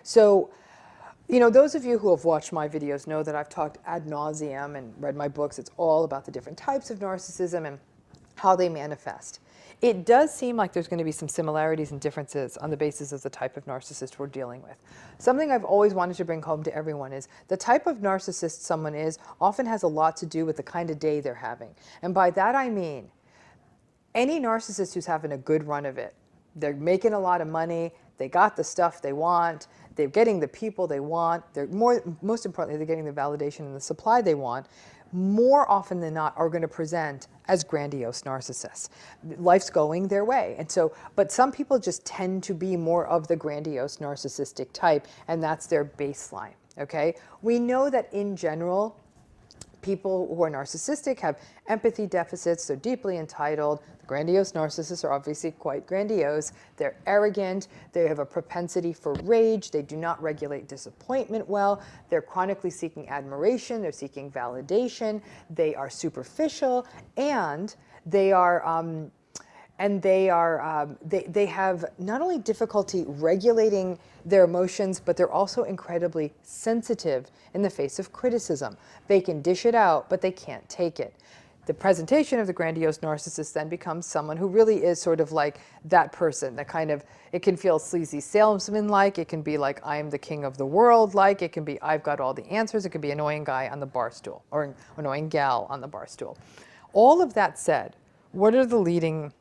So, those of you who have watched my videos know that I've talked ad nauseum and read my books. It's all about the different types of narcissism and how they manifest. It does seem like there's going to be some similarities and differences on the basis of the type of narcissist we're dealing with. Something I've always wanted to bring home to everyone is the type of narcissist someone is often has a lot to do with the kind of day they're having. And by that I mean, any narcissist who's having a good run of it, they're making a lot of money, they got the stuff they want, they're getting the people they want, most importantly, they're getting the validation and the supply they want, more often than not are going to present as grandiose narcissists. Life's going their way. And so, but some people just tend to be more of the grandiose narcissistic type, and that's their baseline, okay? We know that in general, people who are narcissistic have empathy deficits, they're deeply entitled. The grandiose narcissists are obviously quite grandiose. They're arrogant, they have a propensity for rage, they do not regulate disappointment well, they're chronically seeking admiration, they're seeking validation, they are superficial, and they have not only difficulty regulating their emotions, but they're also incredibly sensitive in the face of criticism. They can dish it out, but they can't take it. The presentation of the grandiose narcissist then becomes someone who really is sort of like that person, that kind of, it can feel sleazy salesman-like, it can be like I'm the king of the world-like, it can be I've got all the answers, it can be annoying guy on the bar stool, or annoying gal on the bar stool. All of that said, what are the leading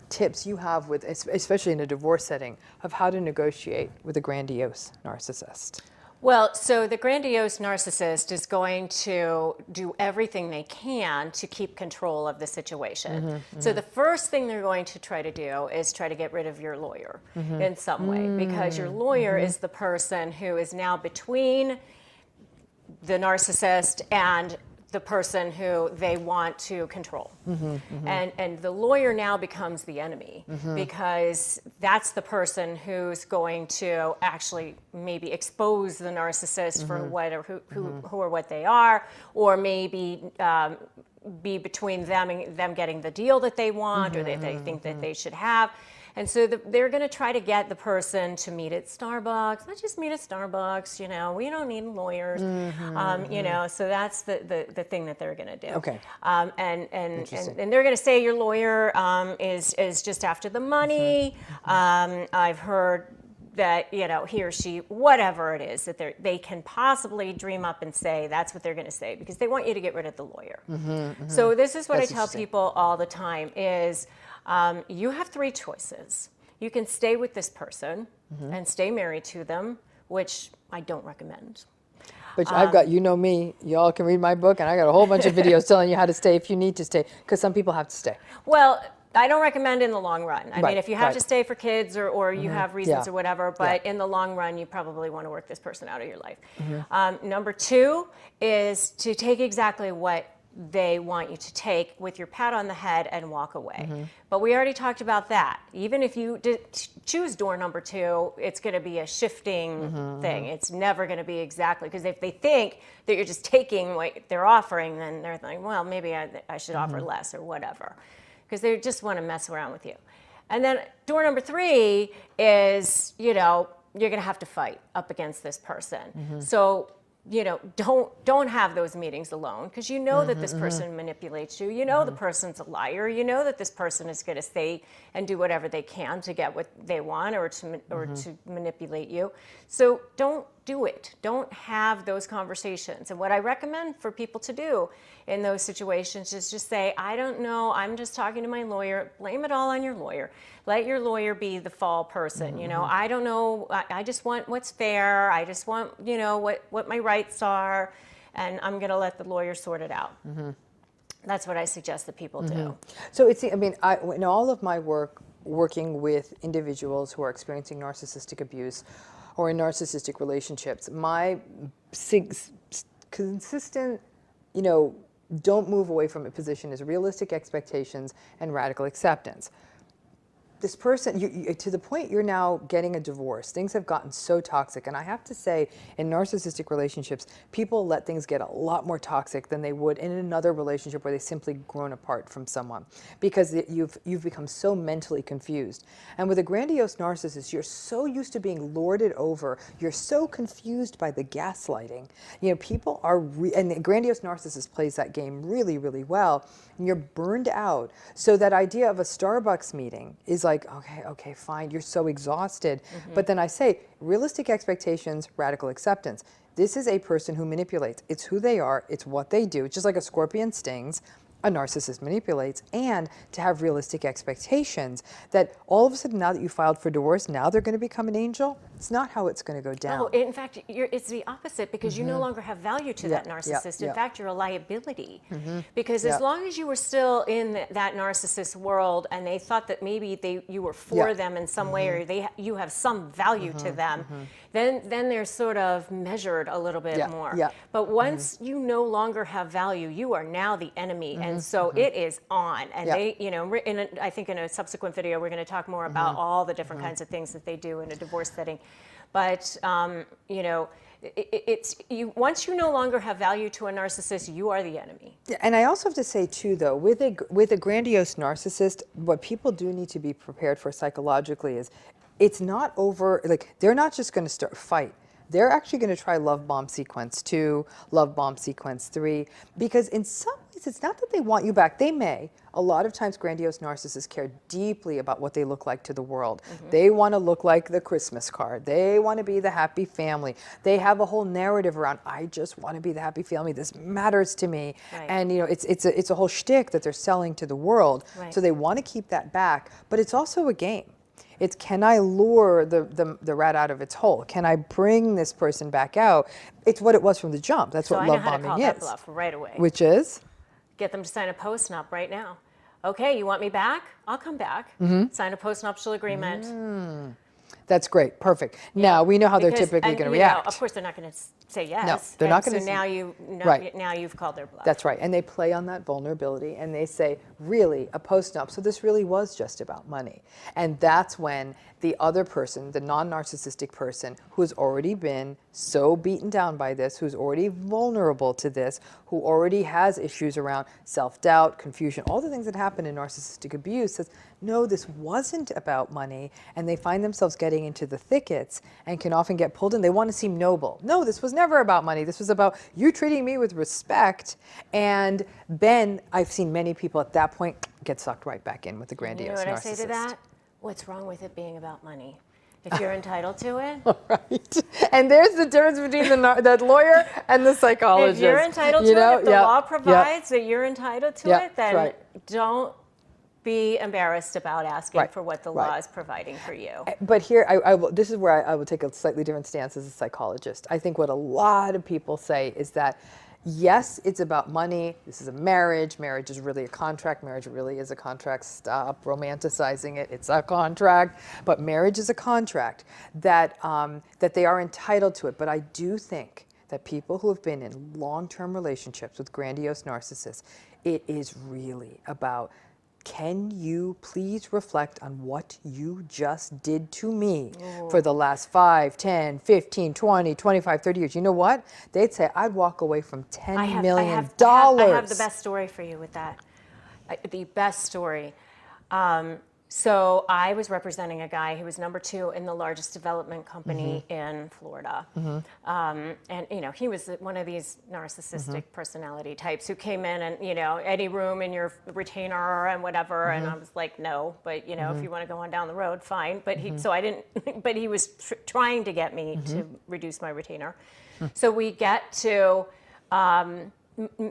tips you have with, especially in a divorce setting, of how to negotiate with a grandiose narcissist? Well, so the grandiose narcissist is going to do everything they can to keep control of the situation. So the first thing they're going to try to do is try to get rid of your lawyer in some way, because your lawyer is the person who is now between the narcissist and the person who they want to control. And the lawyer now becomes the enemy, because that's the person who's going to actually maybe expose the narcissist for who or what they are, or maybe be between them and them getting the deal that they want, or they think that they should have. And so they're going to try to get the person to meet at Starbucks. Let's just meet at Starbucks, we don't need lawyers, so that's the thing that they're going to do. Okay. And they're going to say your lawyer is just after the money. I've heard that, he or she, whatever it is that they can possibly dream up and say, that's what they're going to say, because they want you to get rid of the lawyer. So this is what I tell people all the time is, you have three choices. You can stay with this person and stay married to them, which I don't recommend. But I've got, me, y'all can read my book, and I got a whole bunch of videos telling you how to stay if you need to stay, because some people have to stay. Well, I don't recommend in the long run. I mean, if you have to stay for kids or you have reasons or whatever, but in the long run, you probably want to work this person out of your life. Number two is to take exactly what they want you to take with your pat on the head and walk away. But we already talked about that. Even if you choose door number two, it's going to be a shifting thing. It's never going to be exactly, because if they think that you're just taking what they're offering, then they're like, well, maybe I should offer less or whatever, because they just want to mess around with you. And then door number three is, you're going to have to fight up against this person. So don't have those meetings alone, because that this person manipulates you. The person's a liar. That this person is going to say and do whatever they can to get what they want, or to manipulate you. So don't do it. Don't have those conversations. And what I recommend for people to do in those situations is just say, I don't know, I'm just talking to my lawyer. Blame it all on your lawyer. Let your lawyer be the fall person. I don't know, I just want what's fair. I just want, what my rights are, and I'm going to let the lawyer sort it out. That's what I suggest that people do. So in all of my work working with individuals who are experiencing narcissistic abuse or in narcissistic relationships, my consistent, don't move away from a position is realistic expectations and radical acceptance. this person, to the point you're now getting a divorce. Things have gotten so toxic. And I have to say, in narcissistic relationships, people let things get a lot more toxic than they would in another relationship where they simply grown apart from someone, because you've become so mentally confused. And with a grandiose narcissist, you're so used to being lorded over. You're so confused by the gaslighting. You know, people are, and the grandiose narcissist plays that game really, really well. And you're burned out. So that idea of a Starbucks meeting is like, okay, fine, you're so exhausted. But then I say, realistic expectations, radical acceptance. This is a person who manipulates. It's who they are, it's what they do. It's just like a scorpion stings, a narcissist manipulates. And to have realistic expectations that all of a sudden, now that you filed for divorce, now they're going to become an angel. It's not how it's going to go down. Oh, in fact, it's the opposite, because you no longer have value to that narcissist. In fact, you're a liability. Because as long as you were still in that narcissist world and they thought that maybe you were for them in some way, or you have some value to them, then they're sort of measured a little bit more. But once you no longer have value, you are now the enemy. And so it is on. And they, you know, I think in a subsequent video, we're going to talk more about all the different kinds of things that they do in a divorce setting. But, you know, once you no longer have value to a narcissist, you are the enemy. And I also have to say, too, though, with a grandiose narcissist, what people do need to be prepared for psychologically is it's not over, like, they're not just going to start fight. They're actually going to try love bomb sequence 2, love bomb sequence 3, because in some ways, it's not that they want you back. They may. A lot of times, grandiose narcissists care deeply about what they look like to the world. They want to look like the Christmas card. They want to be the happy family. They have a whole narrative around, I just want to be the happy family. This matters to me. And, you know, it's a whole shtick that they're selling to the world. So they want to keep that back. But it's also a game. It's, can I lure the rat out of its hole? Can I bring this person back out? It's what it was from the jump. That's what love bombing is. So I know how to call that bluff right away. Which is? Get them to sign a post-nup right now. Okay, you want me back? I'll come back. Sign a post-nuptial agreement. That's great. Perfect. Now we know how they're typically going to react. Of course, they're not going to say yes. No, they're not going to. So now you've called their bluff. That's right. And they play on that vulnerability, and they say, really, a post-nup. So this really was just about money. And that's when the other person, the non-narcissistic person, who's already been so beaten down by this, who's already vulnerable to this, who already has issues around self-doubt, confusion, all the things that happen in narcissistic abuse, says, no, this wasn't about money. And they find themselves getting into the thickets and can often get pulled in. They want to seem noble. No, this was never about money. This was about you treating me with respect. And then I've seen many people at that point get sucked right back in with the grandiose narcissist. You know what I say to that? What's wrong with it being about money? If you're entitled to it. Right. And there's the difference between that lawyer and the psychologist. If you're entitled to it, if the law provides that you're entitled to it, then don't be embarrassed about asking for what the law is providing for you. But here, this is where I will take a slightly different stance as a psychologist. I think what a lot of people say is that, yes, it's about money. This is a marriage. Marriage is really a contract. Marriage really is a contract. Stop romanticizing it. It's a contract. But marriage is a contract that they are entitled to it. But I do think that people who have been in long-term relationships with grandiose narcissists, it is really about, can you please reflect on what you just did to me for the last 5, 10, 15, 20, 25, 30 years? You know what? They'd say, I'd walk away from $10 million. I have the best story for you with that. The best story. So I was representing a guy who was number 2 in the largest development company in Florida. And, you know, he was one of these narcissistic personality types who came in and, you know, any room in your retainer and whatever. And I was like, no, but, you know, if you want to go on down the road, fine. But so I didn't, but he was trying to get me to reduce my retainer. So we get to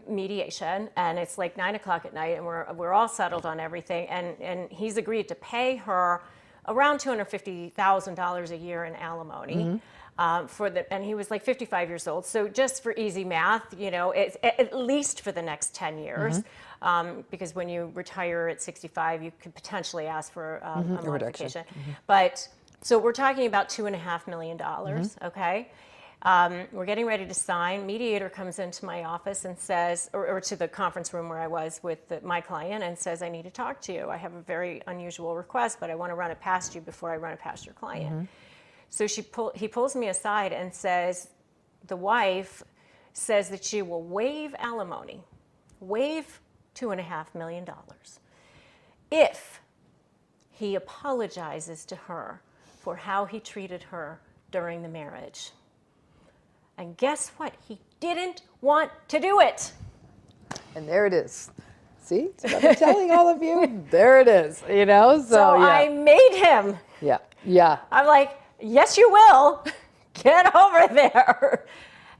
mediation, and it's like 9 o'clock at night, and we're all settled on everything, and he's agreed to pay her around $250,000 a year in alimony and he was like 55 years old. So just for easy math, you know, it's at least for the next 10 years, because when you retire at 65, you could potentially ask for a modification. But so we're talking about $2.5 million, okay? We're getting ready to sign. Mediator comes into my office and says, or to the conference room where I was with my client, and says, I need to talk to you. I have a very unusual request, but I want to run it past you before I run it past your client. So he pulls me aside and says, the wife says that she will waive alimony, waive $2.5 million, if he apologizes to her for how he treated her during the marriage. And guess what? He didn't want to do it. And there it is. See? So what I'm telling all of you, there it is. You know? So yeah. I made him. Yeah. Yeah. I'm like, yes, you will. Get over there.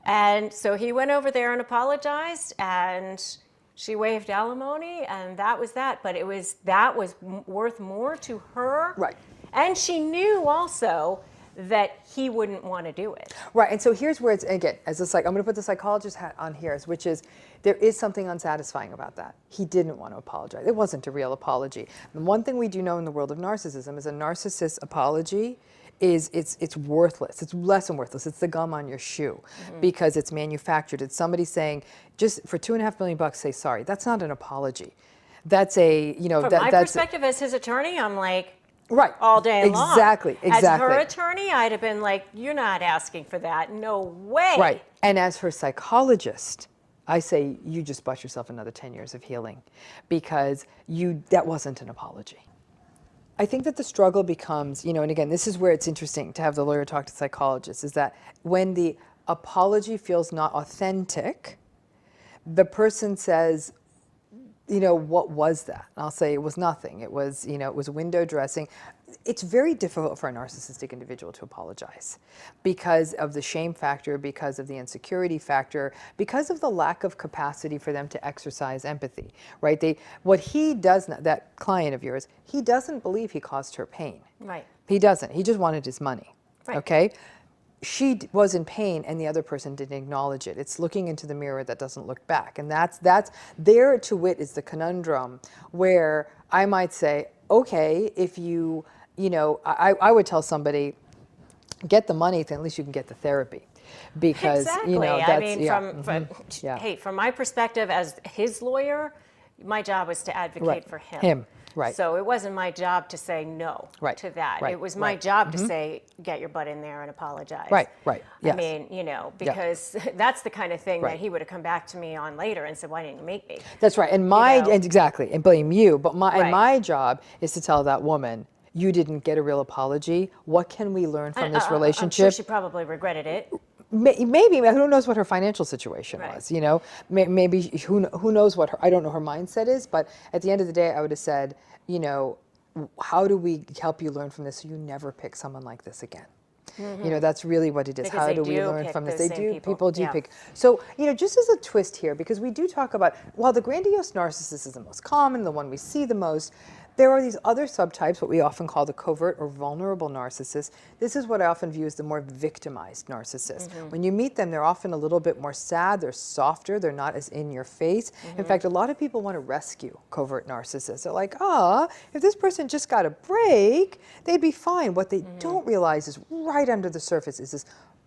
And so he went over there and apologized, and she waived alimony, and that was that. But that was worth more to her. Right. And she knew also that he wouldn't want to do it. Right, and so here's where it's, again, I'm going to put the psychologist hat on here, which is, there is something unsatisfying about that. He didn't want to apologize. It wasn't a real apology. And one thing we do know in the world of narcissism is a narcissist's apology is it's worthless. It's less than worthless. It's the gum on your shoe because it's manufactured. It's somebody saying, just for $2.5 million, say sorry. That's not an apology. That's a, you know, From my perspective as his attorney, I'm like, right. All day long. Exactly. As her attorney, I'd have been like, you're not asking for that. No way. Right. And as her psychologist, I say, you just bought yourself another 10 years of healing because that wasn't an apology. I think that the struggle becomes, you know, and again, this is where it's interesting to have the lawyer talk to psychologists, is that when the apology feels not authentic, the person says, you know, what was that? And I'll say it was nothing. It was, you know, it was window dressing. It's very difficult for a narcissistic individual to apologize because of the shame factor, because of the insecurity factor, because of the lack of capacity for them to exercise empathy, right? What he does, that client of yours, he doesn't believe he caused her pain. Right. He doesn't. He just wanted his money. Right. Okay? She was in pain and the other person didn't acknowledge it. It's looking into the mirror that doesn't look back. And that's there, to wit, is the conundrum where I might say, okay, if you know, I would tell somebody, get the money, then at least you can get the therapy. Because, exactly. You know, that's, I mean, yeah. Hey, from my perspective as his lawyer, my job was to advocate for him. Right. So it wasn't my job to say no to that. Right. It was my job to say, get your butt in there and apologize. Right. Yes. I mean, you know, because that's the kind of thing that he would have come back to me on later and said, why didn't you make me? That's right. And exactly, and blame you. But my job is to tell that woman, you didn't get a real apology. What can we learn from this relationship? I'm sure she probably regretted it. Maybe, who knows what her financial situation was, you know? Maybe, who knows what I don't know her mindset is, but at the end of the day, I would have said, you know, how do we help you learn from this so you never pick someone like this again? You know, that's really what it is. Because how do we learn from this? People do yeah. pick. So, you know, just as a twist here, because we do talk about, while the grandiose narcissist is the most common, the one we see the most, there are these other subtypes, what we often call the covert or vulnerable narcissists. This is what I often view as the more victimized narcissist. When you meet them, they're often a little bit more sad, they're softer, they're not as in your face. In fact, a lot of people want to rescue covert narcissists. They're like, if this person just got a break, they'd be fine. What they don't realize is right under the surface is this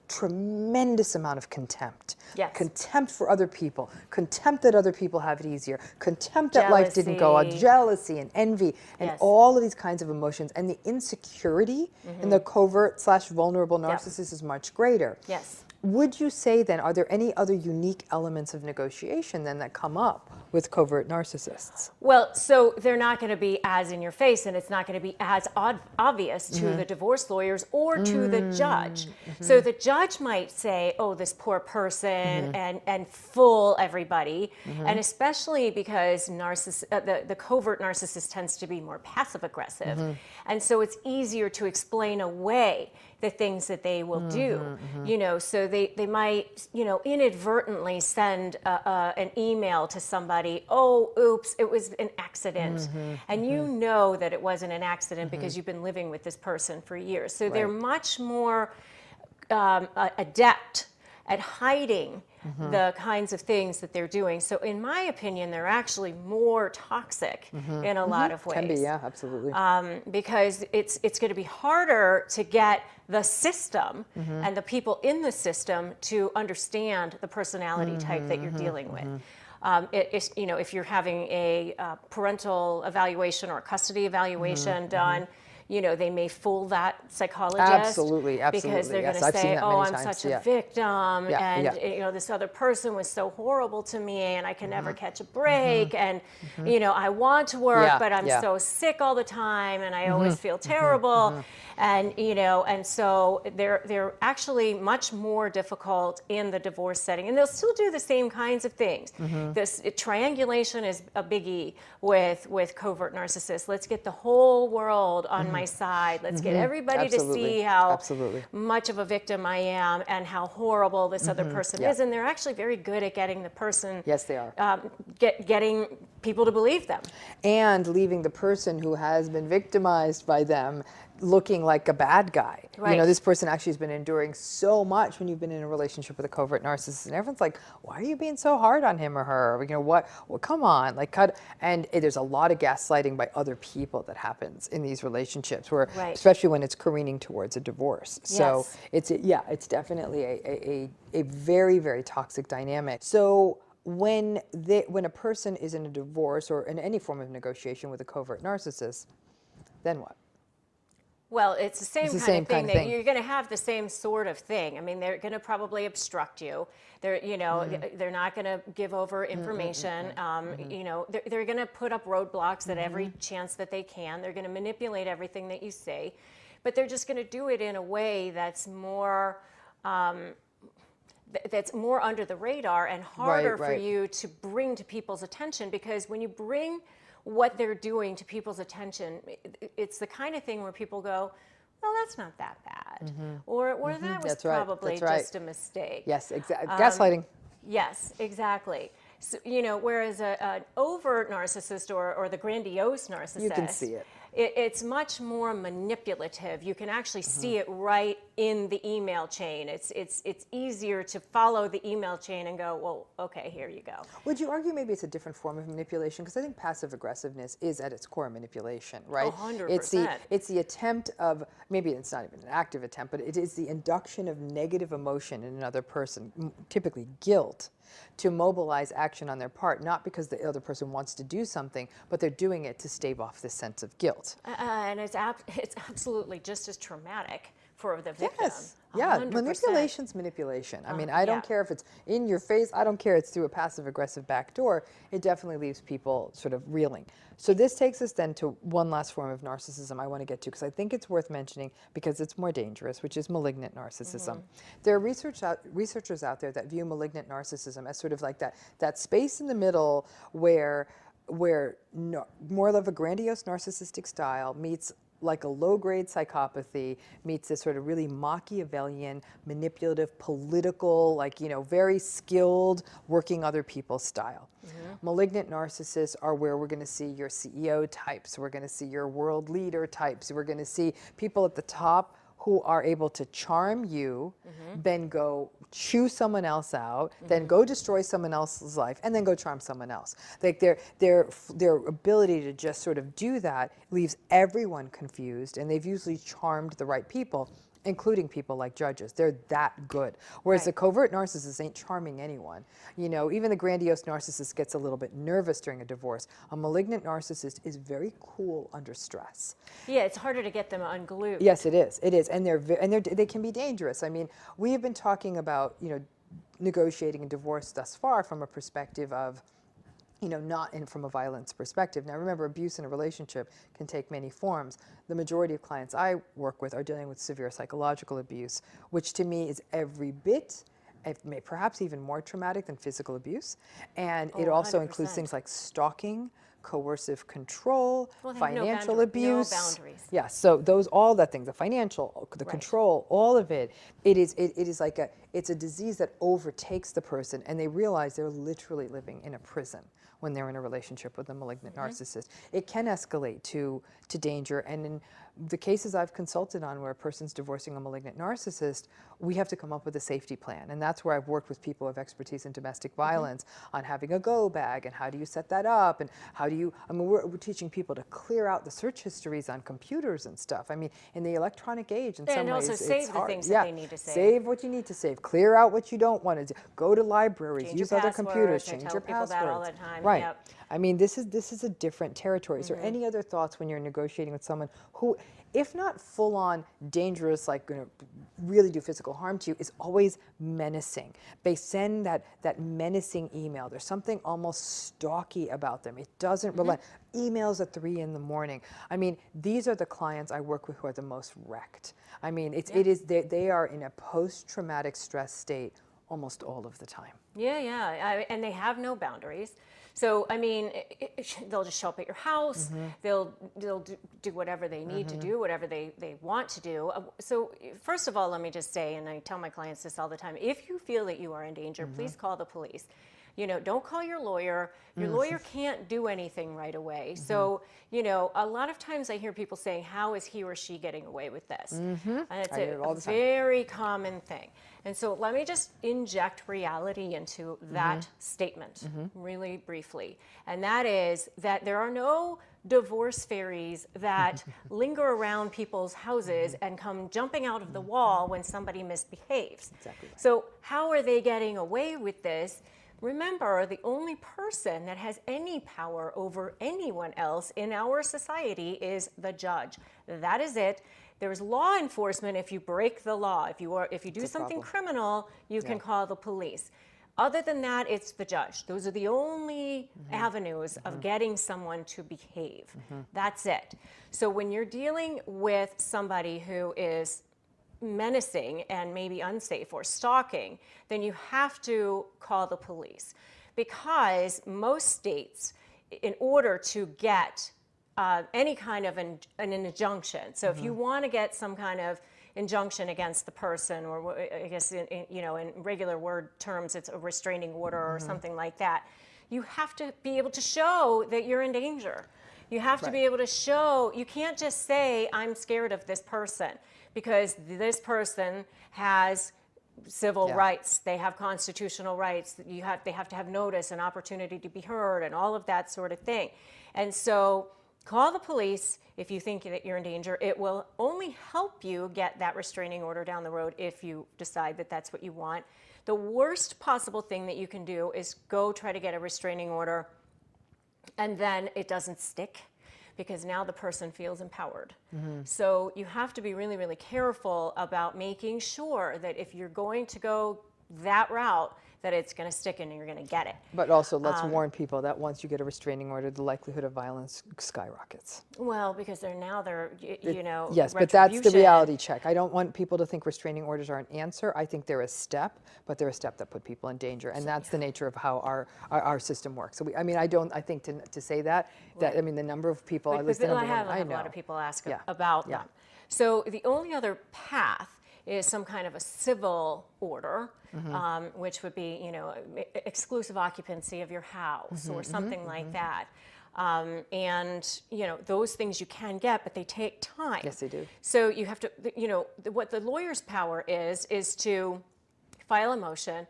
tremendous amount of contempt. Yes. Contempt for other people, contempt that other people have it easier, contempt that life didn't go on, jealousy and envy and all of these kinds of emotions. And the insecurity in the covert/vulnerable narcissist is much greater. Yes. Would you say then, are there any other unique elements of negotiation then that come up with covert narcissists? Well, so they're not going to be as in your face, and it's not going to be as obvious to the divorce lawyers or to the judge. So the judge might say, oh, this poor person, and fool everybody. And especially because the covert narcissist tends to be more passive aggressive. And so it's easier to explain away the things that they will do, you know, so they might, you know, inadvertently send an email to somebody, oh, oops, it was an accident. And you know that it wasn't an accident because you've been living with this person for years. So they're much more adept at hiding the kinds of things that they're doing. So in my opinion, they're actually more toxic in a lot of ways. Can be, yeah, absolutely. Because it's going to be harder to get the system and the people in the system to understand the personality type that you're dealing with. If you're having a parental evaluation or a custody evaluation done, they may fool that psychologist. Absolutely. Because they're going to say, oh, I'm such a victim, and this other person was so horrible to me, and I can never catch a break, and I want to work, but I'm so sick all the time, and I always feel terrible, and so they're actually much more difficult in the divorce setting, and they'll still do the same kinds of things. This triangulation is a biggie with covert narcissists. Let's get the whole world on my side. Let's get everybody to see how much of a victim I am and how horrible this other person is. And they're actually very good at getting the person. Yes, they are. Getting people to believe them. And leaving the person who has been victimized by them looking like a bad guy. Right. This person actually has been enduring so much when you've been in a relationship with a covert narcissist, and everyone's like, why are you being so hard on him or her? What? Well, come on, cut. And there's a lot of gaslighting by other people that happens in these relationships, where, especially when it's careening towards a divorce. So it's definitely a very, very toxic dynamic. So when a person is in a divorce or in any form of negotiation with a covert narcissist, then what? Well, it's the same kind of thing. You're going to have the same sort of thing. I mean, they're going to probably obstruct you. They're, they're not going to give over information. They're going to put up roadblocks at every chance that they can. They're going to manipulate everything that you say, but they're just going to do it in a way that's more under the radar and harder for you to bring to people's attention, because when you bring what they're doing to people's attention, it's the kind of thing where people go, well, that's not that bad. Or that was probably just a mistake. Yes, exactly. Gaslighting. Yes, exactly. So, whereas an overt narcissist or the grandiose narcissist, you can see it. It's much more manipulative. You can actually see it right in the email chain. It's easier to follow the email chain and go, well, okay, here you go. Would you argue maybe it's a different form of manipulation? Because I think passive aggressiveness is at its core manipulation, right? 100%. It's the attempt of, maybe it's not even an active attempt, but it is the induction of negative emotion in another person, typically guilt, to mobilize action on their part, not because the other person wants to do something, but they're doing it to stave off this sense of guilt. And it's absolutely just as traumatic for the victim. Yes. Yeah, 100%. manipulation's manipulation. I mean, I don't care if it's in your face, I don't care it's through a passive-aggressive back door, it definitely leaves people sort of reeling. So this takes us then to one last form of narcissism I want to get to, because I think it's worth mentioning because it's more dangerous, which is malignant narcissism. There are researchers out there that view malignant narcissism as sort of like that space in the middle where more of a grandiose narcissistic style meets like a low-grade psychopathy, meets this sort of really Machiavellian, manipulative, political, very skilled, working other people's style. Malignant narcissists are where we're going to see your CEO types, we're going to see your world leader types, we're going to see people at the top who are able to charm you, then go chew someone else out, then go destroy someone else's life, and then go charm someone else. Like their ability to just sort of do that leaves everyone confused, and they've usually charmed the right people, including people like judges. They're that good. Whereas the covert narcissist ain't charming anyone. Even the grandiose narcissist gets a little bit nervous during a divorce. A malignant narcissist is very cool under stress. Yeah, it's harder to get them unglued. Yes, it is. It is, and they can be dangerous. I mean, we have been talking about negotiating a divorce thus far from a perspective of not from a violence perspective. Now remember, abuse in a relationship can take many forms. The majority of clients I work with are dealing with severe psychological abuse, which to me is every bit, perhaps even more traumatic than physical abuse. And it also 100%. includes things like stalking, coercive control, financial abuse. No boundaries. Yeah, so all that thing, the financial, the control, all of it, it is like it's a disease that overtakes the person, and they realize they're literally living in a prison when they're in a relationship with a malignant narcissist. It can escalate to danger, and in the cases I've consulted on where a person's divorcing a malignant narcissist, we have to come up with a safety plan. And that's where I've worked with people who have expertise in domestic violence on having a go bag and how do you set that up and how do you, I mean, we're teaching people to clear out the search histories on computers and stuff. I mean, in the electronic age, in some and ways, also save the things that they need to save. Save what you need to save. Clear out what you don't want to do. Go to libraries, Change use your other passwords. computers, I change tell your people passwords. that all the time. Right. Yep. I mean, this is a different territory. Is there any other thoughts when you're negotiating with someone who, if not full on dangerous, like going to really do physical harm to you, is always menacing? They send that menacing email. There's something almost stalky about them. It doesn't relent. Emails at 3 in the morning. I mean, these are the clients I work with who are the most wrecked. I mean, they are in a post-traumatic stress state almost all of the time. Yeah. And they have no boundaries. So, I mean, they'll just show up at your house. They'll do whatever they need to do, whatever they want to do. So, first of all, let me just say, and I tell my clients this all the time, if you feel that you are in danger, please call the police. You know, don't call your lawyer. Your lawyer can't do anything right away. So, you know, a lot of times I hear people saying, how is he or she getting away with this? And it's a very common thing. And so let me just inject reality into that statement really briefly. And that is that there are no divorce fairies that linger around people's houses and come jumping out of the wall when somebody misbehaves. Exactly right. So how are they getting away with this? Remember, the only person that has any power over anyone else in our society is the judge. That is it. There's law enforcement if you break the law. If you do something criminal, you can call the police. Other than that, it's the judge. Those are the only avenues of getting someone to behave. That's it. So when you're dealing with somebody who is menacing and maybe unsafe or stalking, then you have to call the police, because most states, in order to get any kind of an injunction, so if you want to get some kind of injunction against the person, or I guess in regular word terms it's a restraining order or something like that, you have to be able to show that you're in danger. You have to be able to show, you can't just say, I'm scared of this person, because this person has civil rights, they have constitutional rights, they have to have notice and opportunity to be heard and all of that sort of thing. And so call the police if you think that you're in danger. It will only help you get that restraining order down the road if you decide that that's what you want. The worst possible thing that you can do is go try to get a restraining order and then it doesn't stick, because now the person feels empowered. So you have to be really, really careful about making sure that if you're going to go that route, that it's going to stick and you're going to get it. But also, let's warn people that once you get a restraining order, the likelihood of violence skyrockets. Well, because they're yes, but that's the reality check. I don't want people to think restraining orders are an answer. I think they're a step, but they're a step that put people in danger, and that's the nature of how our system works. So I think to say that I mean, the number of people, at least the number I have a lot of people ask about them. So the only other path is some kind of a civil order, which would be, exclusive occupancy of your house or something like that. And, those things you can get, but they take time. Yes, they do. So you have to, what the lawyer's power is to file a motion,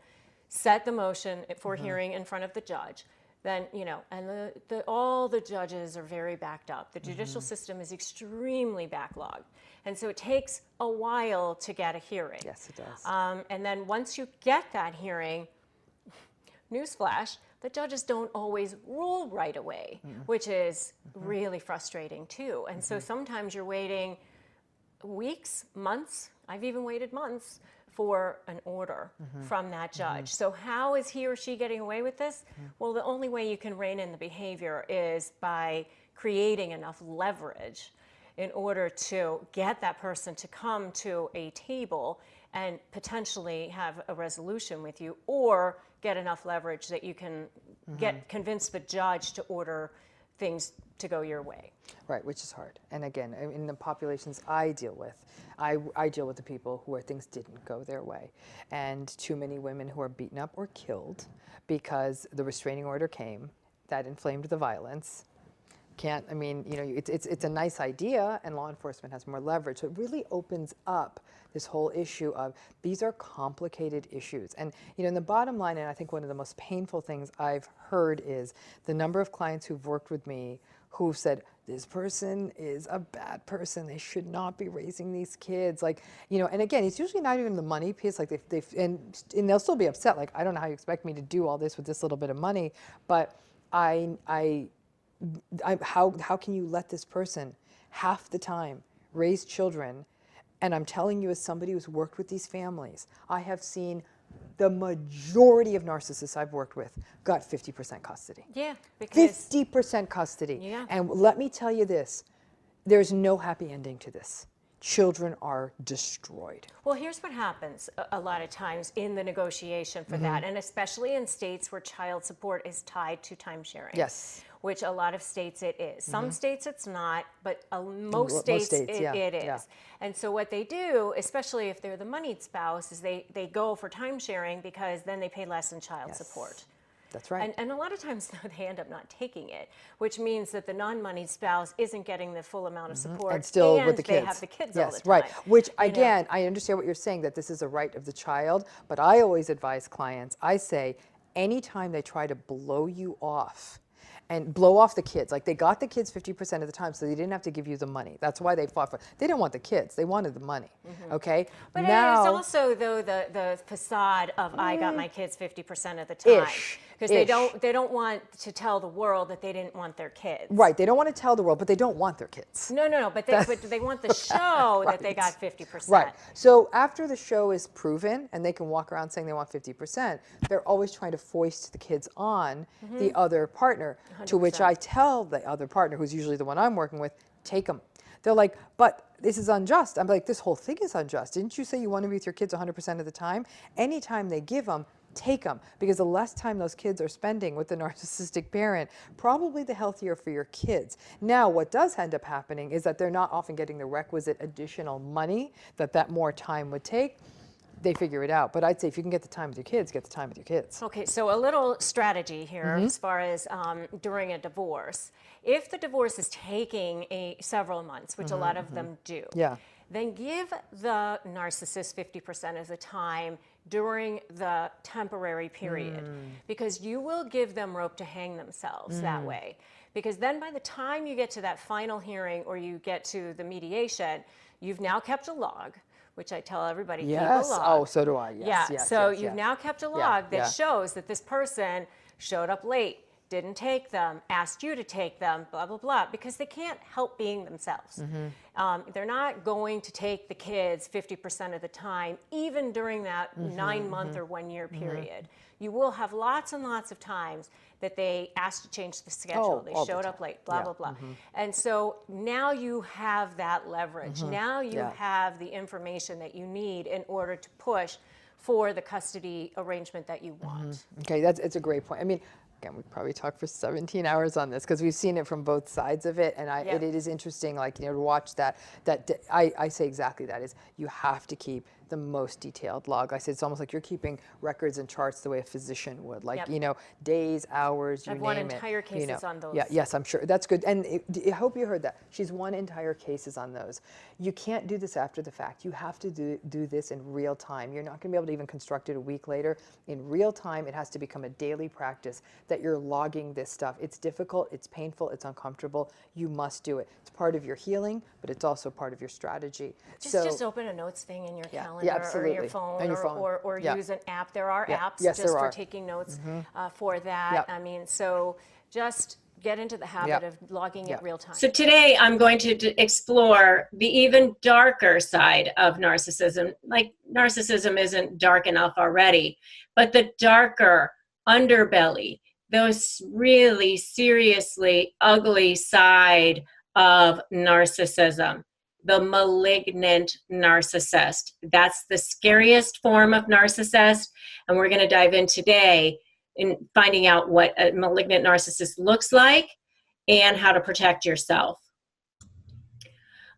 set the motion for hearing in front of the judge. Then, and all the judges are very backed up. The judicial system is extremely backlogged. And so it takes a while to get a hearing. Yes, it does. And then once you get that hearing, newsflash, the judges don't always rule right away, which is really frustrating too. And so sometimes you're waiting weeks, months. I've even waited months for an order from that judge. So how is he or she getting away with this? Well, the only way you can rein in the behavior is by creating enough leverage in order to get that person to come to a table and potentially have a resolution with you, or get enough leverage that you can convince the judge to order things to go your way. Right, which is hard. And again, in the populations I deal with, I deal with the people where things didn't go their way. And too many women who are beaten up or killed because the restraining order came, that inflamed the violence. can't, I mean, you know, it's a nice idea, and law enforcement has more leverage. So it really opens up this whole issue of these are complicated issues. And, you know, in the bottom line, and I think one of the most painful things I've heard is the number of clients who've worked with me who've said, this person is a bad person. They should not be raising these kids. Like, you know, and again, it's usually not even the money piece. Like and they'll still be upset. Like, I don't know how you expect me to do all this with this little bit of money, but how can you let this person half the time raise children? And I'm telling you, as somebody who's worked with these families, I have seen the majority of narcissists I've worked with got 50% custody. Yeah, because 50% custody. Yeah. And let me tell you this, there's no happy ending to this. Children are destroyed. Well, here's what happens a lot of times in the negotiation for that, and especially in states where child support is tied to time sharing. Yes. Which a lot of states it is. Some states it's not, but most states it is. Yeah. And so what they do, especially if they're the moneyed spouse, is they go for time sharing because then they pay less in child support. That's right. And a lot of times they end up not taking it, which means that the non-moneyed spouse isn't getting the full amount of support. And still with the kids. They have the kids all the time. Right. Which, again, I understand what you're saying, that this is a right of the child, but I always advise clients, I say, anytime they try to blow you off, and blow off the kids. Like, they got the kids 50% of the time, so they didn't have to give you the money. That's why they fought for it. They didn't want the kids. They wanted the money, okay? But now, it's also, though, the facade of I got my kids 50% of the time. Because they don't want to tell the world that they didn't want their kids. Right, they don't want to tell the world, but they don't want their kids. No, but they want the show that they got 50%. Right, so after the show is proven, and they can walk around saying they want 50%, they're always trying to foist the kids on the other partner, 100%. To which I tell the other partner, who's usually the one I'm working with, take them. They're like, but this is unjust. I'm like, this whole thing is unjust. Didn't you say you want to be with your kids 100% of the time? Anytime they give them, take them, because the less time those kids are spending with the narcissistic parent, probably the healthier for your kids. Now, what does end up happening is that they're not often getting the requisite additional money that more time would take. They figure it out. But I'd say if you can get the time with your kids, get the time with your kids. Okay, so a little strategy here as far as during a divorce. If the divorce is taking several months, which a lot of them do, then give the narcissist 50% of the time during the temporary period, because you will give them rope to hang themselves that way. Because then by the time you get to that final hearing or you get to the mediation, you've now kept a log, which I tell everybody, keep a log. Oh, so do I. Yes. So you've now kept a log that shows that this person showed up late, didn't take them, asked you to take them, blah, blah, blah, because they can't help being themselves. They're not going to take the kids 50% of the time, even during that 9-month or 1 year period. You will have lots and lots of times that they asked to change the schedule. They showed up late, blah, blah, blah. And so now you have that leverage. Now you have the information that you need in order to push for the custody arrangement that you want. Okay, it's a great point. I mean, again, we probably talk for 17 hours on this because we've seen it from both sides of it, and it is interesting, like, you know, to watch that. I say exactly that is you have to keep the most detailed log. I said it's almost like you're keeping records and charts the way a physician would, like you know, days, hours, you name it. I've won entire cases on those. Yes, I'm sure that's good, and I hope you heard that. She's won entire cases on those. You can't do this after the fact. You have to do this in real time. You're not going to be able to even construct it a week later. In real time, it has to become a daily practice that you're logging this stuff. It's difficult, it's painful, it's uncomfortable. You must do it. It's part of your healing, but it's also part of your strategy. Just open a notes thing in your calendar or your phone, or use an app. There are apps just for taking notes for that. I mean, so just get into the habit of logging it real time. So today I'm going to explore the even darker side of narcissism. Like, narcissism isn't dark enough already, but the darker underbelly, those really seriously ugly side of narcissism, the malignant narcissist. That's the scariest form of narcissist, and we're going to dive in today in finding out what a malignant narcissist looks like and how to protect yourself.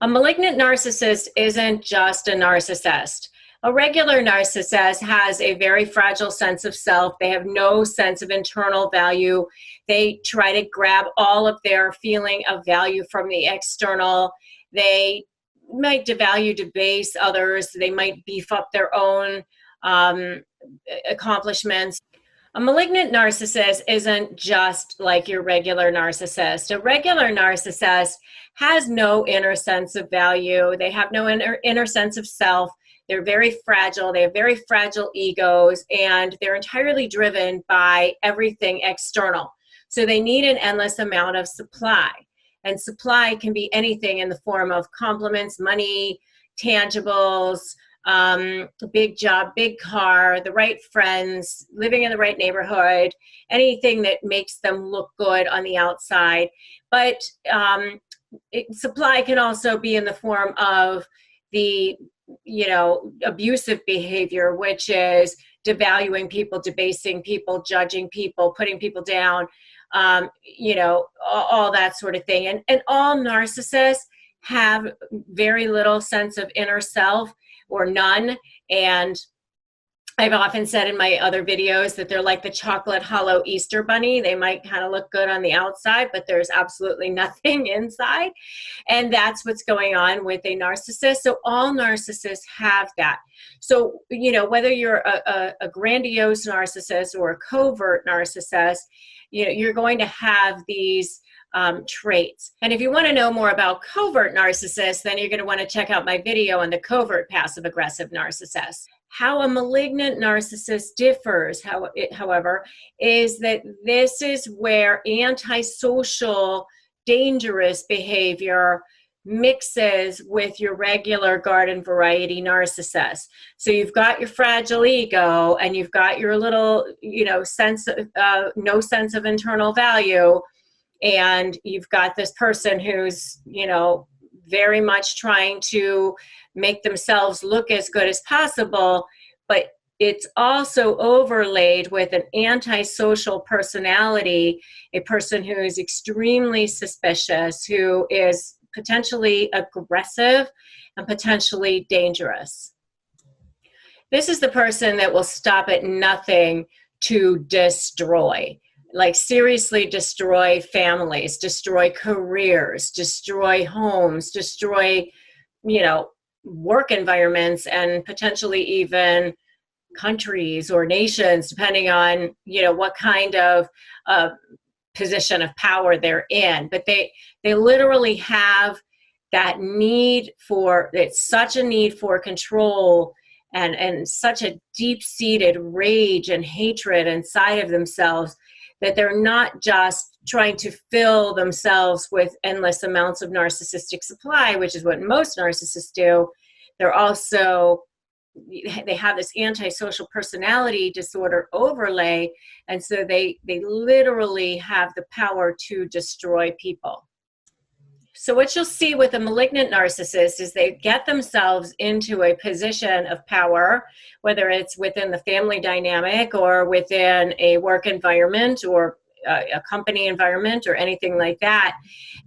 A malignant narcissist isn't just a narcissist. A regular narcissist has a very fragile sense of self. They have no sense of internal value. They try to grab all of their feeling of value from the external. They might devalue, debase others. They might beef up their own accomplishments. A malignant narcissist isn't just like your regular narcissist. A regular narcissist has no inner sense of value. They have no inner sense of self. They're very fragile. They have very fragile egos, and they're entirely driven by everything external. So they need an endless amount of supply. And supply can be anything in the form of compliments, money, tangibles, big job, big car, the right friends, living in the right neighborhood, anything that makes them look good on the outside. But supply can also be in the form of the, abusive behavior, which is devaluing people, debasing people, judging people, putting people down, all that sort of thing. And all narcissists have very little sense of inner self, or none. And I've often said in my other videos that they're like the chocolate hollow Easter bunny. They might kind of look good on the outside, but there's absolutely nothing inside. And that's what's going on with a narcissist. So all narcissists have that. So, whether you're a grandiose narcissist or a covert narcissist, you're going to have these traits. And if you want to know more about covert narcissists, then you're going to want to check out my video on the covert passive aggressive narcissist. How a malignant narcissist differs, however, is that this is where antisocial, dangerous behavior mixes with your regular garden variety narcissist. So you've got your fragile ego, and you've got your little, sense of no sense of internal value, and you've got this person who's, very much trying to make themselves look as good as possible, but it's also overlaid with an antisocial personality, a person who is extremely suspicious, who is potentially aggressive and potentially dangerous. This is the person that will stop at nothing to destroy. Like seriously destroy families, destroy careers, destroy homes, destroy, work environments, and potentially even countries or nations, depending on, what kind of position of power they're in. But they literally have that need for, it's such a need for control and such a deep-seated rage and hatred inside of themselves, that they're not just trying to fill themselves with endless amounts of narcissistic supply, which is what most narcissists do. They're also, they have this antisocial personality disorder overlay, and so they literally have the power to destroy people. So what you'll see with a malignant narcissist is they get themselves into a position of power, whether it's within the family dynamic or within a work environment or a company environment or anything like that.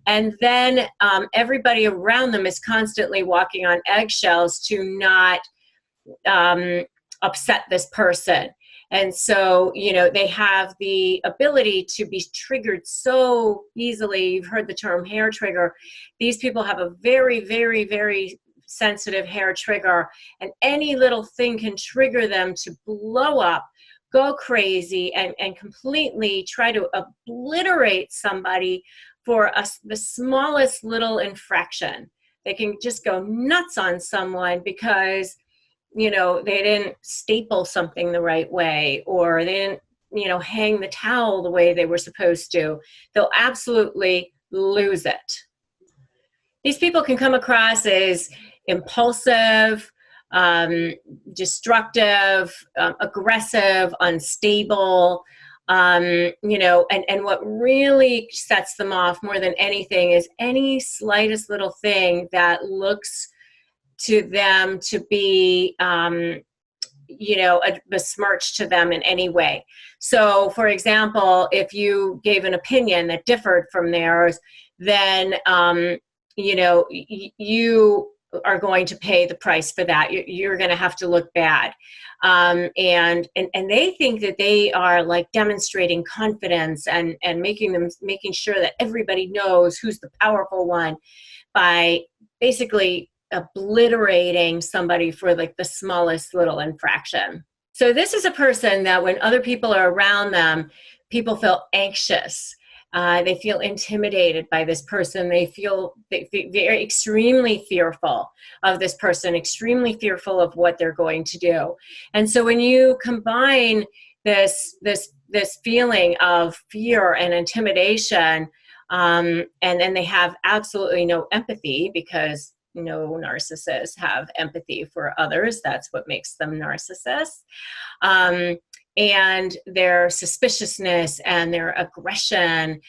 And then everybody around them is constantly walking on eggshells to not upset this person. And so, they have the ability to be triggered so easily. You've heard the term hair trigger. These people have a very, very, very sensitive hair trigger, and any little thing can trigger them to blow up, go crazy, and completely try to obliterate somebody for the smallest little infraction. They can just go nuts on someone because they didn't staple something the right way, or they didn't, hang the towel the way they were supposed to. They'll absolutely lose it. These people can come across as impulsive, destructive, aggressive, unstable, and what really sets them off more than anything is any slightest little thing that looks to them to be, a besmirch to them in any way. So, for example, if you gave an opinion that differed from theirs, then, you are going to pay the price for that. You're going to have to look bad. And they think that they are like demonstrating confidence and making sure that everybody knows who's the powerful one by basically obliterating somebody for like the smallest little infraction. So this is a person that when other people are around them, people feel anxious. They feel intimidated by this person. They're extremely fearful of this person, extremely fearful of what they're going to do. And so when you combine this feeling of fear and intimidation, and then they have absolutely no empathy, because no narcissists have empathy for others. That's what makes them narcissists. And their suspiciousness and their aggression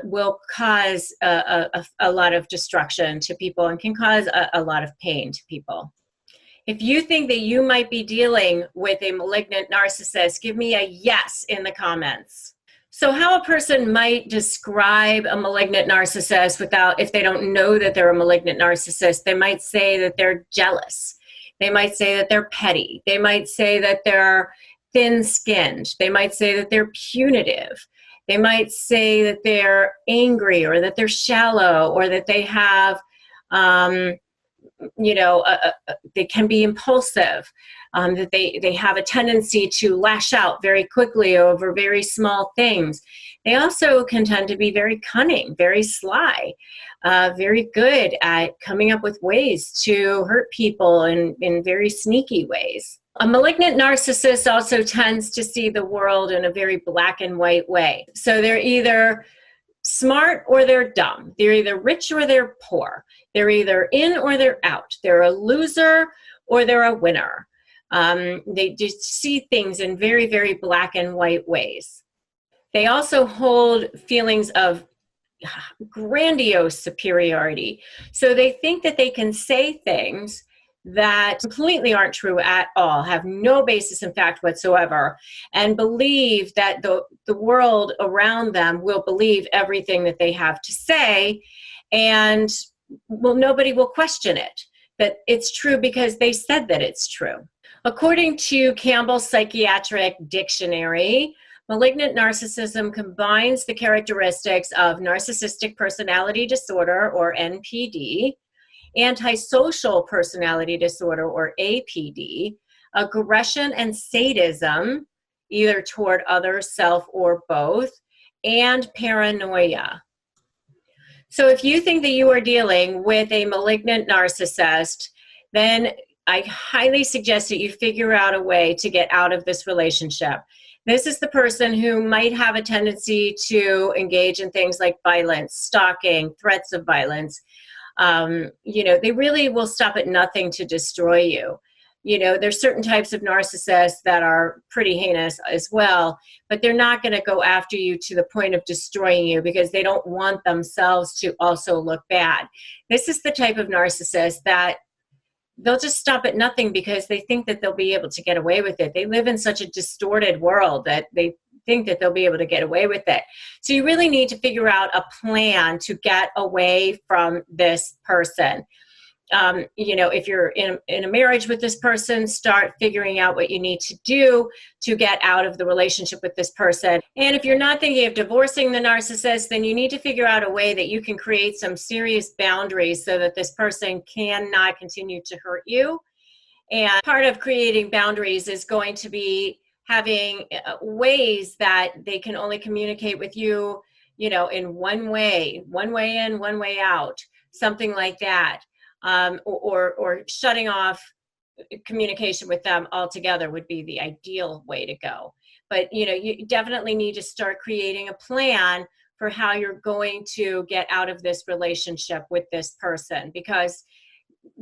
will cause a lot of destruction to people and can cause a lot of pain to people. If you think that you might be dealing with a malignant narcissist, give me a yes in the comments. So how a person might describe a malignant narcissist if they don't know that they're a malignant narcissist, they might say that they're jealous. They might say that they're petty. They might say that they're thin-skinned. They might say that they're punitive. They might say that they're angry, or that they're shallow, or that they have, they can be impulsive, that they have a tendency to lash out very quickly over very small things. They also can tend to be very cunning, very sly, very good at coming up with ways to hurt people in very sneaky ways. A malignant narcissist also tends to see the world in a very black and white way. So they're either smart or they're dumb. They're either rich or they're poor. They're either in or they're out. They're a loser or they're a winner. They just see things in very, very black and white ways. They also hold feelings of grandiose superiority. So they think that they can say things that completely aren't true at all, have no basis in fact whatsoever, and believe that the world around them will believe everything that they have to say, and nobody will question it, that it's true because they said that it's true. According to Campbell's Psychiatric Dictionary, malignant narcissism combines the characteristics of narcissistic personality disorder, or NPD, antisocial personality disorder, or APD, aggression and sadism, either toward others, self, or both, and paranoia. So if you think that you are dealing with a malignant narcissist, then I highly suggest that you figure out a way to get out of this relationship. This is the person who might have a tendency to engage in things like violence, stalking, threats of violence. They really will stop at nothing to destroy you. There's certain types of narcissists that are pretty heinous as well, but they're not going to go after you to the point of destroying you because they don't want themselves to also look bad. This is the type of narcissist that they'll just stop at nothing because they think that they'll be able to get away with it. They live in such a distorted world that they think that they'll be able to get away with it. So you really need to figure out a plan to get away from this person. If you're in a marriage with this person, start figuring out what you need to do to get out of the relationship with this person. And if you're not thinking of divorcing the narcissist, then you need to figure out a way that you can create some serious boundaries so that this person cannot continue to hurt you. And part of creating boundaries is going to be having ways that they can only communicate with you, in one way in, one way out, something like that. Or shutting off communication with them altogether would be the ideal way to go. But, you definitely need to start creating a plan for how you're going to get out of this relationship with this person, because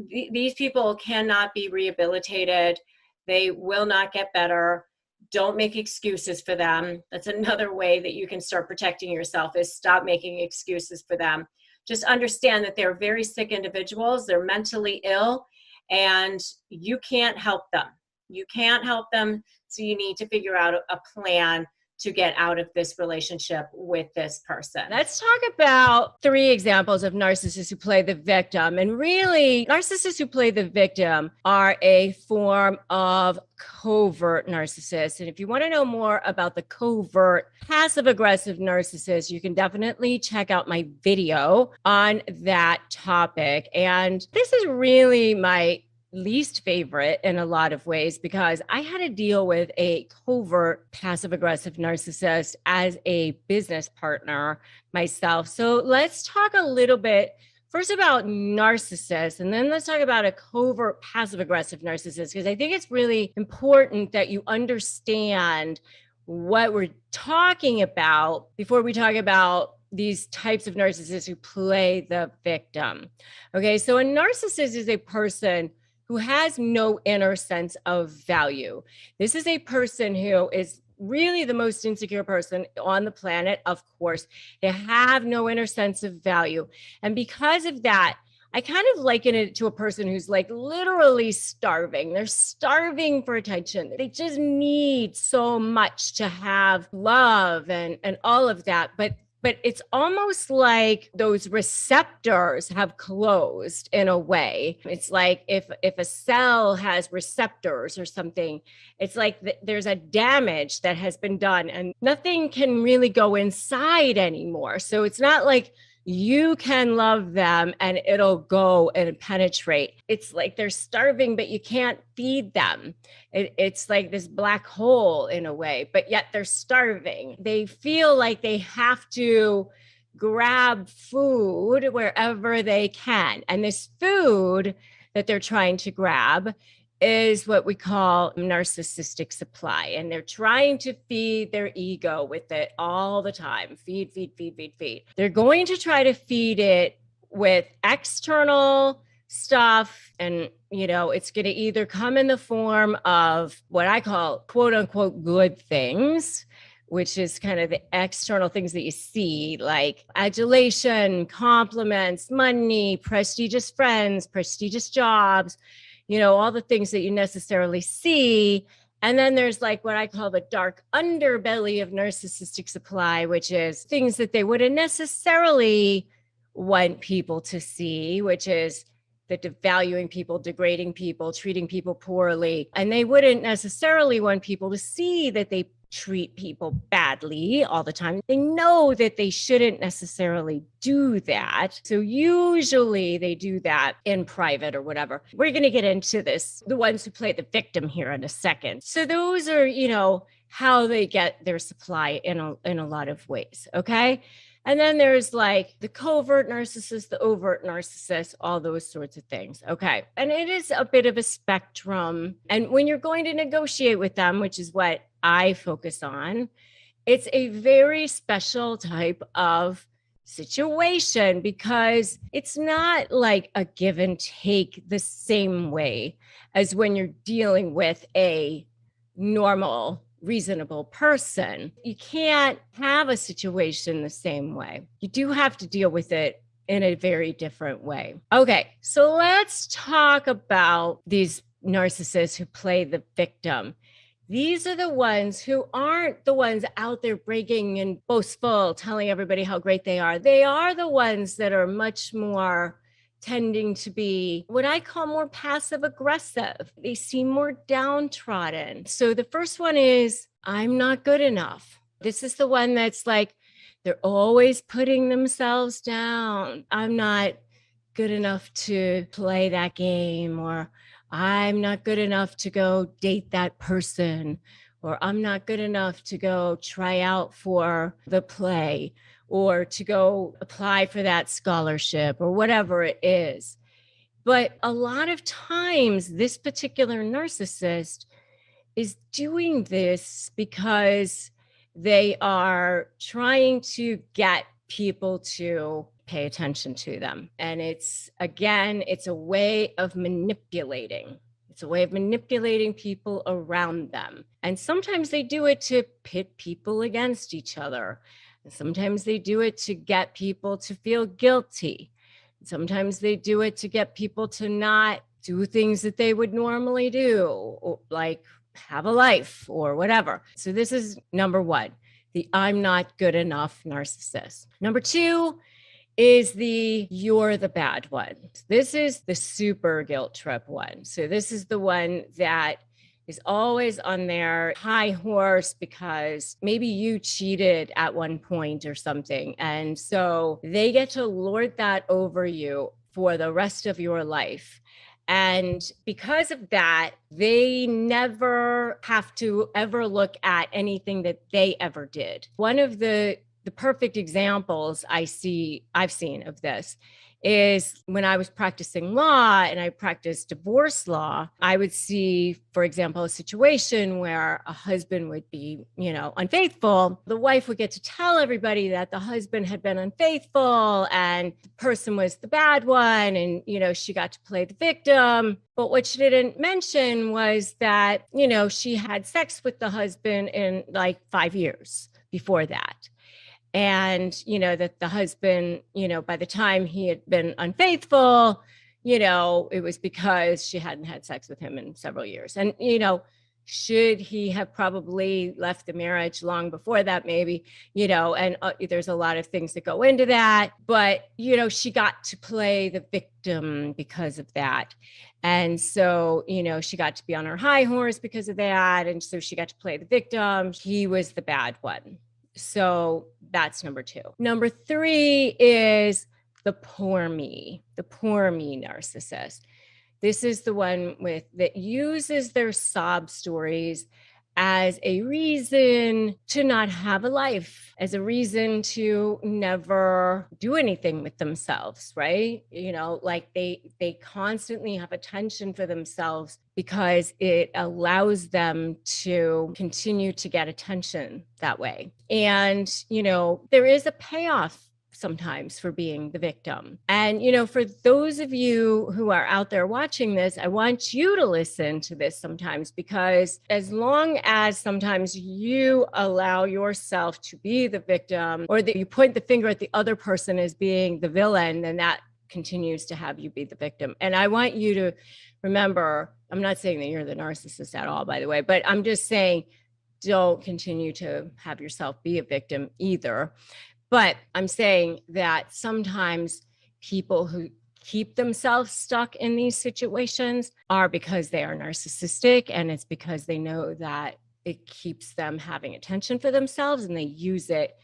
these people cannot be rehabilitated. They will not get better. Don't make excuses for them. That's another way that you can start protecting yourself, is stop making excuses for them. Just understand that they're very sick individuals. They're mentally ill, and you can't help them. You can't help them, so you need to figure out a plan to get out of this relationship with this person. Let's talk about 3 examples of narcissists who play the victim. And really, narcissists who play the victim are a form of covert narcissists. And if you want to know more about the covert passive-aggressive narcissist, you can definitely check out my video on that topic. And this is really my least favorite in a lot of ways, because I had to deal with a covert passive-aggressive narcissist as a business partner myself. So let's talk a little bit first about narcissists, and then let's talk about a covert passive-aggressive narcissist, because I think it's really important that you understand what we're talking about before we talk about these types of narcissists who play the victim. Okay, so a narcissist is a person who has no inner sense of value. This is a person who is really the most insecure person on the planet, of course. They have no inner sense of value. And because of that, I kind of liken it to a person who's like literally starving. They're starving for attention. They just need so much to have love and all of that. But it's almost like those receptors have closed in a way. It's like if a cell has receptors or something, it's like there's a damage that has been done and nothing can really go inside anymore. So it's not like you can love them and it'll go and penetrate. It's like they're starving, but you can't feed them. It's like this black hole in a way, but yet they're starving. They feel like they have to grab food wherever they can. And this food that they're trying to grab is what we call narcissistic supply. And they're trying to feed their ego with it all the time. Feed, feed, feed, feed, feed. They're going to try to feed it with external stuff. And, it's going to either come in the form of what I call quote unquote good things, which is kind of the external things that you see, like adulation, compliments, money, prestigious friends, prestigious jobs, all the things that you necessarily see. And then there's like what I call the dark underbelly of narcissistic supply, which is things that they wouldn't necessarily want people to see, which is the devaluing people, degrading people, treating people poorly. And they wouldn't necessarily want people to see that they treat people badly all the time. They know that they shouldn't necessarily do that. So usually they do that in private or whatever. We're going to get into this, the ones who play the victim here in a second. So those are, how they get their supply in a lot of ways. Okay. And then there's like the covert narcissist, the overt narcissist, all those sorts of things. Okay. And it is a bit of a spectrum. And when you're going to negotiate with them, which is what I focus on, it's a very special type of situation because it's not like a give and take the same way as when you're dealing with a normal, reasonable person. You can't have a situation the same way. You do have to deal with it in a very different way. Okay, so let's talk about these narcissists who play the victim. These are the ones who aren't the ones out there bragging and boastful, telling everybody how great they are. They are the ones that are much more tending to be what I call more passive aggressive. They seem more downtrodden. So the first one is, I'm not good enough. This is the one that's like, they're always putting themselves down. I'm not good enough to play that game, or I'm not good enough to go date that person, or I'm not good enough to go try out for the play, or to go apply for that scholarship, or whatever it is. But a lot of times, this particular narcissist is doing this because they are trying to get people to pay attention to them. And it's a way of manipulating. It's a way of manipulating people around them. And sometimes they do it to pit people against each other. And sometimes they do it to get people to feel guilty. Sometimes they do it to get people to not do things that they would normally do, or like have a life or whatever. So this is number one. the I'm not good enough narcissist. Number 2 is the you're the bad one. This is the super guilt trip one. So this is the one that is always on their high horse because maybe you cheated at one point or something. And so they get to lord that over you for the rest of your life. And because of that, they never have to ever look at anything that they ever did. One of the perfect examples I've seen of this is when I was practicing law and I practiced divorce law, I would see, for example, a situation where a husband would be, unfaithful. The wife would get to tell everybody that the husband had been unfaithful and the person was the bad one. And, she got to play the victim. But what she didn't mention was that, she had sex with the husband in like 5 years before that. And, that the husband, by the time he had been unfaithful, it was because she hadn't had sex with him in several years. And, should he have probably left the marriage long before that, maybe, and there's a lot of things that go into that. But, she got to play the victim because of that. And so, she got to be on her high horse because of that. And so she got to play the victim. He was the bad one. So that's number 2. Number 3 is the poor me narcissist. This is the one that uses their sob stories as a reason to not have a life, as a reason to never do anything with themselves, right? Like they constantly have attention for themselves because it allows them to continue to get attention that way. And, there is a payoff sometimes for being the victim. And, for those of you who are out there watching this, I want you to listen to this sometimes, because as long as sometimes you allow yourself to be the victim, or that you point the finger at the other person as being the villain, then that continues to have you be the victim. And I want you to remember, I'm not saying that you're the narcissist at all, by the way, but I'm just saying, don't continue to have yourself be a victim either. But I'm saying that sometimes people who keep themselves stuck in these situations are because they are narcissistic, and it's because they know that it keeps them having attention for themselves, and they use it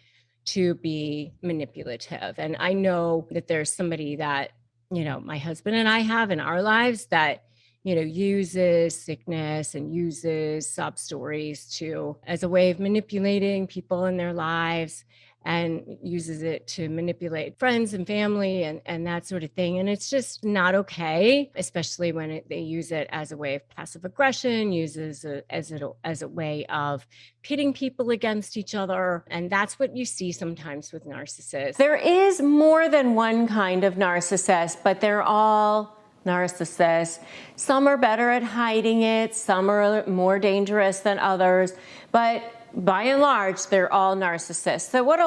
to be manipulative. And I know that there's somebody that, my husband and I have in our lives that, uses sickness and uses sob stories as a way of manipulating people in their lives, and uses it to manipulate friends and family and that sort of thing. And it's just not okay, especially when they use it as a way of passive aggression, uses it as a way of pitting people against each other. And that's what you see sometimes with narcissists. There is more than one kind of narcissist, but they're all narcissists. Some are better at hiding it, some are more dangerous than others, but by and large, they're all narcissists. So what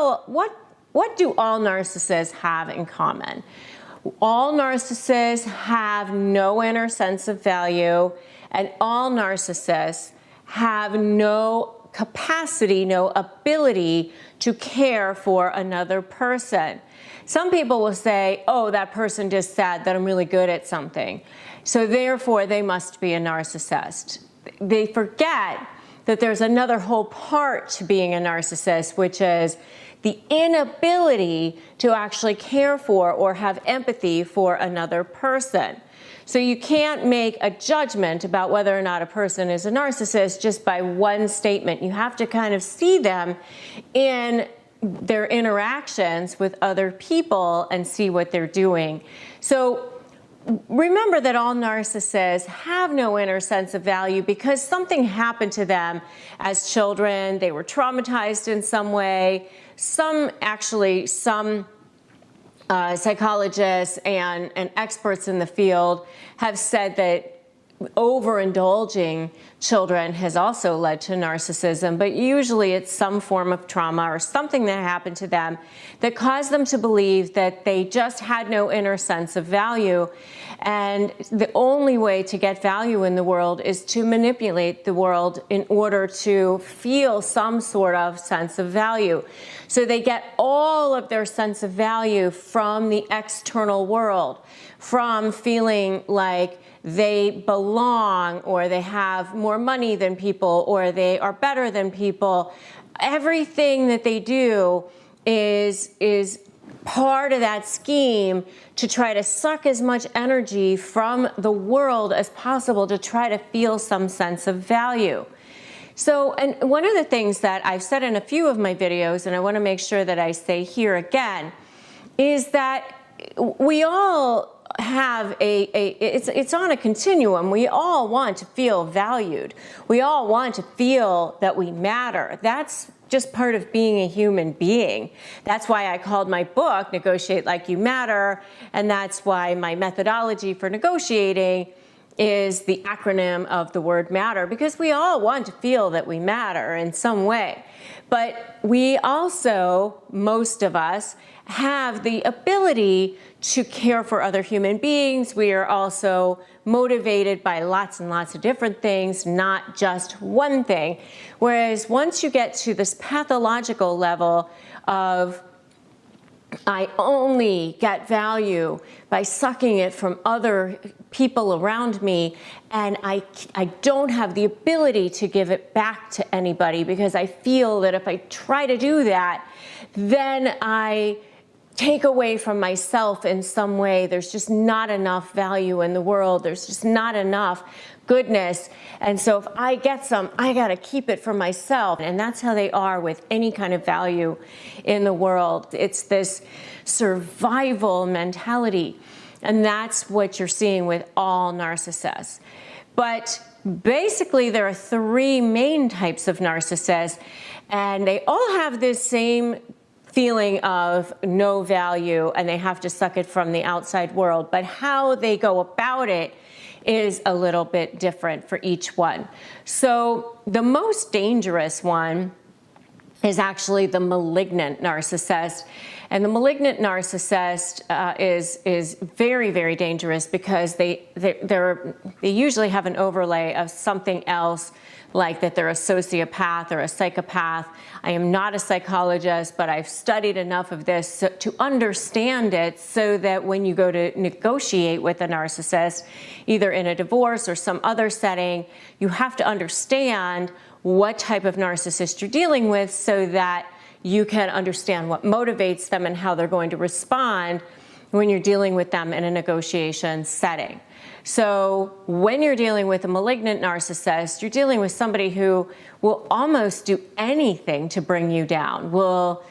do all narcissists have in common? All narcissists have no inner sense of value, and all narcissists have no capacity, no ability to care for another person. Some people will say, oh, that person just said that I'm really good at something, so therefore they must be a narcissist. They forget that there's another whole part to being a narcissist, which is the inability to actually care for or have empathy for another person. So you can't make a judgment about whether or not a person is a narcissist just by one statement. You have to kind of see them in their interactions with other people and see what they're doing. So remember that all narcissists have no inner sense of value because something happened to them as children. They were traumatized in some way. Some psychologists and experts in the field have said that overindulging children has also led to narcissism, but usually it's some form of trauma or something that happened to them that caused them to believe that they just had no inner sense of value. And the only way to get value in the world is to manipulate the world in order to feel some sort of sense of value. So they get all of their sense of value from the external world, from feeling like they belong, or they have more money than people, or they are better than people. Everything that they do is part of that scheme to try to suck as much energy from the world as possible to try to feel some sense of value. So, and one of the things that I've said in a few of my videos, and I want to make sure that I say here again, is that we all have it's on a continuum. We all want to feel valued. We all want to feel that we matter. That's just part of being a human being. That's why I called my book Negotiate Like You Matter, and that's why my methodology for negotiating is the acronym of the word matter, because we all want to feel that we matter in some way. But we also, most of us, have the ability to care for other human beings. We are also motivated by lots and lots of different things, not just one thing. Whereas once you get to this pathological level of I only get value by sucking it from other people around me, and I don't have the ability to give it back to anybody because I feel that if I try to do that, then I take away from myself in some way. There's just not enough value in the world. There's just not enough goodness. And so if I get some, I got to keep it for myself. And that's how they are with any kind of value in the world. It's this survival mentality. And that's what you're seeing with all narcissists. But basically, there are three main types of narcissists, and they all have this same feeling of no value, and they have to suck it from the outside world. But how they go about it is a little bit different for each one. So the most dangerous one is actually the malignant narcissist. And the malignant narcissist is very, very dangerous because they usually have an overlay of something else, like that they're a sociopath or a psychopath. I am not a psychologist, but I've studied enough of this to understand it so that when you go to negotiate with a narcissist, either in a divorce or some other setting, you have to understand what type of narcissist you're dealing with so that you can understand what motivates them and how they're going to respond when you're dealing with them in a negotiation setting. So when you're dealing with a malignant narcissist, you're dealing with somebody who will almost do anything to bring you down, will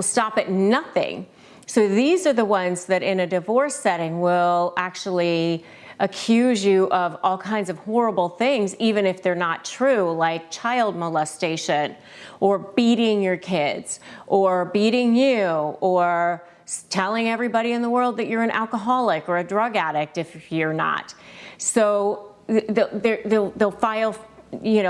stop at nothing. So these are the ones that in a divorce setting will actually accuse you of all kinds of horrible things, even if they're not true, like child molestation, or beating your kids, or beating you, or telling everybody in the world that you're an alcoholic or a drug addict if you're not. So they'll file,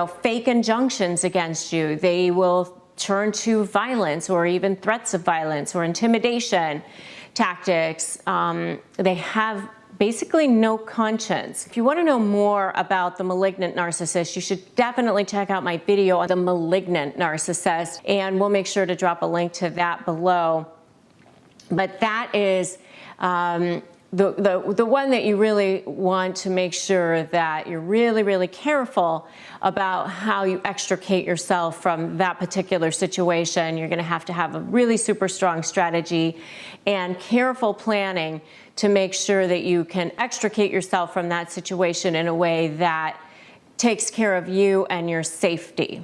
fake injunctions against you. They will turn to violence or even threats of violence or intimidation tactics. They have basically no conscience. If you want to know more about the malignant narcissist, you should definitely check out my video on the malignant narcissist, and we'll make sure to drop a link to that below. But that is the one that you really want to make sure that you're really, really careful about how you extricate yourself from that particular situation. You're going to have a really super strong strategy and careful planning to make sure that you can extricate yourself from that situation in a way that takes care of you and your safety.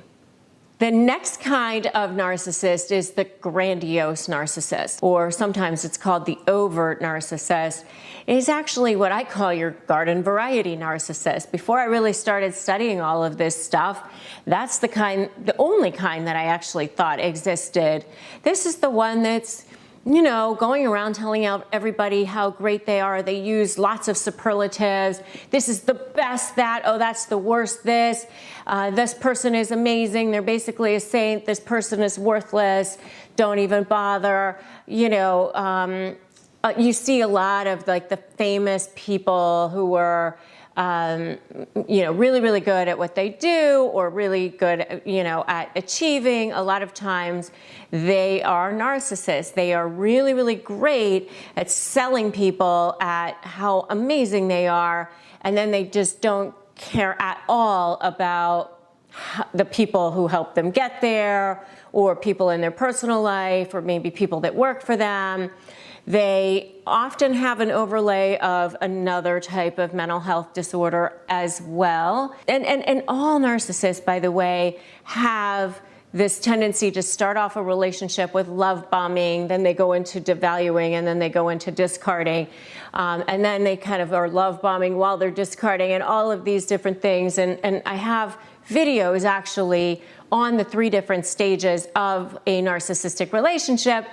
The next kind of narcissist is the grandiose narcissist, or sometimes it's called the overt narcissist. It is actually what I call your garden variety narcissist. Before I really started studying all of this stuff, that's the only kind that I actually thought existed. This is the one that's going around telling everybody how great they are. They use lots of superlatives. This is the best that, oh, that's the worst this. This person is amazing. They're basically a saint. This person is worthless. Don't even bother. You see a lot of like the famous people who were really, really good at what they do, or really good, at achieving. A lot of times they are narcissists. They are really, really great at selling people at how amazing they are, and then they just don't care at all about the people who help them get there, or people in their personal life, or maybe people that work for them. They often have an overlay of another type of mental health disorder as well. And all narcissists, by the way, have this tendency to start off a relationship with love bombing, then they go into devaluing, and then they go into discarding. And then they kind of are love bombing while they're discarding, and all of these different things. And I have videos actually on the 3 different stages of a narcissistic relationship.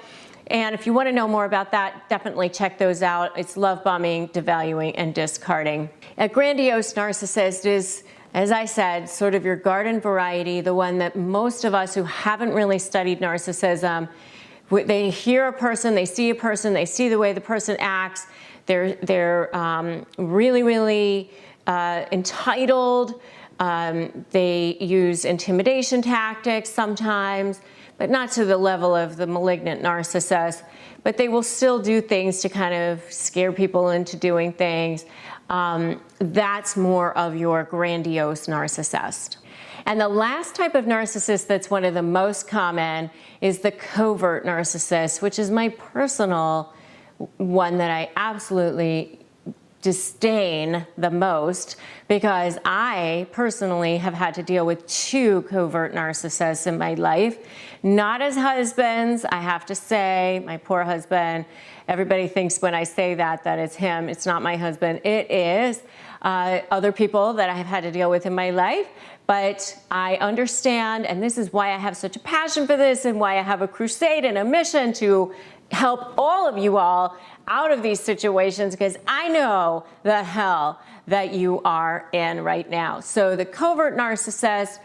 And if you want to know more about that, definitely check those out. It's love bombing, devaluing, and discarding. A grandiose narcissist is, as I said, sort of your garden variety, the one that most of us who haven't really studied narcissism, they hear a person, they see a person, they see the way the person acts, they're really, really entitled. They use intimidation tactics sometimes, but not to the level of the malignant narcissist, but they will still do things to kind of scare people into doing things. That's more of your grandiose narcissist. And the last type of narcissist that's one of the most common is the covert narcissist, which is my personal one that I absolutely disdain the most, because I personally have had to deal with 2 covert narcissists in my life. Not as husbands, I have to say, my poor husband. Everybody thinks when I say that it's him. It's not my husband. It is other people that I have had to deal with in my life. But I understand, and this is why I have such a passion for this, and why I have a crusade and a mission to help all of you all out of these situations, because I know the hell that you are in right now. So the covert narcissist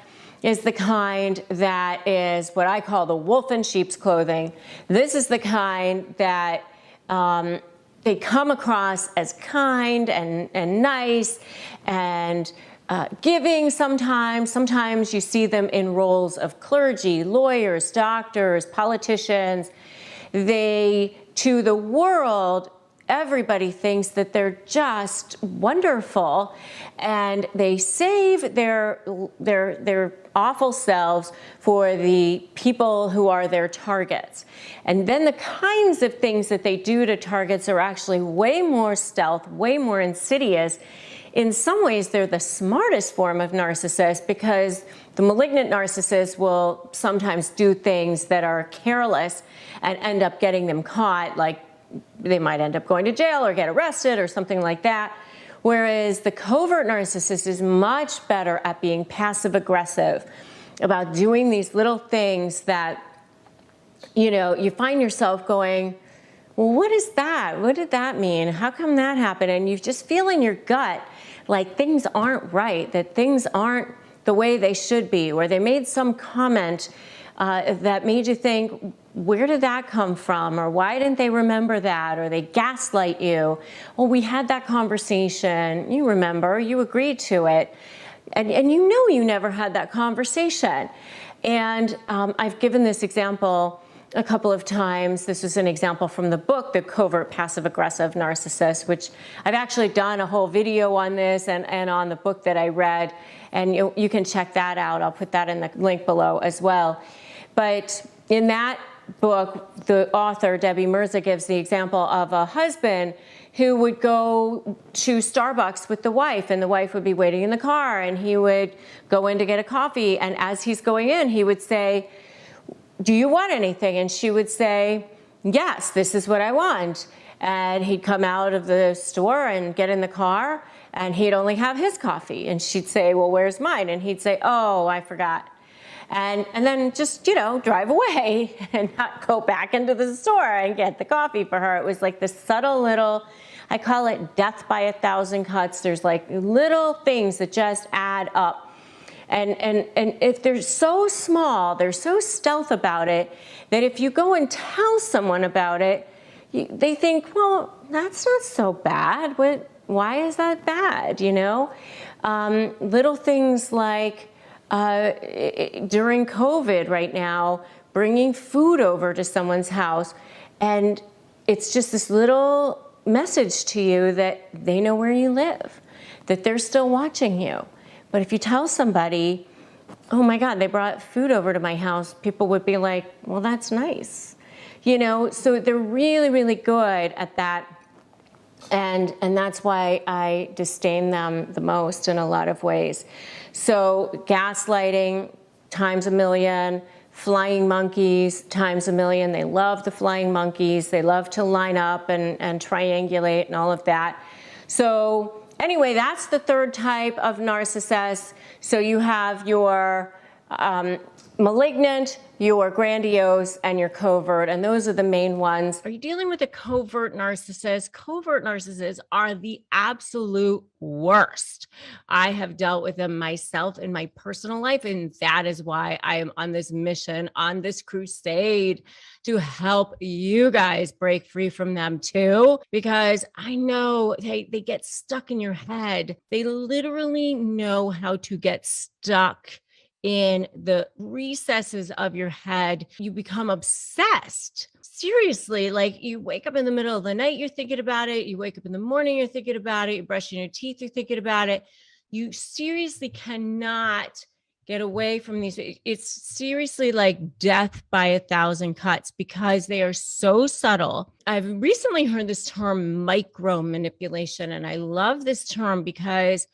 is the kind that is what I call the wolf in sheep's clothing. This is the kind that they come across as kind and nice and giving sometimes. Sometimes you see them in roles of clergy, lawyers, doctors, politicians. They, to the world, everybody thinks that they're just wonderful, and they save their awful selves for the people who are their targets. And then the kinds of things that they do to targets are actually way more stealth, way more insidious. In some ways, they're the smartest form of narcissist, because the malignant narcissist will sometimes do things that are careless and end up getting them caught, like they might end up going to jail or get arrested or something like that. Whereas the covert narcissist is much better at being passive aggressive, about doing these little things that, you find yourself going, well, what is that? What did that mean? How come that happened? And you just feel in your gut like things aren't right, that things aren't the way they should be, or they made some comment that made you think, where did that come from? Or why didn't they remember that? Or they gaslight you. Well, we had that conversation. You remember, you agreed to it. And you never had that conversation. And I've given this example a couple of times. This is an example from the book, The Covert Passive-Aggressive Narcissist, which I've actually done a whole video on this and on the book that I read. And you can check that out. I'll put that in the link below as well. But in that book, the author, Debbie Mirza, gives the example of a husband who would go to Starbucks with the wife, and the wife would be waiting in the car, and he would go in to get a coffee. And as he's going in, he would say, do you want anything? And she would say, yes, this is what I want. And he'd come out of the store and get in the car, and he'd only have his coffee. And she'd say, well, where's mine? And he'd say, oh, I forgot. and then just, drive away and not go back into the store and get the coffee for her. It was like this subtle little, I call it death by 1,000 cuts. There's like little things that just add up. And if they're so small, they're so stealth about it, that if you go and tell someone about it, they think, well, that's not so bad. Why is that bad, Little things like during COVID right now, bringing food over to someone's house, and it's just this little message to you that they know where you live, that they're still watching you. But if you tell somebody, oh my God, they brought food over to my house, people would be like, well, that's nice. So they're really, really good at that. And that's why I disdain them the most in a lot of ways. So gaslighting times a million, flying monkeys times a million. They love the flying monkeys. They love to line up and triangulate and all of that. So anyway, that's the third type of narcissist. So you have your malignant, your grandiose, and your covert, and those are the main ones. Are you dealing with a covert narcissist? Covert narcissists are the absolute worst. I have dealt with them myself in my personal life, and that is why I am on this mission, on this crusade to help you guys break free from them too, because I know they get stuck in your head. They literally know how to get stuck in the recesses of your head. You become obsessed. Seriously, like you wake up in the middle of the night, you're thinking about it. You wake up in the morning, you're thinking about it. You're brushing your teeth, you're thinking about it. You seriously cannot get away from these. It's seriously like death by 1,000 cuts because they are so subtle. I've recently heard this term micro manipulation, and I love this term because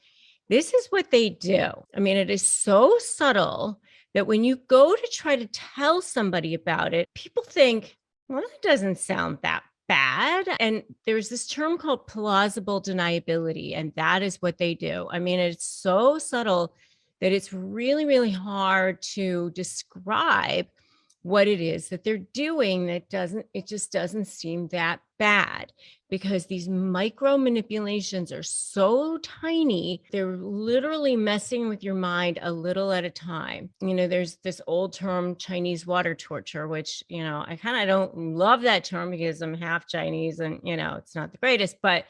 this is what they do. I mean, it is so subtle that when you go to try to tell somebody about it, people think, well, that doesn't sound that bad. And there's this term called plausible deniability, and that is what they do. I mean, it's so subtle that it's really, really hard to describe what it is that they're doing. It just doesn't seem that bad because these micro manipulations are so tiny. They're literally messing with your mind a little at a time. There's this old term, Chinese water torture, which, I kind of don't love that term because I'm half Chinese and, it's not the greatest, but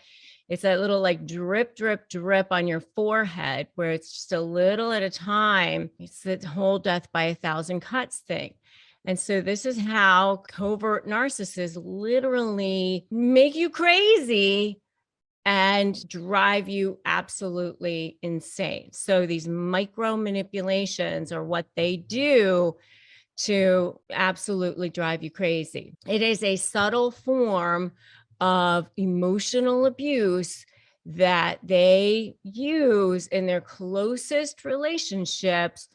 it's that little like drip, drip, drip on your forehead where it's just a little at a time. It's the whole death by 1,000 cuts thing. And so this is how covert narcissists literally make you crazy and drive you absolutely insane. So these micro manipulations are what they do to absolutely drive you crazy. It is a subtle form of emotional abuse that they use in their closest relationships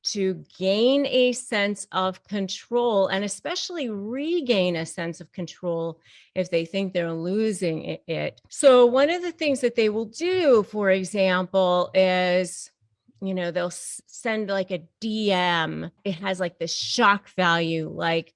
to gain a sense of control, and especially regain a sense of control if they think they're losing it. So one of the things that they will do, for example, is, they'll send like a DM. It has like this shock value, like,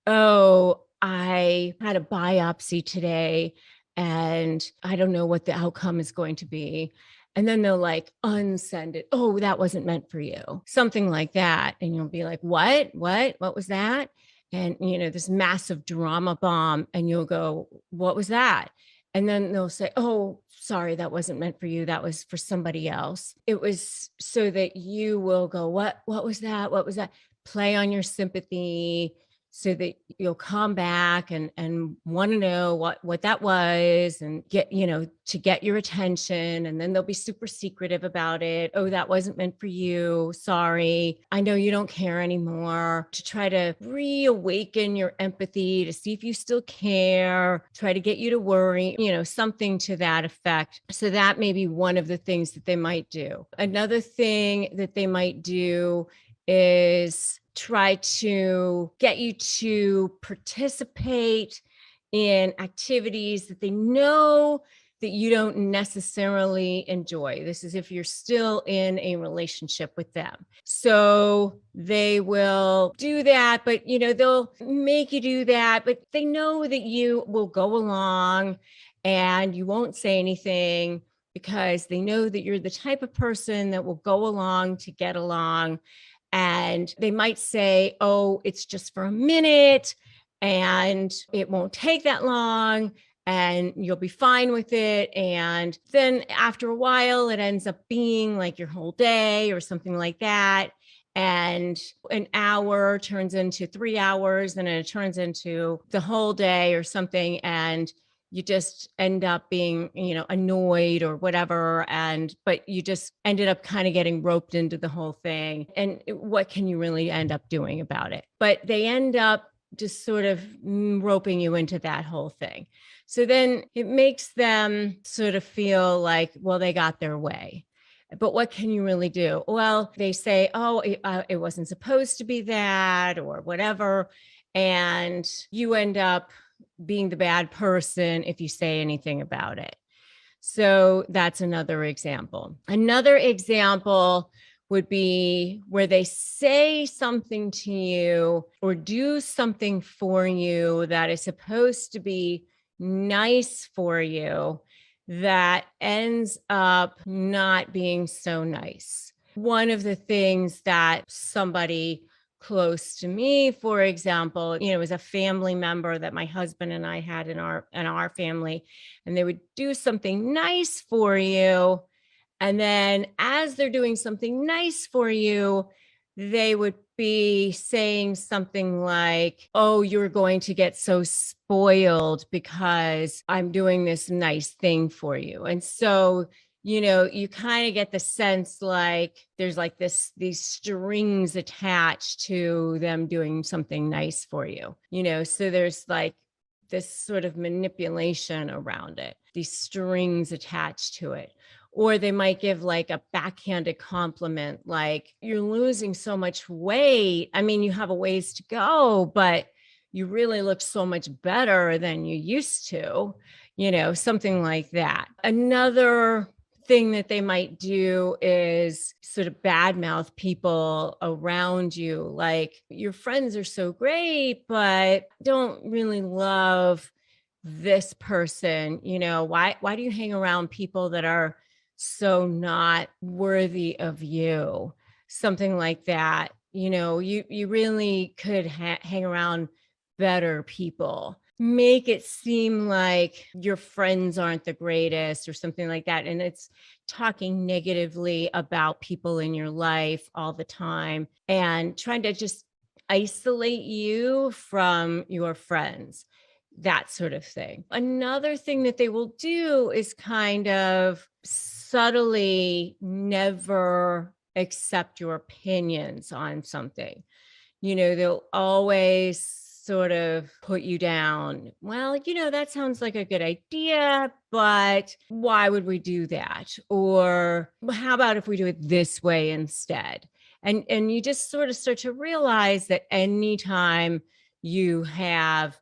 oh, I had a biopsy today and I don't know what the outcome is going to be. And then they'll like unsend it. Oh, that wasn't meant for you. Something like that. And you'll be like, what was that? And, this massive drama bomb. And you'll go, what was that? And then they'll say, oh, sorry, that wasn't meant for you. That was for somebody else. It was so that you will go, what was that? What was that? Play on your sympathy so that you'll come back and want to know what that was and get, to get your attention. And then they'll be super secretive about it. Oh, that wasn't meant for you. Sorry. I know you don't care anymore. To try to reawaken your empathy, to see if you still care, try to get you to worry, something to that effect. So that may be one of the things that they might do. Another thing that they might do is try to get you to participate in activities that they know that you don't necessarily enjoy. This is if you're still in a relationship with them. So they will do that, but they'll make you do that, but they know that you will go along and you won't say anything because they know that you're the type of person that will go along to get along. And they might say, oh, it's just for a minute and it won't take that long and you'll be fine with it. And then after a while, it ends up being like your whole day or something like that. And an hour turns into 3 hours, and it turns into the whole day or something. And you just end up being, annoyed or whatever. But you just ended up kind of getting roped into the whole thing. And what can you really end up doing about it? But they end up just sort of roping you into that whole thing. So then it makes them sort of feel like, well, they got their way. But what can you really do? Well, they say, oh, it wasn't supposed to be that or whatever. And you end up being the bad person if you say anything about it. So that's another example. Another example would be where they say something to you or do something for you that is supposed to be nice for you that ends up not being so nice. One of the things that somebody close to me, for example, was a family member that my husband and I had in our family, and they would do something nice for you. And then as they're doing something nice for you, they would be saying something like, oh, you're going to get so spoiled because I'm doing this nice thing for you. And so, you kind of get the sense like there's like these strings attached to them doing something nice for you, so there's like this sort of manipulation around it, these strings attached to it. Or they might give like a backhanded compliment, like, you're losing so much weight. I mean, you have a ways to go, but you really look so much better than you used to, something like that. Another thing that they might do is sort of badmouth people around you. Like, your friends are so great, but don't really love this person. Why do you hang around people that are so not worthy of you? Something like that. You really could hang around better people. Make it seem like your friends aren't the greatest or something like that. And it's talking negatively about people in your life all the time and trying to just isolate you from your friends, that sort of thing. Another thing that they will do is kind of subtly never accept your opinions on something. They'll always sort of put you down. Well, that sounds like a good idea, but why would we do that? Or how about if we do it this way instead? And you just sort of start to realize that anytime you have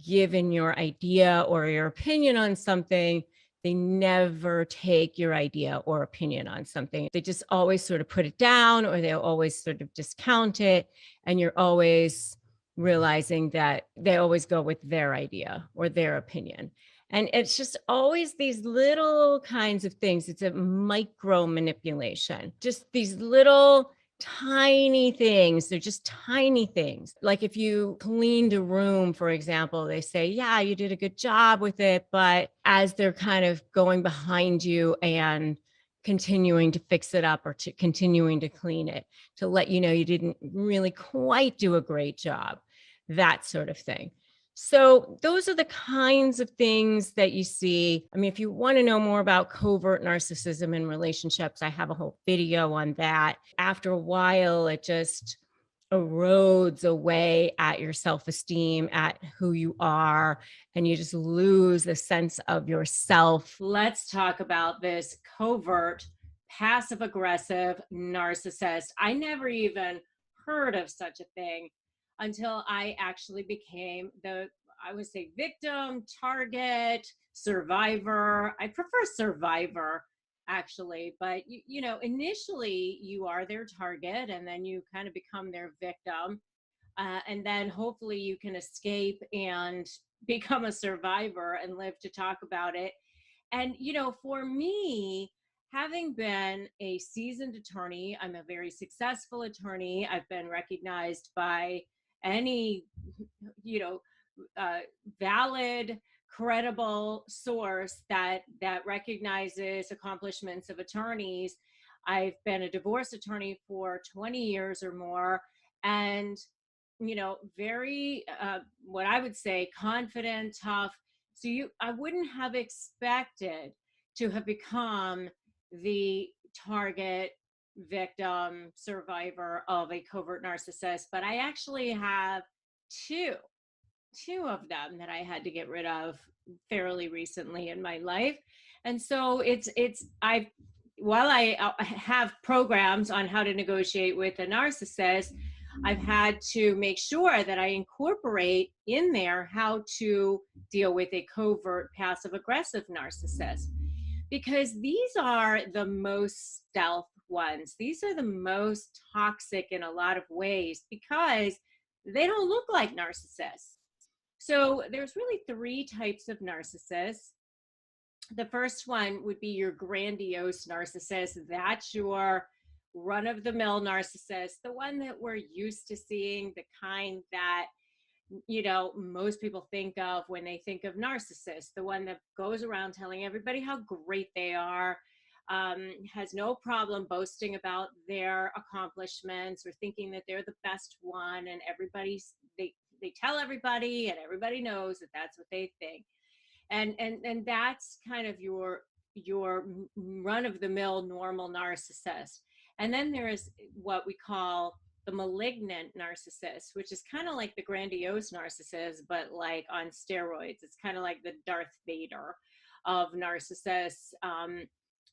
given your idea or your opinion on something, they never take your idea or opinion on something. They just always sort of put it down, or they'll always sort of discount it. And you're always realizing that they always go with their idea or their opinion. And it's just always these little kinds of things. It's a micro manipulation, just these little tiny things. They're just tiny things. Like if you cleaned a room, for example, they say, yeah, you did a good job with it. But as they're kind of going behind you and continuing to fix it up or to continuing to clean it, to let you know you didn't really quite do a great job, that sort of thing. So those are the kinds of things that you see. I mean, if you want to know more about covert narcissism in relationships, I have a whole video on that. After a while, it just erodes away at your self-esteem, at who you are, and you just lose the sense of yourself. Let's talk about this covert, passive-aggressive narcissist. I never even heard of such a thing until I actually became I would say victim, target, survivor. I prefer survivor actually, but you know, initially you are their target and then you kind of become their victim. And then hopefully you can escape and become a survivor and live to talk about it. And, you know, for me, having been a seasoned attorney, I'm a very successful attorney. I've been recognized by any, you know, valid, credible source that recognizes accomplishments of attorneys. I've been a divorce attorney for 20 years or more, and you know, very what I would say confident, tough. So I wouldn't have expected to have become the target, victim, survivor of a covert narcissist, but I actually have two of them that I had to get rid of fairly recently in my life. And so while I have programs on how to negotiate with a narcissist, I've had to make sure that I incorporate in there how to deal with a covert passive aggressive narcissist, because these are the most stealth ones. These are the most toxic in a lot of ways because they don't look like narcissists. So there's really three types of narcissists. The first one would be your grandiose narcissist. That's your run-of-the-mill narcissist, the one that we're used to seeing, the kind that, you know, most people think of when they think of narcissists, the one that goes around telling everybody how great they are, has no problem boasting about their accomplishments or thinking that they're the best one, and they tell everybody and everybody knows that that's what they think. And that's kind of your run-of-the-mill normal narcissist. And then there is what we call the malignant narcissist, which is kind of like the grandiose narcissist, but like on steroids. It's kind of like the Darth Vader of narcissists.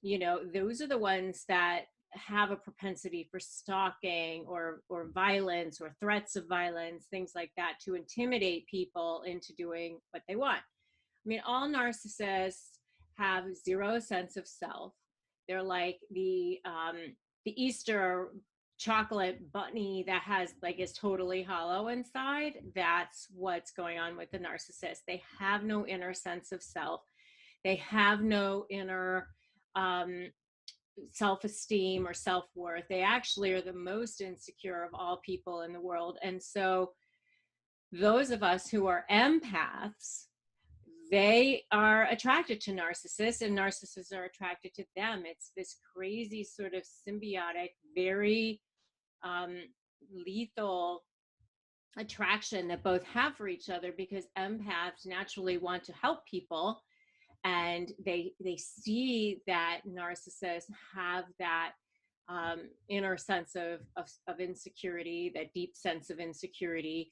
You know, those are the ones that have a propensity for stalking or violence or threats of violence, things like that, to intimidate people into doing what they want. I mean, all narcissists have zero sense of self. They're like the Easter chocolate bunny that is totally hollow inside. That's what's going on with the narcissist. They have no inner sense of self. They have no inner self-esteem or self-worth. They actually are the most insecure of all people in the world. And so those of us who are empaths, they are attracted to narcissists and narcissists are attracted to them. It's this crazy sort of symbiotic, very lethal attraction that both have for each other, because empaths naturally want to help people, and they see that narcissists have that inner sense of insecurity, that deep sense of insecurity.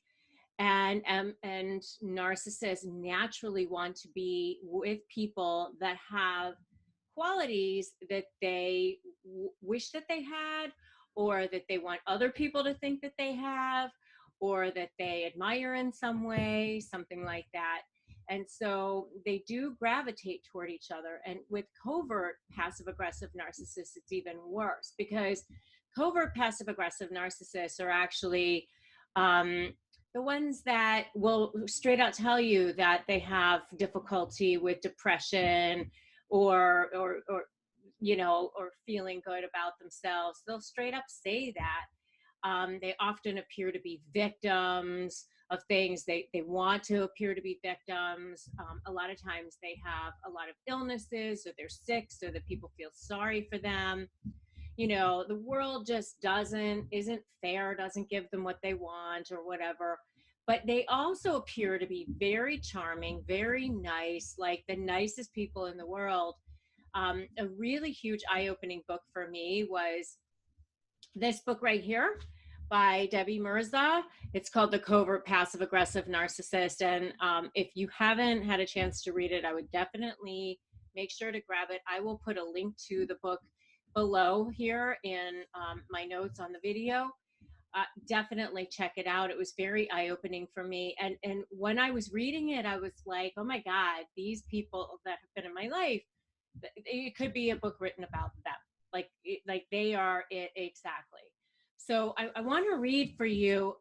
And narcissists naturally want to be with people that have qualities that they wish that they had, or that they want other people to think that they have, or that they admire in some way, something like that. And so they do gravitate toward each other. And with covert passive aggressive narcissists, it's even worse, because covert passive aggressive narcissists are actually the ones that will straight out tell you that they have difficulty with depression or you know, or feeling good about themselves. They'll straight up say that. They often appear to be victims of things. They want to appear to be victims. A lot of times they have a lot of illnesses, or they're sick, so that people feel sorry for them. You know, the world just isn't fair, doesn't give them what they want or whatever. But they also appear to be very charming, very nice, like the nicest people in the world. A really huge eye-opening book for me was this book right here by Debbie Mirza. It's called The Covert Passive Aggressive Narcissist. And if you haven't had a chance to read it, I would definitely make sure to grab it. I will put a link to the book below here in my notes on the video. definitely check it out. It was very eye-opening for me. And when I was reading it, I was like, oh my God, these people that have been in my life, it could be a book written about them. Like they are it exactly. So I want to read for you,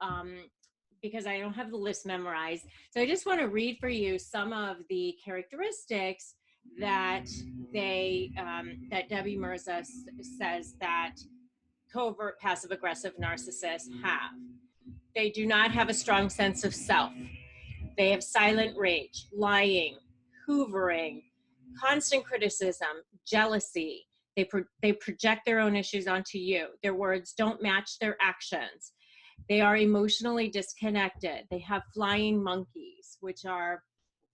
because I don't have the list memorized. So I just want to read for you some of the characteristics that that Debbie Mirza says that covert passive aggressive narcissists have. They do not have a strong sense of self. They have silent rage, lying, hoovering, constant criticism, jealousy. They project their own issues onto you. Their words don't match their actions. They are emotionally disconnected. They have flying monkeys, which are,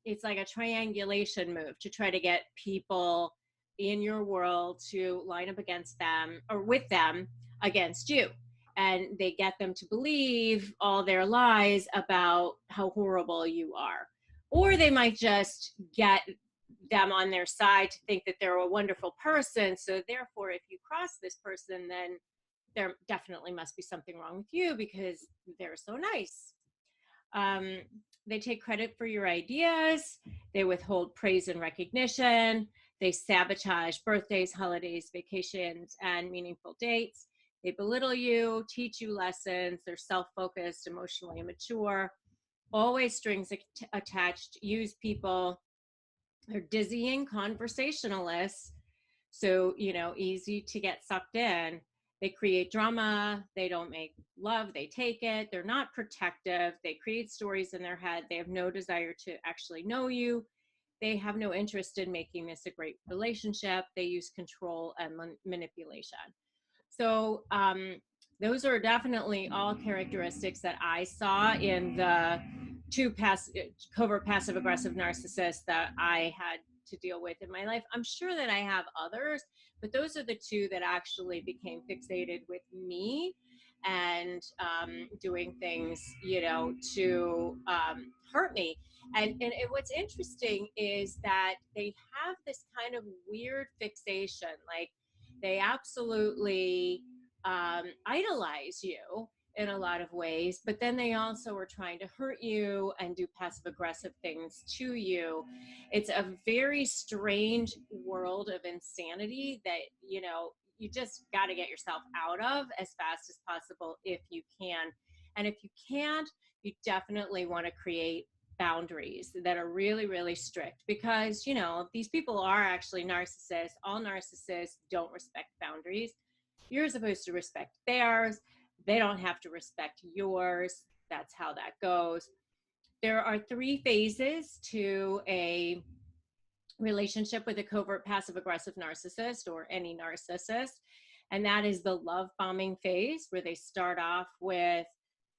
it's like a triangulation move to try to get people in your world to line up against them or with them against you. And they get them to believe all their lies about how horrible you are. Or they might just get them on their side to think that they're a wonderful person. So therefore, if you cross this person, then there definitely must be something wrong with you because they're so nice. They take credit for your ideas. They withhold praise and recognition. They sabotage birthdays, holidays, vacations, and meaningful dates. They belittle you, teach you lessons. They're self-focused, emotionally immature, always strings attached, use people. They're dizzying conversationalists. So, easy to get sucked in. They create drama. They don't make love. They take it. They're not protective. They create stories in their head. They have no desire to actually know you. They have no interest in making this a great relationship. They use control and manipulation. So those are definitely all characteristics that I saw in the two covert passive aggressive narcissists that I had to deal with in my life. I'm sure that I have others, but those are the two that actually became fixated with me and doing things, to hurt me. And what's interesting is that they have this kind of weird fixation, like they absolutely idolize you in a lot of ways, but then they also are trying to hurt you and do passive aggressive things to you. It's a very strange world of insanity that, you just got to get yourself out of as fast as possible if you can. And if you can't, you definitely want to create boundaries that are really, really strict because, these people are actually narcissists. All narcissists don't respect boundaries. You're supposed to respect theirs. They don't have to respect yours. That's how that goes. There are 3 phases to a relationship with a covert passive aggressive narcissist or any narcissist. And that is the love bombing phase, where they start off with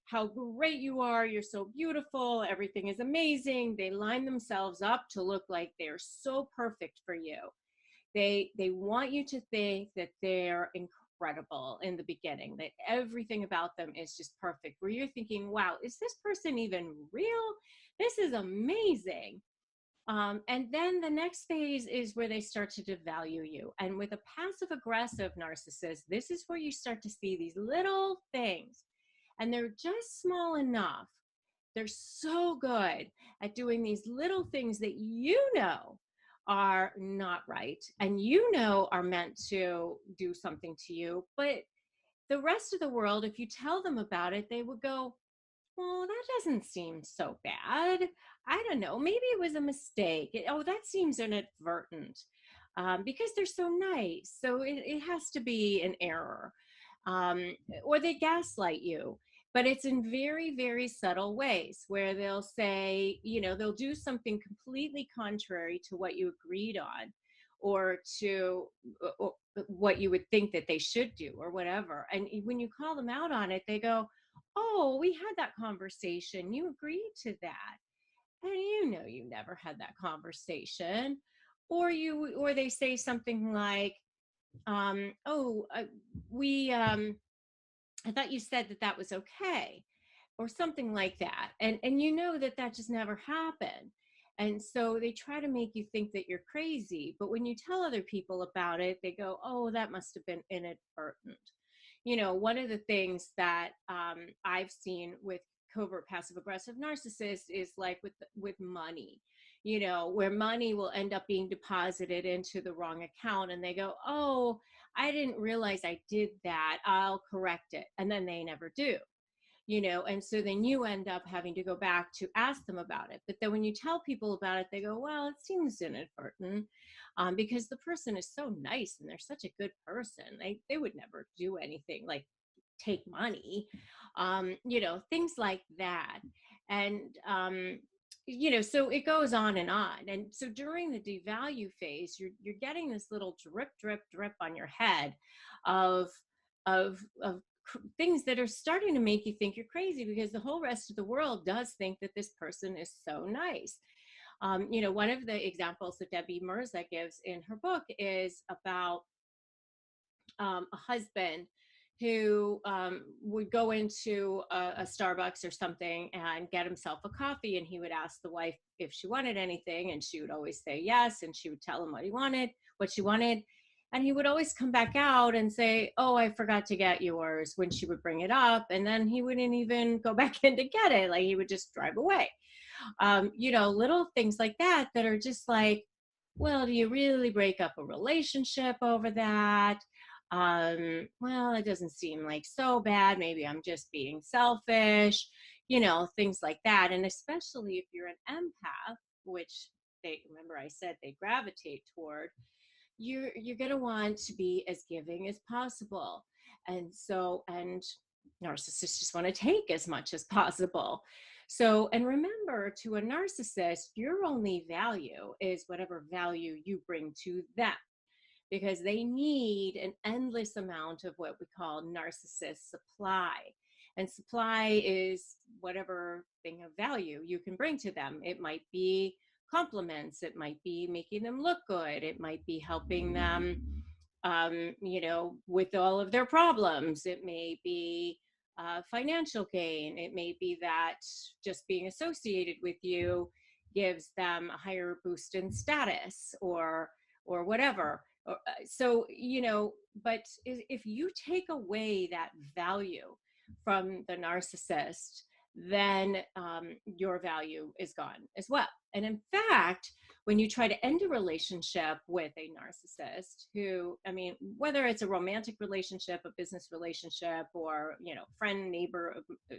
how great you are, you're so beautiful, everything is amazing. They line themselves up to look like they're so perfect for you. They want you to think that they're incredible in the beginning, that everything about them is just perfect, where you're thinking, wow, is this person even real? This is amazing. And then the next phase is where they start to devalue you. And with a passive aggressive narcissist, this is where you start to see these little things, and they're just small enough. They're so good at doing these little things that are not right and are meant to do something to you. But the rest of the world, if you tell them about it, they would go, well, that doesn't seem so bad. I don't know, maybe it was a mistake. That seems inadvertent, because they're so nice. So it has to be an error. Or they gaslight you. But it's in very, very subtle ways, where they'll say, they'll do something completely contrary to what you agreed on, or to what you would think that they should do, or whatever. And when you call them out on it, they go, oh, we had that conversation. You agreed to that. And you never had that conversation. Or they say something like, I thought you said that was okay, or something like that. And that just never happened. And so they try to make you think that you're crazy. But when you tell other people about it, they go, oh, that must have been inadvertent. one of the things that I've seen with covert passive aggressive narcissists is like with money, where money will end up being deposited into the wrong account, and they go, oh, I didn't realize I did that, I'll correct it, and then they never do. And so then you end up having to go back to ask them about it. But then when you tell people about it, they go, well, it seems inadvertent, because the person is so nice and they're such a good person. They would never do anything like take money, things like that. And, so it goes on and on. And so during the devalue phase, you're getting this little drip, drip, drip on your head of things that are starting to make you think you're crazy, because the whole rest of the world does think that this person is so nice. One of the examples that Debbie Mirza gives in her book is about a husband who would go into a Starbucks or something and get himself a coffee, and he would ask the wife if she wanted anything, and she would always say yes, and she would tell him what she wanted. And he would always come back out and say, oh, I forgot to get yours, when she would bring it up. And then he wouldn't even go back in to get it. Like, he would just drive away. Little things like that are just like, well, do you really break up a relationship over that? Well, it doesn't seem like so bad. Maybe I'm just being selfish, things like that. And especially if you're an empath, which remember I said they gravitate toward, you're going to want to be as giving as possible. And narcissists just want to take as much as possible. So, and remember, to a narcissist, your only value is whatever value you bring to them, because they need an endless amount of what we call narcissist supply. And supply is whatever thing of value you can bring to them. It might be compliments, it might be making them look good, it might be helping them with all of their problems, it may be financial gain, it may be that just being associated with you gives them a higher boost in status or whatever. But if you take away that value from the narcissist, then your value is gone as well. And in fact, when you try to end a relationship with a narcissist who, whether it's a romantic relationship, a business relationship, or, friend, neighbor,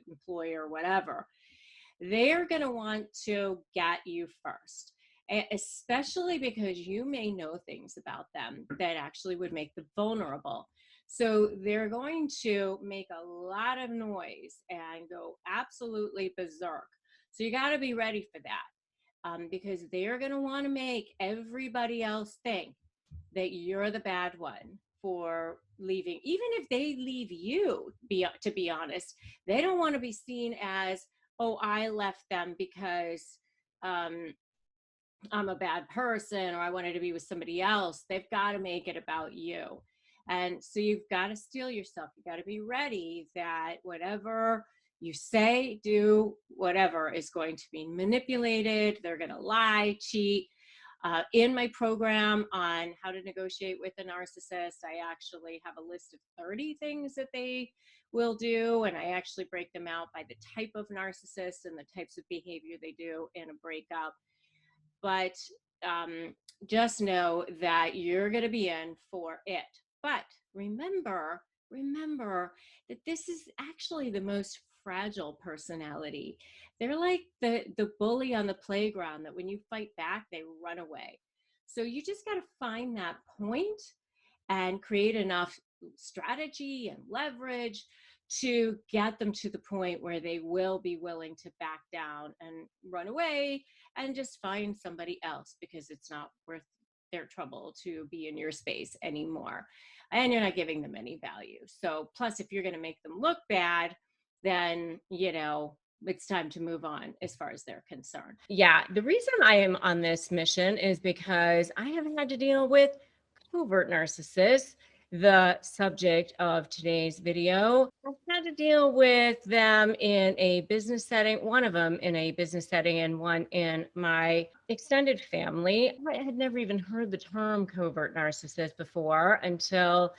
employer, whatever, they're going to want to get you first, especially because you may know things about them that actually would make them vulnerable. So they're going to make a lot of noise and go absolutely berserk. So you got to be ready for that, because they're going to want to make everybody else think that you're the bad one for leaving. Even if they leave you, to be honest, they don't want to be seen as, oh, I left them because I'm a bad person, or I wanted to be with somebody else. They've got to make it about you. And so you've got to steel yourself. You got to be ready that whatever you say, do, whatever is going to be manipulated. They're going to lie, cheat. In my program on how to negotiate with a narcissist, I actually have a list of 30 things that they will do. And I actually break them out by the type of narcissist and the types of behavior they do in a breakup. But just know that you're going to be in for it. But remember that this is actually the most fragile personality. They're like the bully on the playground that when you fight back, they run away. So you just got to find that point and create enough strategy and leverage to get them to the point where they will be willing to back down and run away and just find somebody else, because it's not worth their trouble to be in your space anymore. And you're not giving them any value. So plus, if you're going to make them look bad, then, it's time to move on as far as they're concerned. Yeah, the reason I am on this mission is because I have had to deal with covert narcissists, the subject of today's video. I've had to deal with them in a business setting, one of them in a business setting and one in my extended family. I had never even heard the term covert narcissist before until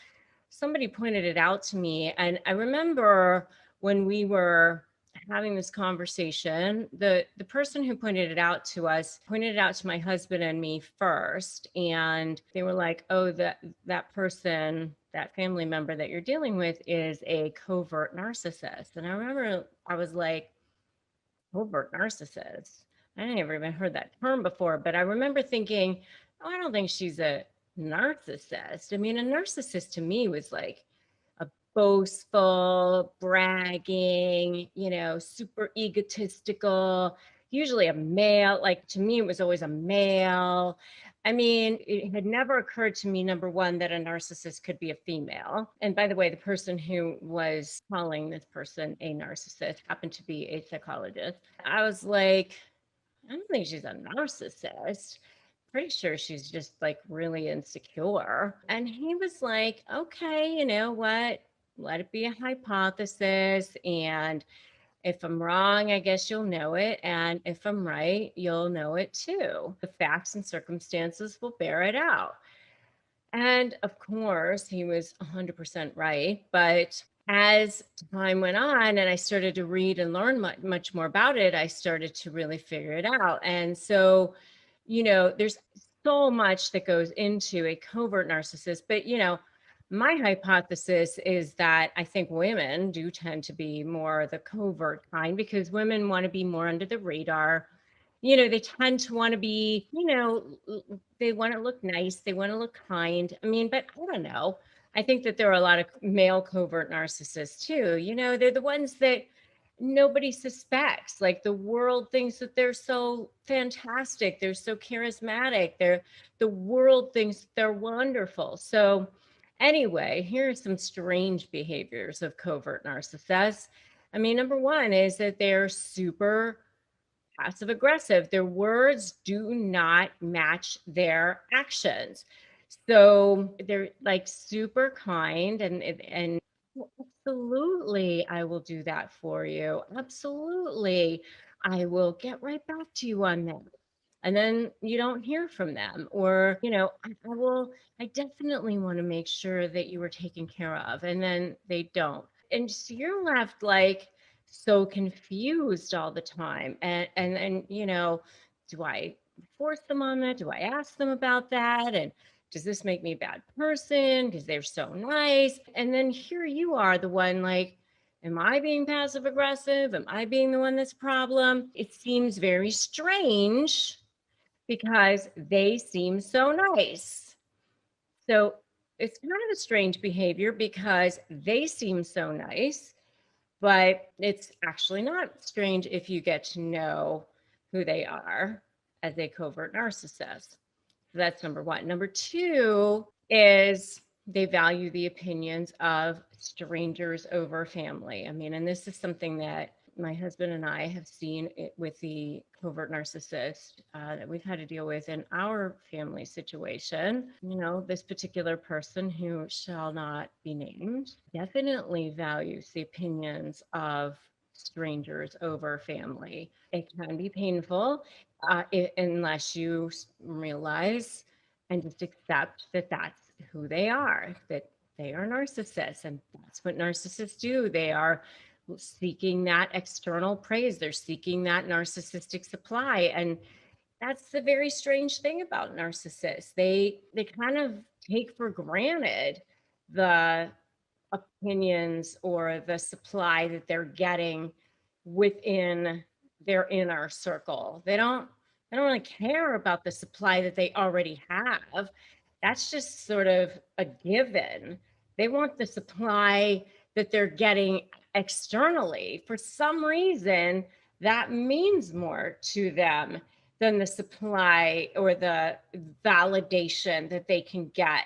somebody pointed it out to me. And I remember when we were having this conversation, the person who pointed it out to us pointed it out to my husband and me first. And they were like, oh, that person, that family member that you're dealing with is a covert narcissist. And I remember I was like, covert narcissist? I never even heard that term before, but I remember thinking, oh, I don't think she's a narcissist. I mean, a narcissist to me was like a boastful, bragging, super egotistical, usually a male. Like to me, it was always a male. I mean, it had never occurred to me, number one, that a narcissist could be a female. And by the way, the person who was calling this person a narcissist happened to be a psychologist. I was like, I don't think she's a narcissist. Pretty sure she's just like really insecure. And he was like, okay, you know what? Let it be a hypothesis. And if I'm wrong, I guess you'll know it. And if I'm right, you'll know it too. The facts and circumstances will bear it out. And of course, he was 100% right. But as time went on and I started to read and learn much more about it, I started to really figure it out. And so, there's so much that goes into a covert narcissist. But, my hypothesis is that I think women do tend to be more the covert kind because women want to be more under the radar. They tend to want to be, they want to look nice. They want to look kind. I mean, but I don't know. I think that there are a lot of male covert narcissists too. They're the ones that nobody suspects. Like the world thinks that they're so fantastic. They're so charismatic. The world thinks they're wonderful. So anyway, here are some strange behaviors of covert narcissists. I mean, number one is that they're super passive aggressive. Their words do not match their actions. So they're like super kind and absolutely, I will do that for you. Absolutely. I will get right back to you on that. And then you don't hear from them. Or, I definitely want to make sure that you were taken care of. And then they don't. And so you're left like so confused all the time. And do I force them on that? Do I ask them about that? And does this make me a bad person because they're so nice? And then here you are, the one like, am I being passive aggressive? Am I being the one that's a problem? It seems very strange because they seem so nice. So it's kind of a strange behavior because they seem so nice, but it's actually not strange if you get to know who they are as a covert narcissist. So that's number one. Number two is they value the opinions of strangers over family. I mean, and this is something that my husband and I have seen it with the covert narcissist that we've had to deal with in our family situation. This particular person who shall not be named definitely values the opinions of strangers over family. It can be painful unless you realize and just accept that that's who they are, that they are narcissists. And that's what narcissists do. They are seeking that external praise. They're seeking that narcissistic supply. And that's the very strange thing about narcissists. They kind of take for granted the opinions or the supply that they're getting within their inner circle. They don't really care about the supply that they already have. That's just sort of a given. They want the supply that they're getting externally. For some reason, that means more to them than the supply or the validation that they can get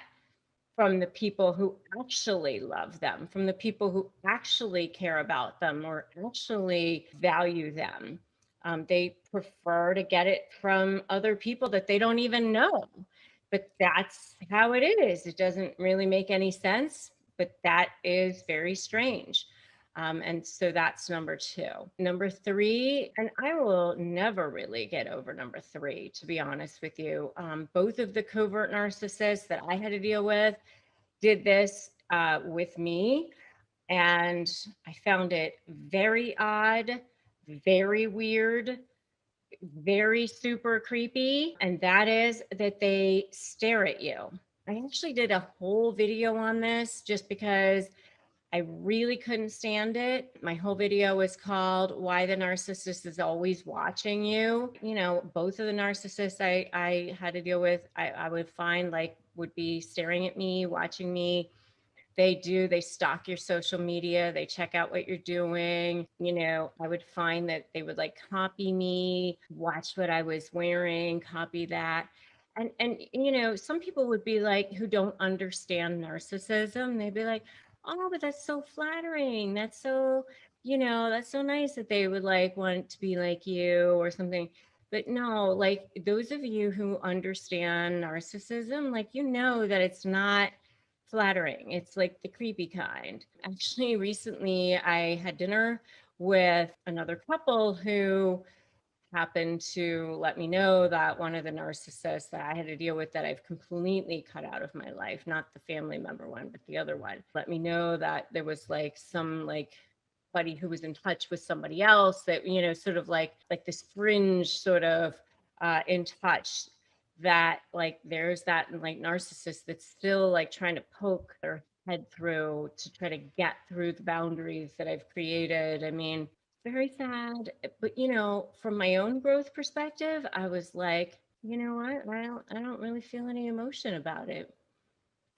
from the people who actually love them, from the people who actually care about them or actually value them. They prefer to get it from other people that they don't even know. But that's how it is. It doesn't really make any sense, but that is very strange. And so that's number two. Number three, and I will never really get over number three, to be honest with you. Both of the covert narcissists that I had to deal with did this with me, and I found it very odd, very weird, very super creepy, and that is that they stare at you. I actually did a whole video on this just because I really couldn't stand it. My whole video was called Why the Narcissist is Always Watching You. You know, both of the narcissists I had to deal with, I would find like would be staring at me, watching me. They stalk your social media, they check out what you're doing. You know, I would find that they would like copy me, watch what I was wearing, copy that. And you know, some people would be like, who don't understand narcissism, they'd be like, oh, but that's so flattering. That's so, you know, that's so nice that they would like want to be like you or something. But no, like those of you who understand narcissism, like, you know, that it's not flattering. It's like the creepy kind. Actually, recently I had dinner with another couple who happened to let me know that one of the narcissists that I had to deal with that I've completely cut out of my life, not the family member one, but the other one, let me know that there was like some like buddy who was in touch with somebody else that, you know, sort of like this fringe sort of in touch, that like there's that like narcissist that's still like trying to poke their head through to try to get through the boundaries that I've created. I mean, very sad, but you know, from my own growth perspective, I was like, you know what? I don't really feel any emotion about it.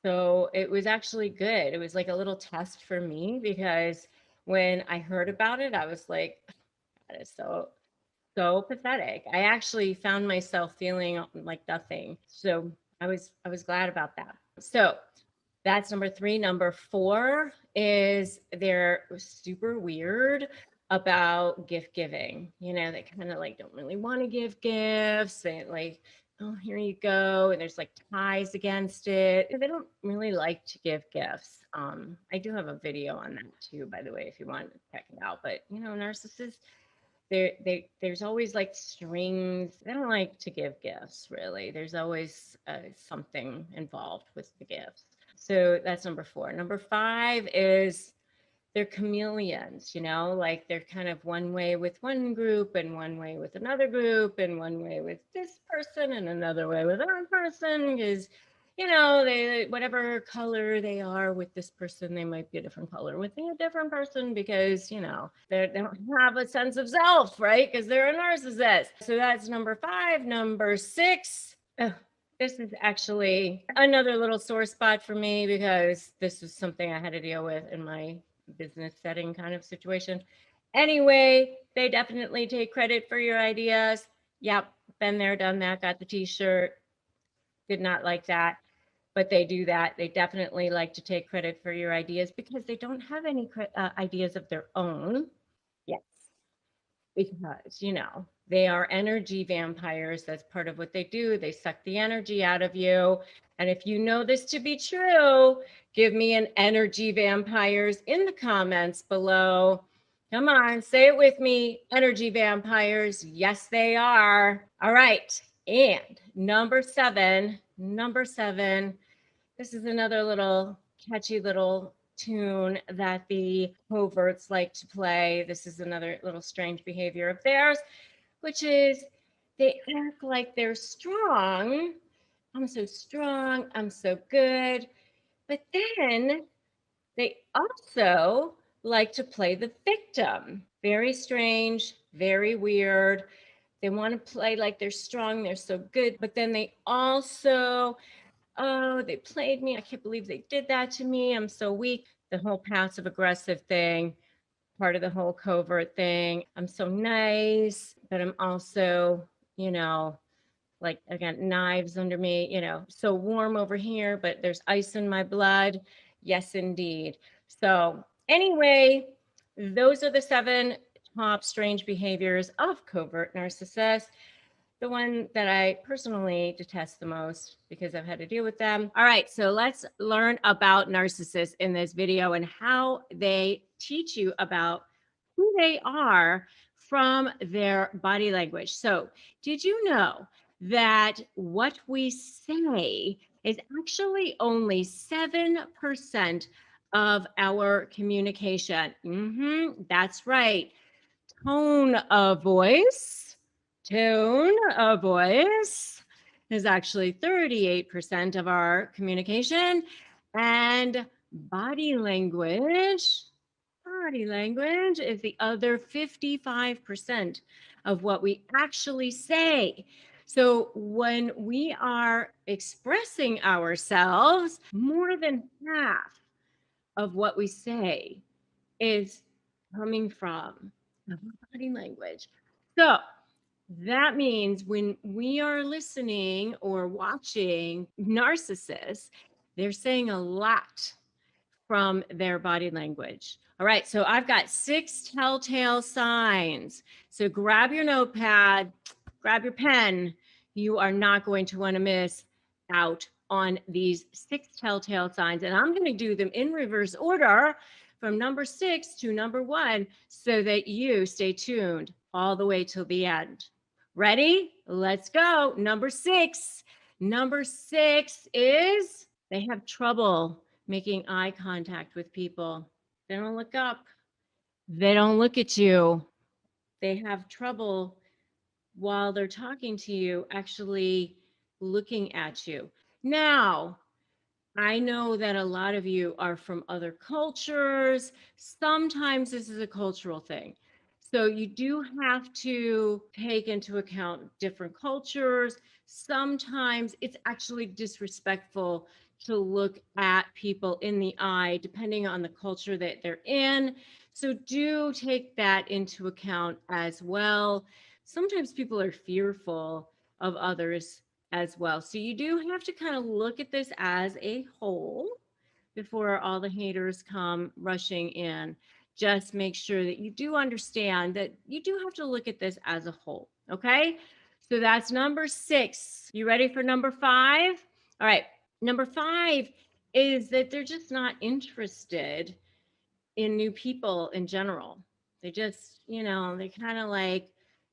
So it was actually good. It was like a little test for me because when I heard about it, I was like, that is so pathetic. I actually found myself feeling like nothing. So I was glad about that. So that's number 3. Number 4 is they're super weird about gift giving. You know, they kind of like don't really want to give gifts. They like, oh, here you go. And there's like ties against it. They don't really like to give gifts. I do have a video on that too, by the way, if you want to check it out. But you know, narcissists, there's always like strings. They don't like to give gifts, really. There's always something involved with the gifts. So that's number 4. Number 5 is they're chameleons, you know, like they're kind of one way with one group and one way with another group and one way with this person and another way with another person, because you know, they whatever color they are with this person, they might be a different color with a different person because, you know, they don't have a sense of self, right? Because they're a narcissist. So that's number 5. Number 6. This is actually another little sore spot for me because this is something I had to deal with in my business setting kind of situation. Anyway, they definitely take credit for your ideas. Yep, been there, done that, got the t-shirt. Did not like that, but they do that. They definitely like to take credit for your ideas because they don't have any ideas of their own. Yes, because, you know, they are energy vampires. That's part of what they do. They suck the energy out of you. And if you know this to be true, give me an energy vampires in the comments below. Come on, say it with me. Energy vampires. Yes, they are. All right. And number 7, this is another little catchy little tune that the coverts like to play. This is another little strange behavior of theirs, which is they act like they're strong. I'm so strong. I'm so good. But then they also like to play the victim. Very strange, very weird. They want to play like they're strong, they're so good, but then they also, oh, they played me. I can't believe they did that to me. I'm so weak. The whole passive aggressive thing, part of the whole covert thing. I'm so nice, but I'm also, you know, like again, knives under me, you know, so warm over here, but there's ice in my blood. Yes, indeed. So anyway, those are the 7 top strange behaviors of covert narcissists. The one that I personally detest the most because I've had to deal with them. All right, so let's learn about narcissists in this video and how they teach you about who they are from their body language. So did you know that what we say is actually only 7% of our communication. That's right. Tone of voice. Tone of voice is actually 38% of our communication. And body language is the other 55% of what we actually say. So when we are expressing ourselves, more than half of what we say is coming from our body language. So that means when we are listening or watching narcissists, they're saying a lot from their body language. All right, so I've got 6 telltale signs. So grab your notepad, grab your pen. You are not going to want to miss out on these 6 telltale signs. And I'm going to do them in reverse order from number 6 to number 1 so that you stay tuned all the way till the end. Ready? Let's go. Number 6. Number 6 is they have trouble making eye contact with people. They don't look up. They don't look at you. They have trouble while they're talking to you actually looking at you. Now, I know that a lot of you are from other cultures. Sometimes this is a cultural thing. So you do have to take into account different cultures. Sometimes it's actually disrespectful to look at people in the eye, depending on the culture that they're in. So do take that into account as well. Sometimes people are fearful of others as well. So you do have to kind of look at this as a whole before all the haters come rushing in. Just make sure that you do understand that you do have to look at this as a whole. Okay. So that's number 6. You ready for number 5? All right. Number 5 is that they're just not interested in new people in general. They just, they kind of like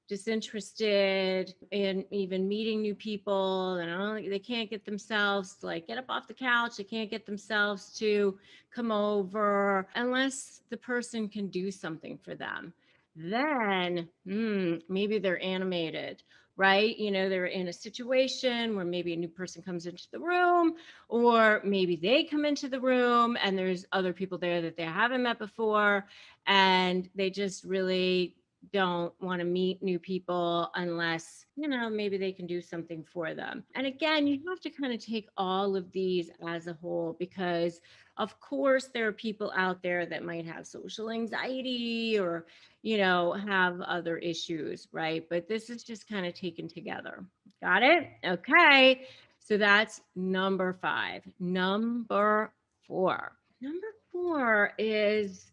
disinterested in even meeting new people. And they can't get themselves to like get up off the couch. They can't get themselves to come over unless the person can do something for them. Then maybe they're animated, right? They're in a situation where maybe a new person comes into the room, or maybe they come into the room and there's other people there that they haven't met before, and they just really don't want to meet new people unless, maybe they can do something for them. And again, you have to kind of take all of these as a whole, because of course there are people out there that might have social anxiety or, have other issues, right? But this is just kind of taken together. Got it? Okay. So that's number 5. Number 4. Number 4 is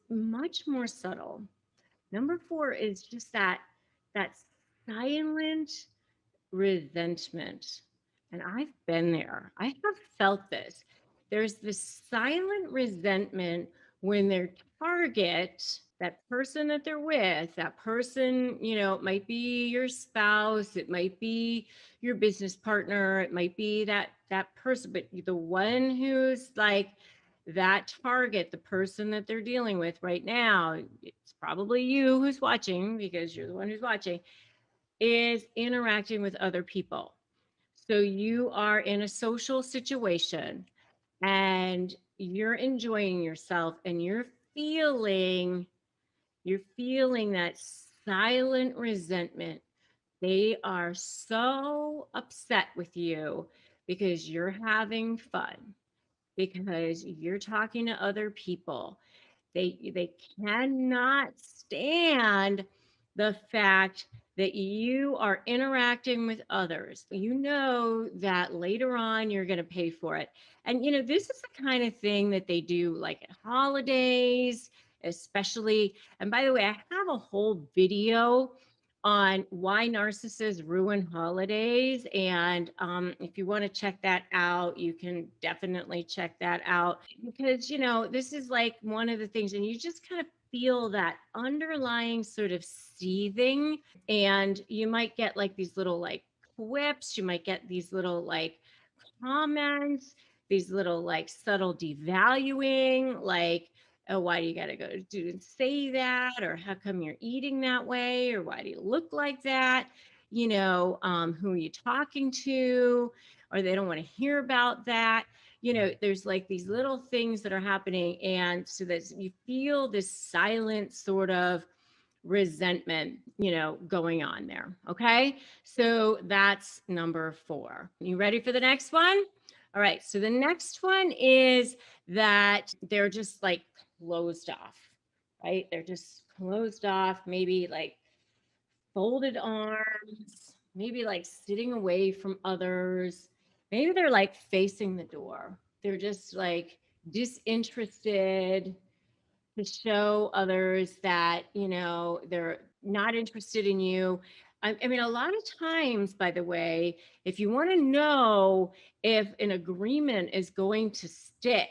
much more subtle. Number 4 is just that silent resentment. And I've been there. I have felt this. There's this silent resentment when their target, that person that they're with, that person, it might be your spouse, it might be your business partner, it might be that person, but the one who's like that target, the person that they're dealing with right now, it's probably you who's watching because you're the one who's watching, is interacting with other people. So you are in a social situation and you're enjoying yourself and you're feeling that silent resentment. They are so upset with you because you're having fun, because you're talking to other people. They cannot stand the fact that you are interacting with others. You know that later on you're going to pay for it. And this is the kind of thing that they do like at holidays, especially. And by the way, I have a whole video on why narcissists ruin holidays. And if you want to check that out, you can definitely check that out, because, this is like one of the things, and you just kind of feel that underlying sort of seething, and you might get like these little like quips. You might get these little like comments, these little like subtle devaluing, like, oh, why do you got to go do and say that? Or how come you're eating that way? Or why do you look like that? You know, who are you talking to? Or they don't want to hear about that. You know, there's like these little things that are happening. And so that you feel this silent sort of resentment, you know, going on there. Okay. So that's number 4. You ready for the next one? All right. So the next one is that they're just like closed off, right? They're just closed off, maybe like folded arms, maybe like sitting away from others. Maybe they're like facing the door. They're just like disinterested to show others that, you know, they're not interested in you. I mean, a lot of times, by the way, if you want to know if an agreement is going to stick,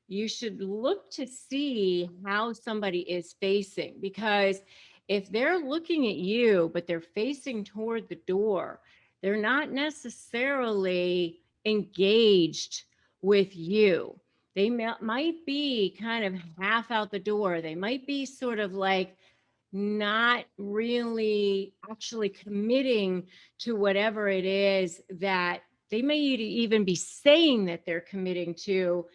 you should look to see how somebody is facing, because if they're looking at you, but they're facing toward the door, they're not necessarily engaged with you. They might be kind of half out the door. They might be sort of like not really actually committing to whatever it is that they may even be saying that they're committing to.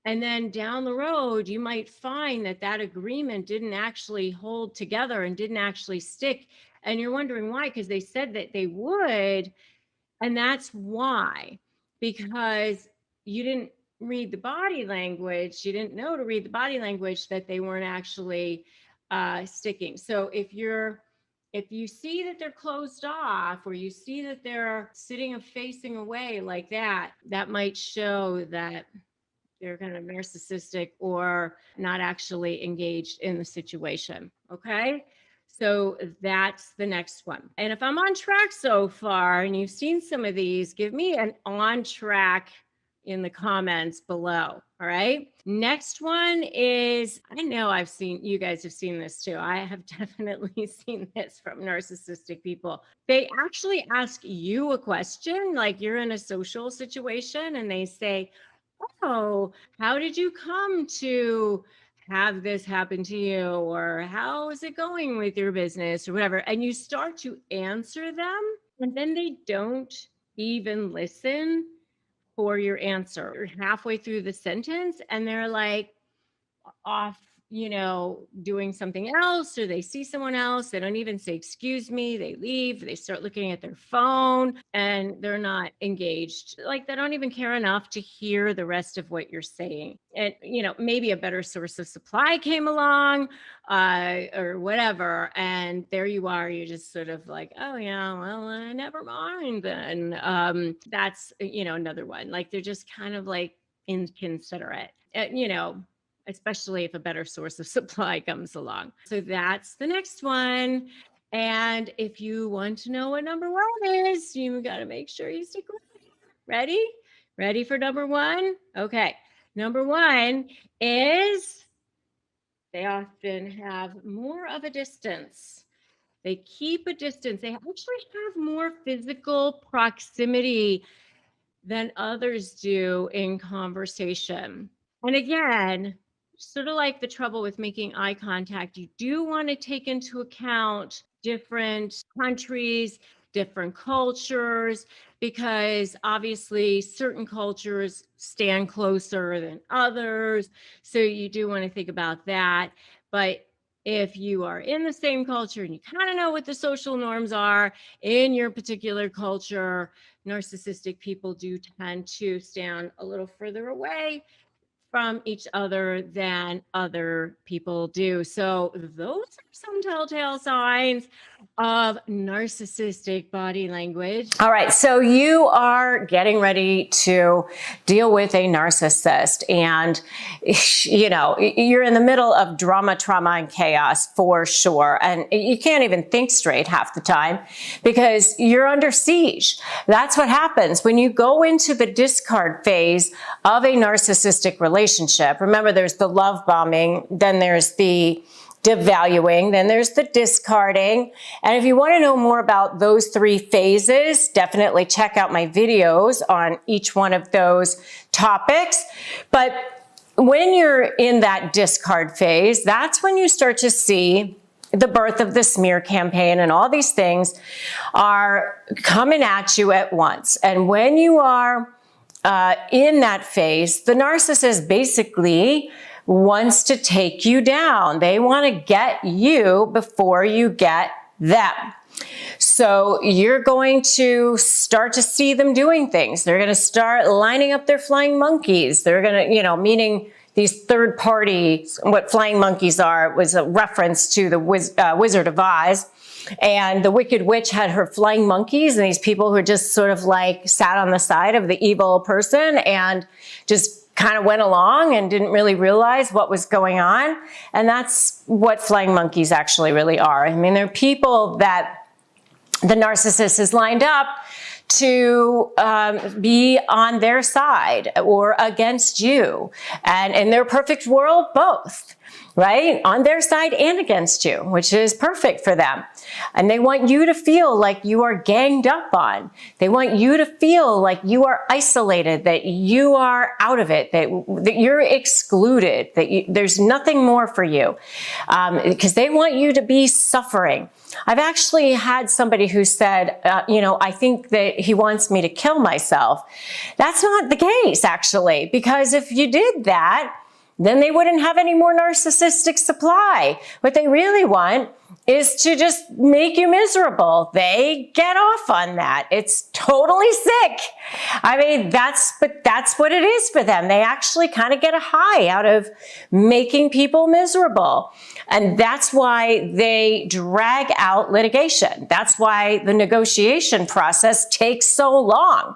And then down the road, you might find that that agreement didn't actually hold together and didn't actually stick. And you're wondering why, because they said that they would. And that's why, because you didn't read the body language. You didn't know to read the body language that they weren't actually sticking. So if you see that they're closed off, or you see that they're sitting and facing away like that, that might show that they're kind of narcissistic or not actually engaged in the situation. Okay. So that's the next one. And if I'm on track so far and you've seen some of these, give me an on track in the comments below. All right. Next one is, I know you guys have seen this too. I have definitely seen this from narcissistic people. They actually ask you a question, like you're in a social situation, and they say, oh, how did you come to have this happen to you? Or how is it going with your business or whatever? And you start to answer them, and then they don't even listen for your answer. You're halfway through the sentence and they're like off, you know, doing something else, or they see someone else. They don't even say, excuse me. They leave. They start looking at their phone and they're not engaged. Like they don't even care enough to hear the rest of what you're saying. And, you know, maybe a better source of supply came along or whatever. And there you are. You're just sort of like, oh, yeah, well, never mind then. That's, you know, another one. Like they're just kind of like inconsiderate, you know, especially if a better source of supply comes along. So that's the next one. And if you want to know what number 1 is, you got to make sure you stick with it. Ready? Ready for number 1? Okay. Number 1 is they often have more of a distance. They keep a distance. They actually have more physical proximity than others do in conversation. And again, sort of like the trouble with making eye contact, you do want to take into account different countries, different cultures, because obviously certain cultures stand closer than others. So you do want to think about that. But if you are in the same culture and you kind of know what the social norms are in your particular culture, narcissistic people do tend to stand a little further away from each other than other people do. So those are some telltale signs of narcissistic body language. All right, so you are getting ready to deal with a narcissist, and you know, you're in the middle of drama, trauma, and chaos for sure. And you can't even think straight half the time because you're under siege. That's what happens when you go into the discard phase of a narcissistic relationship. Remember, there's the love bombing, then there's the devaluing, then there's the discarding. And if you want to know more about those 3 phases, definitely check out my videos on each one of those topics. But when you're in that discard phase, that's when you start to see the birth of the smear campaign, and all these things are coming at you at once. And when you are in that phase, the narcissist basically wants to take you down. They want to get you before you get them. So you're going to start to see them doing things. They're going to start lining up their flying monkeys. They're going to, meaning these third party, what flying monkeys are, was a reference to the Wizard of Oz. And the Wicked Witch had her flying monkeys, and these people who just sort of like sat on the side of the evil person and just kind of went along and didn't really realize what was going on. And that's what flying monkeys actually really are. I mean, they're people that the narcissist is lined up to be on their side or against you. And in their perfect world, both, right? On their side and against you, which is perfect for them. And they want you to feel like you are ganged up on. They want you to feel like you are isolated, that you are out of it, that you're excluded, that there's nothing more for you, because they want you to be suffering. I've actually had somebody who said, I think that he wants me to kill myself. That's not the case, actually, because if you did that, then they wouldn't have any more narcissistic supply. What they really want is to just make you miserable. They get off on that. It's totally sick. I mean, that's what it is for them. They actually kind of get a high out of making people miserable. And that's why they drag out litigation. That's why the negotiation process takes so long.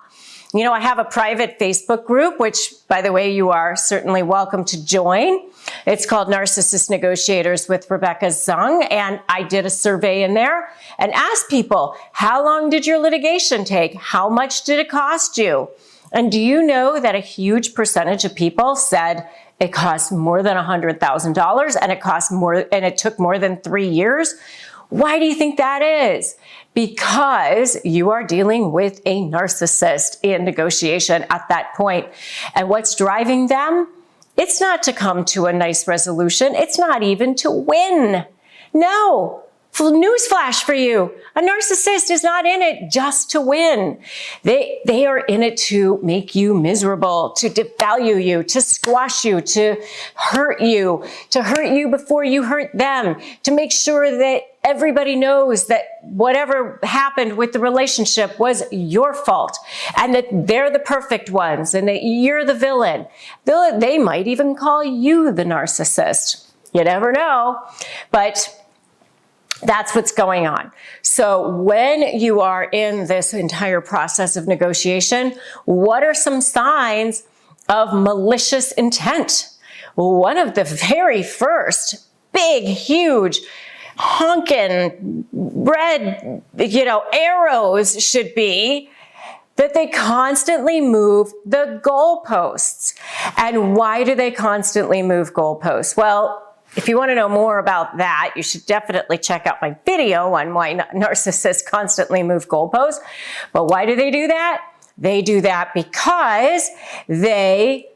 I have a private Facebook group, which, by the way, you are certainly welcome to join. It's called Narcissist Negotiators with Rebecca Zung. And I did a survey in there and asked people, how long did your litigation take? How much did it cost you? And do you know that a huge percentage of people said it cost more than $100,000 and it took more than 3 years? Why do you think that is? Because you are dealing with a narcissist in negotiation at that point. And what's driving them? It's not to come to a nice resolution. It's not even to win. No. Newsflash for you. A narcissist is not in it just to win. They are in it to make you miserable, to devalue you, to squash you, to hurt you before you hurt them, to make sure that everybody knows that whatever happened with the relationship was your fault and that they're the perfect ones and that you're the villain. They might even call you the narcissist. You never know. But that's what's going on. So when you are in this entire process of negotiation, what are some signs of malicious intent? One of the very first big, huge, honking red, arrows should be that they constantly move the goalposts. And why do they constantly move goalposts? Well, if you want to know more about that, you should definitely check out my video on why narcissists constantly move goalposts. But why do they do that? They do that because they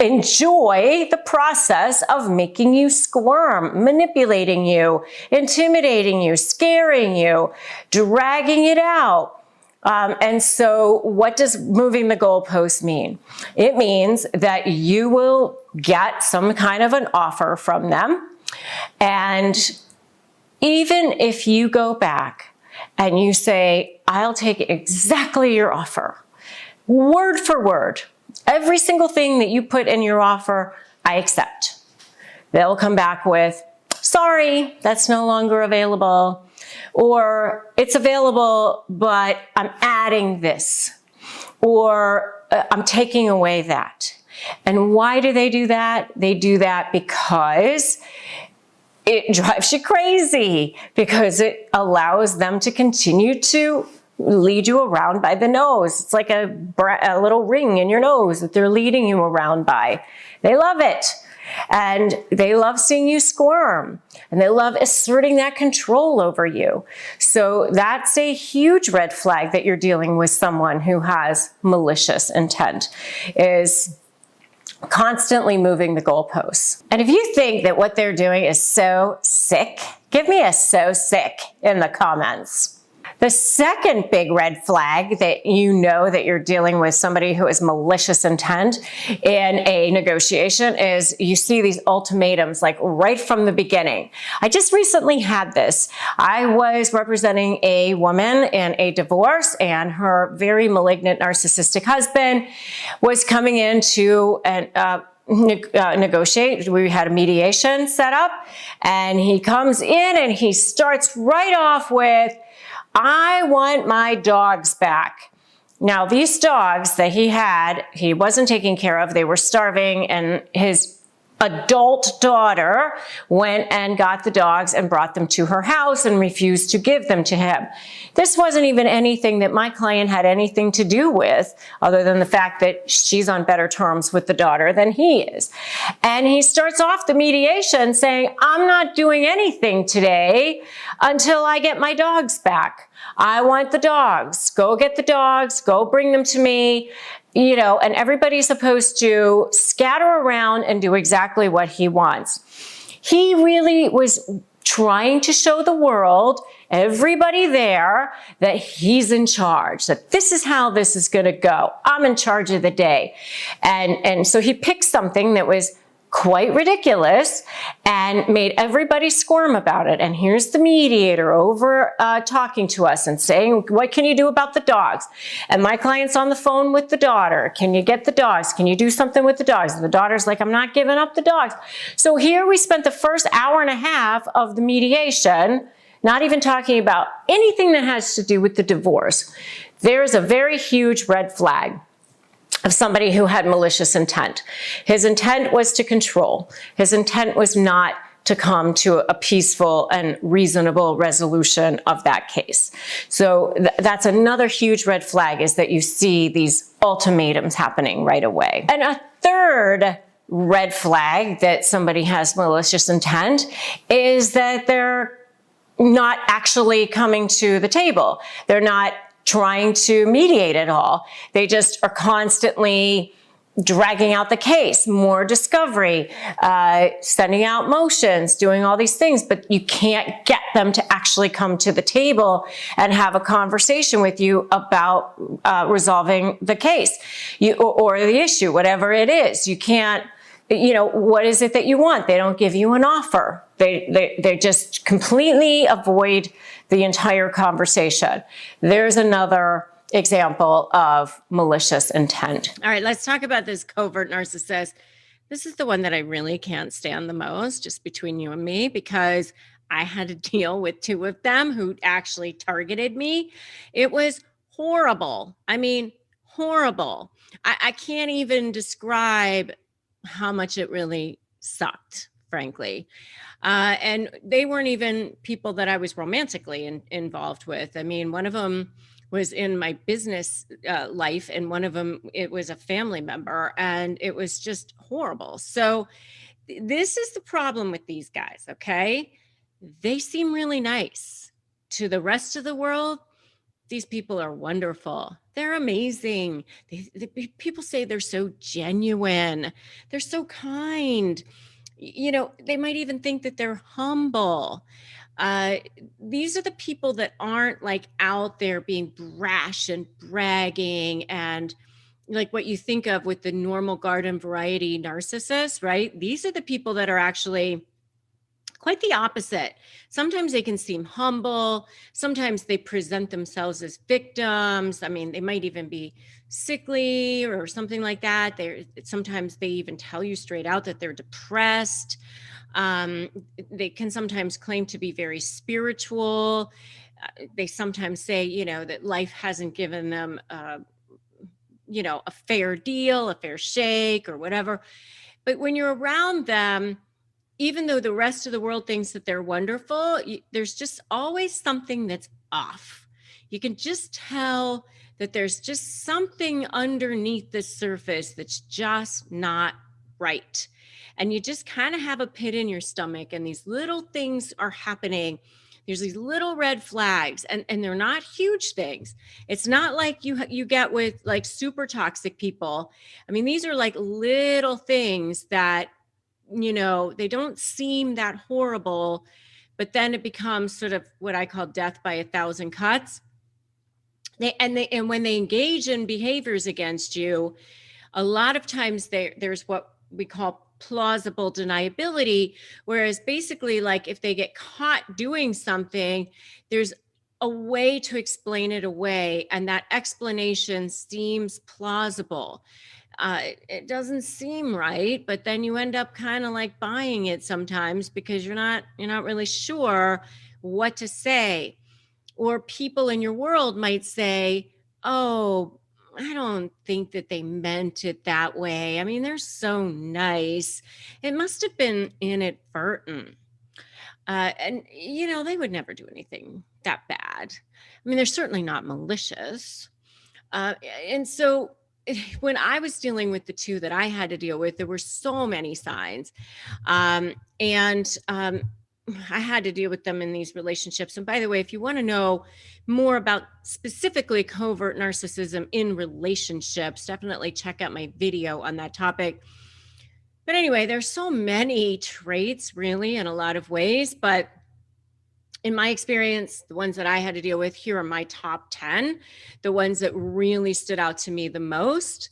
enjoy the process of making you squirm, manipulating you, intimidating you, scaring you, dragging it out. And so what does moving the goalposts mean? It means that you will get some kind of an offer from them. And even if you go back and you say, I'll take exactly your offer, word for word, every single thing that you put in your offer, I accept. They'll come back with, sorry, that's no longer available. Or it's available, but I'm adding this. Or I'm taking away that. And why do they do that? They do that because it drives you crazy, because it allows them to continue to lead you around by the nose. It's like a little ring in your nose that they're leading you around by. They love it. And they love seeing you squirm, and they love asserting that control over you. So that's a huge red flag that you're dealing with someone who has malicious intent, is constantly moving the goalposts. And if you think that what they're doing is so sick, give me a so sick in the comments. The second big red flag that you know that you're dealing with somebody who has malicious intent in a negotiation is you see these ultimatums like right from the beginning. I just recently had this. I was representing a woman in a divorce, and her very malignant narcissistic husband was coming in to negotiate. We had a mediation set up, and he comes in and he starts right off with, I want my dogs back. Now, these dogs that he wasn't taking care of. They were starving, and his adult daughter went and got the dogs and brought them to her house and refused to give them to him. This wasn't even anything that my client had anything to do with, other than the fact that she's on better terms with the daughter than he is. And he starts off the mediation saying, I'm not doing anything today until I get my dogs back. I want the dogs. Go get the dogs. Go bring them to me. You know, and everybody's supposed to scatter around and do exactly what he wants. He really was trying to show the world, everybody there, that he's in charge, that this is how this is going to go. I'm in charge of the day. And so he picked something that was quite ridiculous and made everybody squirm about it. And here's the mediator over talking to us and saying, what can you do about the dogs? And my client's on the phone with the daughter. Can you get the dogs? Can you do something with the dogs? And the daughter's like, I'm not giving up the dogs. So here we spent the first hour and a half of the mediation not even talking about anything that has to do with the divorce. There's a very huge red flag of somebody who had malicious intent. His intent was to control. His intent was not to come to a peaceful and reasonable resolution of that case. So that's another huge red flag, is that you see these ultimatums happening right away. And a third red flag that somebody has malicious intent is that they're not actually coming to the table. They're not trying to mediate at all. They just are constantly dragging out the case, more discovery, sending out motions, doing all these things, but you can't get them to actually come to the table and have a conversation with you about resolving the case or the issue, whatever it is. You can't, what is it that you want? They don't give you an offer. They just completely avoid the entire conversation. There's another example of malicious intent. All right, let's talk about this covert narcissist. This is the one that I really can't stand the most, just between you and me, because I had to deal with two of them who actually targeted me. It was horrible. I mean, horrible. I can't even describe how much it really sucked, frankly. And they weren't even people that I was romantically involved with. I mean, one of them was in my business life, and one of them, it was a family member, and it was just horrible. So this is the problem with these guys, okay? They seem really nice. To the rest of the world, these people are wonderful. They're amazing. People say they're so genuine. They're so kind. They might even think that they're humble. These are the people that aren't like out there being brash and bragging and like what you think of with the normal garden variety narcissist, right? These are the people that are actually quite the opposite. Sometimes they can seem humble. Sometimes they present themselves as victims. I mean, they might even be sickly or something like that. Sometimes they even tell you straight out that they're depressed. They can sometimes claim to be very spiritual. They sometimes say, that life hasn't given them, a fair deal, a fair shake or whatever. But when you're around them, even though the rest of the world thinks that they're wonderful, there's just always something that's off. You can just tell that there's just something underneath the surface that's just not right. and you just kind of have a pit in your stomach, and these little things are happening. There's these little red flags, and they're not huge things. It's not like you get with like super toxic people. I mean, these are like little things that, they don't seem that horrible, but then it becomes sort of what I call death by 1,000 cuts. And when they engage in behaviors against you, a lot of times there's what we call plausible deniability, whereas basically, like, if they get caught doing something, there's a way to explain it away, and that explanation seems plausible. It doesn't seem right, but then you end up kind of like buying it sometimes because you're not really sure what to say. Or people in your world might say, oh, I don't think that they meant it that way. I mean, they're so nice. It must have been inadvertent. And they would never do anything that bad. I mean, they're certainly not malicious. And so when I was dealing with the two that I had to deal with, there were so many signs. I had to deal with them in these relationships. And by the way, if you want to know more about specifically covert narcissism in relationships, definitely check out my video on that topic. But anyway, there's so many traits really in a lot of ways, but in my experience, the ones that I had to deal with, here are my top 10, the ones that really stood out to me the most.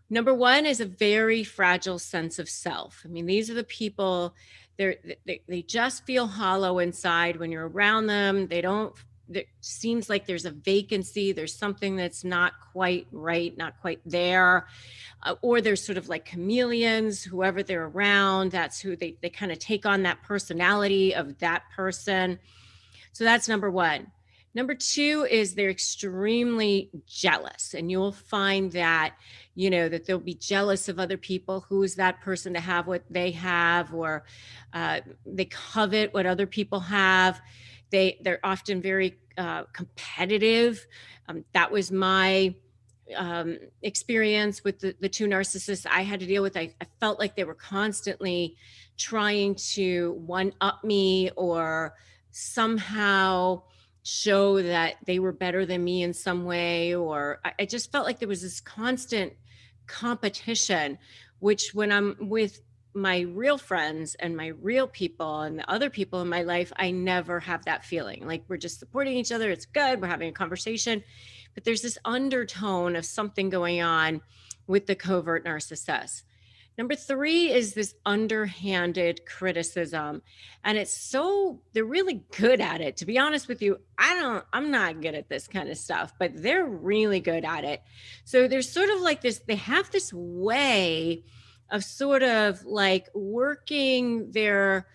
Number one is a very fragile sense of self. I mean, these are the people, they just feel hollow inside when you're around them. It seems like there's a vacancy. There's something that's not quite right, not quite there. Or they're sort of like chameleons, whoever they're around, that's who they kind of take on that personality of that person. So that's number one. Number two is they're extremely jealous, and you'll find that, that they'll be jealous of other people. Who is that person to have what they have, or they covet what other people have. They're often very competitive. That was my experience with the two narcissists I had to deal with. I felt like they were constantly trying to one-up me or somehow show that they were better than me in some way, or I just felt like there was this constant competition, which when I'm with my real friends and my real people and the other people in my life, I never have that feeling. Like, we're just supporting each other. It's good. We're having a conversation, but there's this undertone of something going on with the covert narcissist. Number three is this underhanded criticism. And they're really good at it. To be honest with you, I'm not good at this kind of stuff, but they're really good at it. So there's sort of like this, they have this way of sort of like working their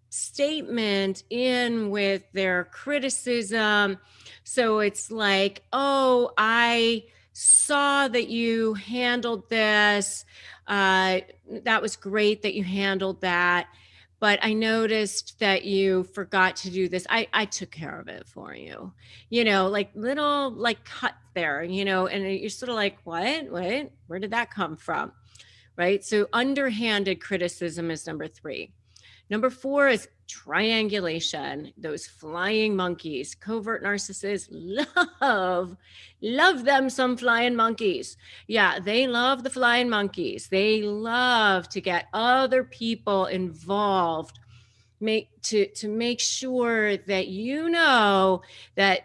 statement in with their criticism. So it's like, oh, I saw that you handled this. That was great that you handled that. But I noticed that you forgot to do this. I took care of it for you, like little like cut there, and you're sort of like, what, where did that come from? Right. So underhanded criticism is number three. Number four is triangulation, those flying monkeys. Covert narcissists love them some flying monkeys. Yeah, they love the flying monkeys. They love to get other people involved, to make sure that that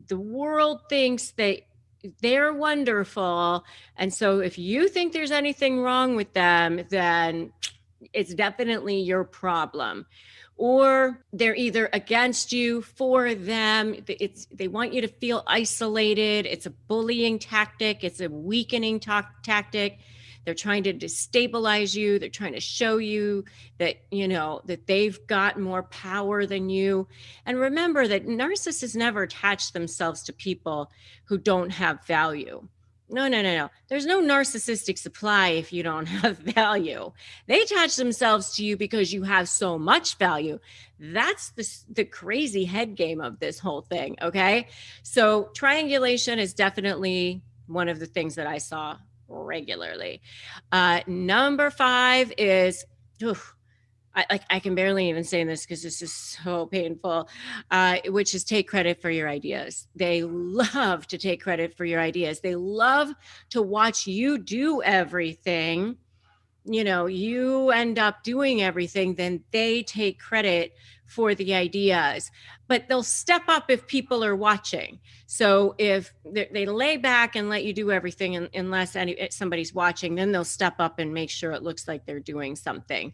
the world thinks that they're wonderful. And so if you think there's anything wrong with them, then it's definitely your problem. Or they're either against you, for them. They want you to feel isolated. It's a bullying tactic. It's a weakening tactic. They're trying to destabilize you. They're trying to show you that, that they've got more power than you. And remember that narcissists never attach themselves to people who don't have value. No. There's no narcissistic supply if you don't have value. They attach themselves to you because you have so much value. That's the crazy head game of this whole thing, okay? So triangulation is definitely one of the things that I saw regularly. Number 5 is, I can barely even say this because this is so painful, which is take credit for your ideas. They love to take credit for your ideas. They love to watch you do everything. You end up doing everything, then they take credit for the ideas, but they'll step up if people are watching. So if they lay back and let you do everything unless somebody's watching, then they'll step up and make sure it looks like they're doing something.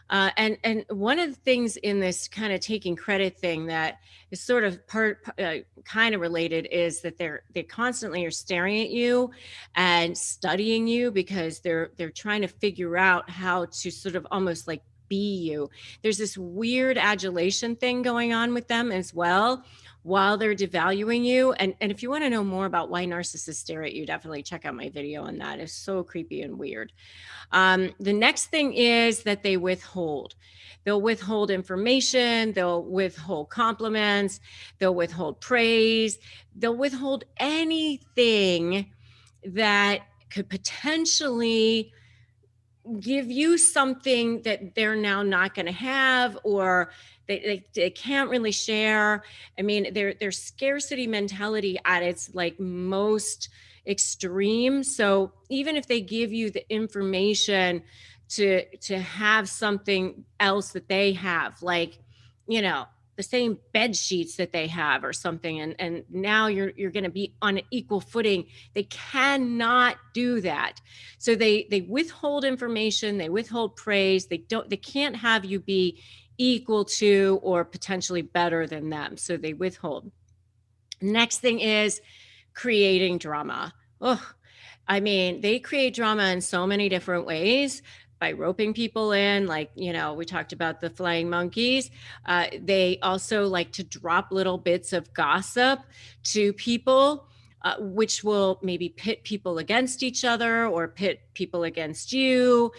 And one of the things in this kind of taking credit thing that is sort of kind of related is that they constantly are staring at you and studying you because they're trying to figure out how to sort of almost like be you. There's this weird adulation thing going on with them as well while they're devaluing you. And if you want to know more about why narcissists stare at you, definitely check out my video on that. It's so creepy and weird. The next thing is that they withhold. They'll withhold information. They'll withhold compliments. They'll withhold praise. They'll withhold anything that could potentially give you something that they're now not going to have, or they can't really share. I mean, their scarcity mentality at its like most extreme. So even if they give you the information to have something else that they have, like, the same bed sheets that they have or something, and now you're going to be on an equal footing, they cannot do that. So they withhold information, they withhold praise, they can't have you be equal to or potentially better than them. So they withhold. Next thing is creating drama. I mean, they create drama in so many different ways. By roping people in, like, we talked about the flying monkeys. They also like to drop little bits of gossip to people, which will maybe pit people against each other or pit people against you,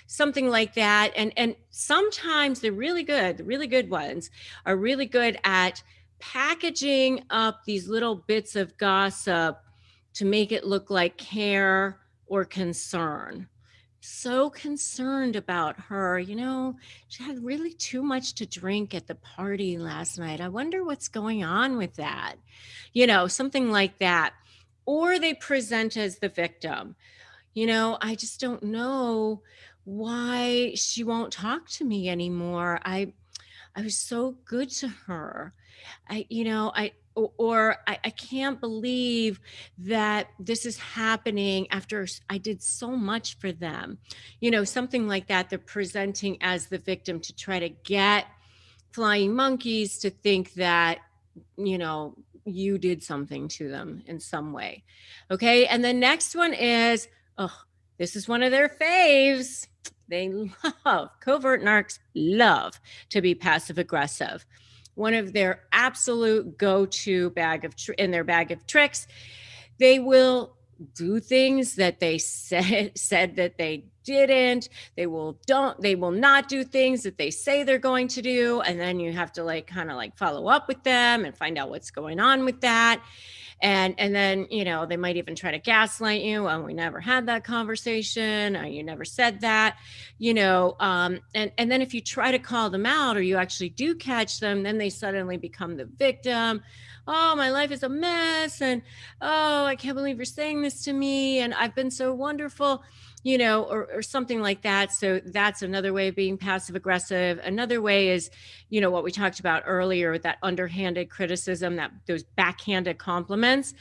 something like that. And sometimes the really good ones are really good at packaging up these little bits of gossip to make it look like care or concern. So concerned about her, she had really too much to drink at the party last night. I wonder what's going on with that, something like that. Or they present as the victim. I just don't know why she won't talk to me anymore. I was so good to her. I can't believe that this is happening after I did so much for them. Something like that. They're presenting as the victim to try to get flying monkeys to think that, you did something to them in some way. Okay. And the next one is, this is one of their faves. Covert narcs love to be passive aggressive. One of their absolute go-to bag of tricks. They will do things that they said that they didn't. They will not do things that they say they're going to do. And then you have to kind of follow up with them and find out what's going on with that. And then, they might even try to gaslight you. Oh, we never had that conversation. You never said that, and then if you try to call them out or you actually do catch them, then they suddenly become the victim. Oh, my life is a mess. And, oh, I can't believe you're saying this to me. And I've been so wonderful, or something like that. So that's another way of being passive aggressive. Another way is, what we talked about earlier, that underhanded criticism, those backhanded compliments,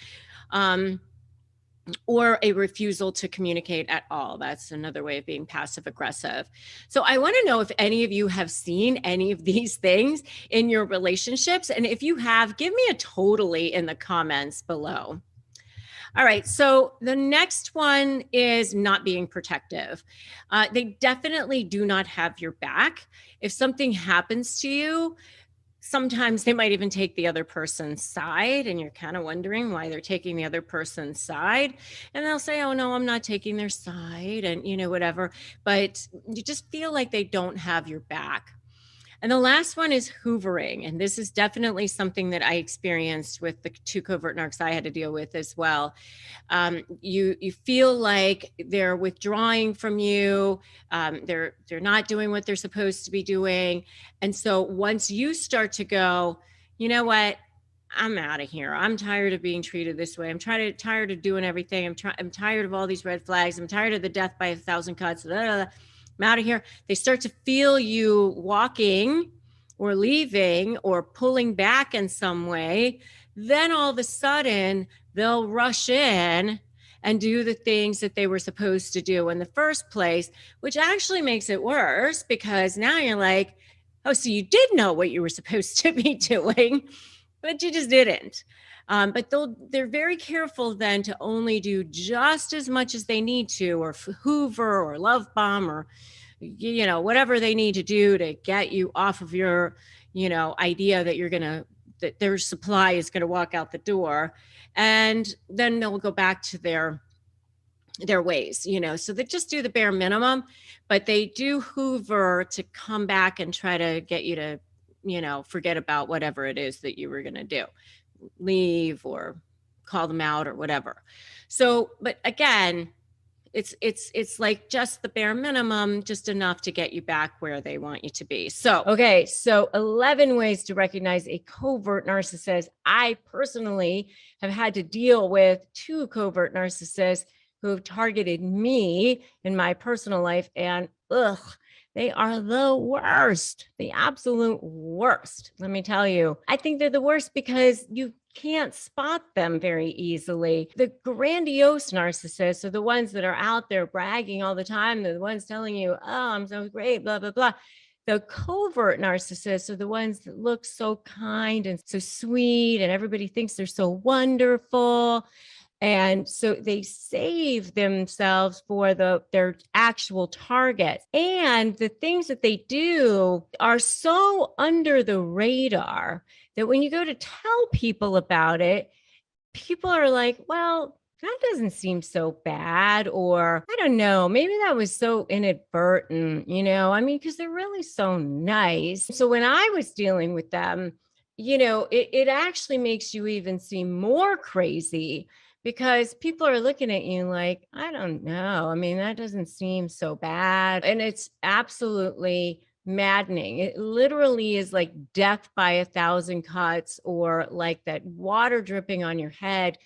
or a refusal to communicate at all. That's another way of being passive aggressive. So I want to know if any of you have seen any of these things in your relationships. And if you have, give me a totally in the comments below. All right, so the next one is not being protective. They definitely do not have your back. If something happens to you, sometimes they might even take the other person's side, and you're kind of wondering why they're taking the other person's side. And they'll say, oh, no, I'm not taking their side, and whatever. But you just feel like they don't have your back. And the last one is hoovering. And this is definitely something that I experienced with the 2 covert narcs I had to deal with as well. You feel like they're withdrawing from you. They're not doing what they're supposed to be doing. And so once you start to go, you know what? I'm out of here. I'm tired of being treated this way. I'm tired of doing everything. I'm tired of all these red flags. I'm tired of the death by 1,000 cuts. I'm out of here. They start to feel you walking or leaving or pulling back in some way. Then all of a sudden they'll rush in and do the things that they were supposed to do in the first place, which actually makes it worse because now you're like, oh, so you did know what you were supposed to be doing, but you just didn't. But they're very careful then to only do just as much as they need to, or hoover or love bomb or, whatever they need to do to get you off of your, idea that that their supply is going to walk out the door. And then they'll go back to their ways, so they just do the bare minimum, but they do hoover to come back and try to get you to, forget about whatever it is that you were going to do, leave or call them out or whatever. So, but again, it's like just the bare minimum, just enough to get you back where they want you to be. So, okay. So 11 ways to recognize a covert narcissist. I personally have had to deal with 2 covert narcissists who have targeted me in my personal life, and they are the worst, the absolute worst. Let me tell you, I think they're the worst because you can't spot them very easily. The grandiose narcissists are the ones that are out there bragging all the time. They're the ones telling you, oh, I'm so great, blah, blah, blah. The covert narcissists are the ones that look so kind and so sweet, and everybody thinks they're so wonderful. And so they save themselves for their actual targets. And the things that they do are so under the radar that when you go to tell people about it, people are like, well, that doesn't seem so bad. Or I don't know, maybe that was so inadvertent, because they're really so nice. So when I was dealing with them, it actually makes you even seem more crazy, because people are looking at you like, I don't know. That doesn't seem so bad. And it's absolutely maddening. It literally is like death by 1,000 cuts, or like that water dripping on your head.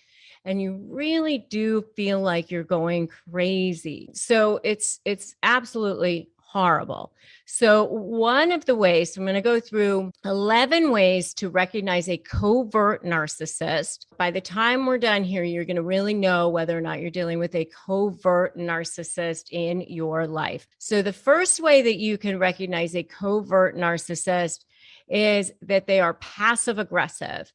And you really do feel like you're going crazy. So it's absolutely horrible. So one of the ways, I'm going to go through 11 ways to recognize a covert narcissist. By the time we're done here, you're going to really know whether or not you're dealing with a covert narcissist in your life. So the first way that you can recognize a covert narcissist is that they are passive aggressive.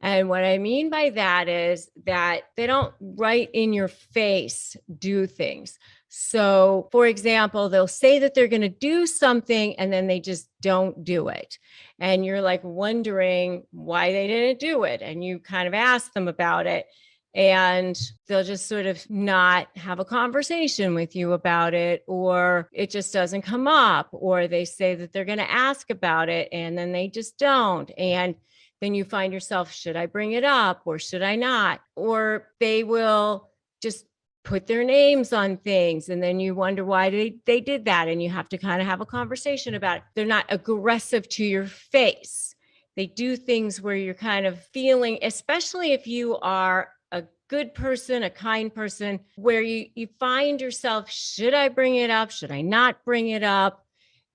And what I mean by that is that they don't right in your face do things. So, for example, they'll say that they're going to do something and then they just don't do it. And you're like wondering why they didn't do it. And you kind of ask them about it, and they'll just sort of not have a conversation with you about it, or it just doesn't come up, or they say that they're going to ask about it and then they just don't. And then you find yourself, should I bring it up or should I not? Or they will just put their names on things, and then you wonder why they did that, and you have to kind of have a conversation about it. They're not aggressive to your face. They do things where you're kind of feeling, especially if you are a good person, a kind person, where you find yourself, should I bring it up? Should I not bring it up?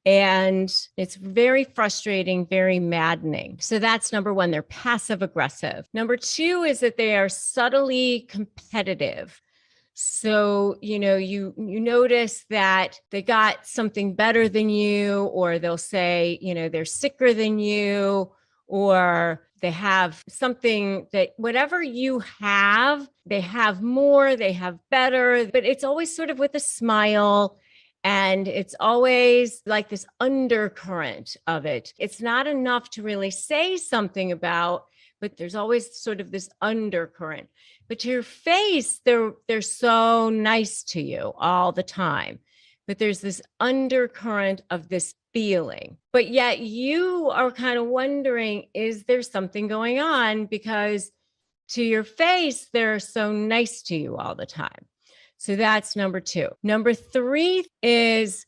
And it's very frustrating, very maddening. So that's number one, they're passive aggressive. Number two is that they are subtly competitive. So, you notice that they got something better than you, or they'll say, they're sicker than you, or they have something that whatever you have, they have more, they have better, but it's always sort of with a smile. And it's always like this undercurrent of it. It's not enough to really say something about, but there's always sort of this undercurrent. But to your face, they're so nice to you all the time. but there's this undercurrent of this feeling. But yet you are kind of wondering, is there something going on? Because to your face, they're so nice to you all the time. So that's number 2. Number 3 is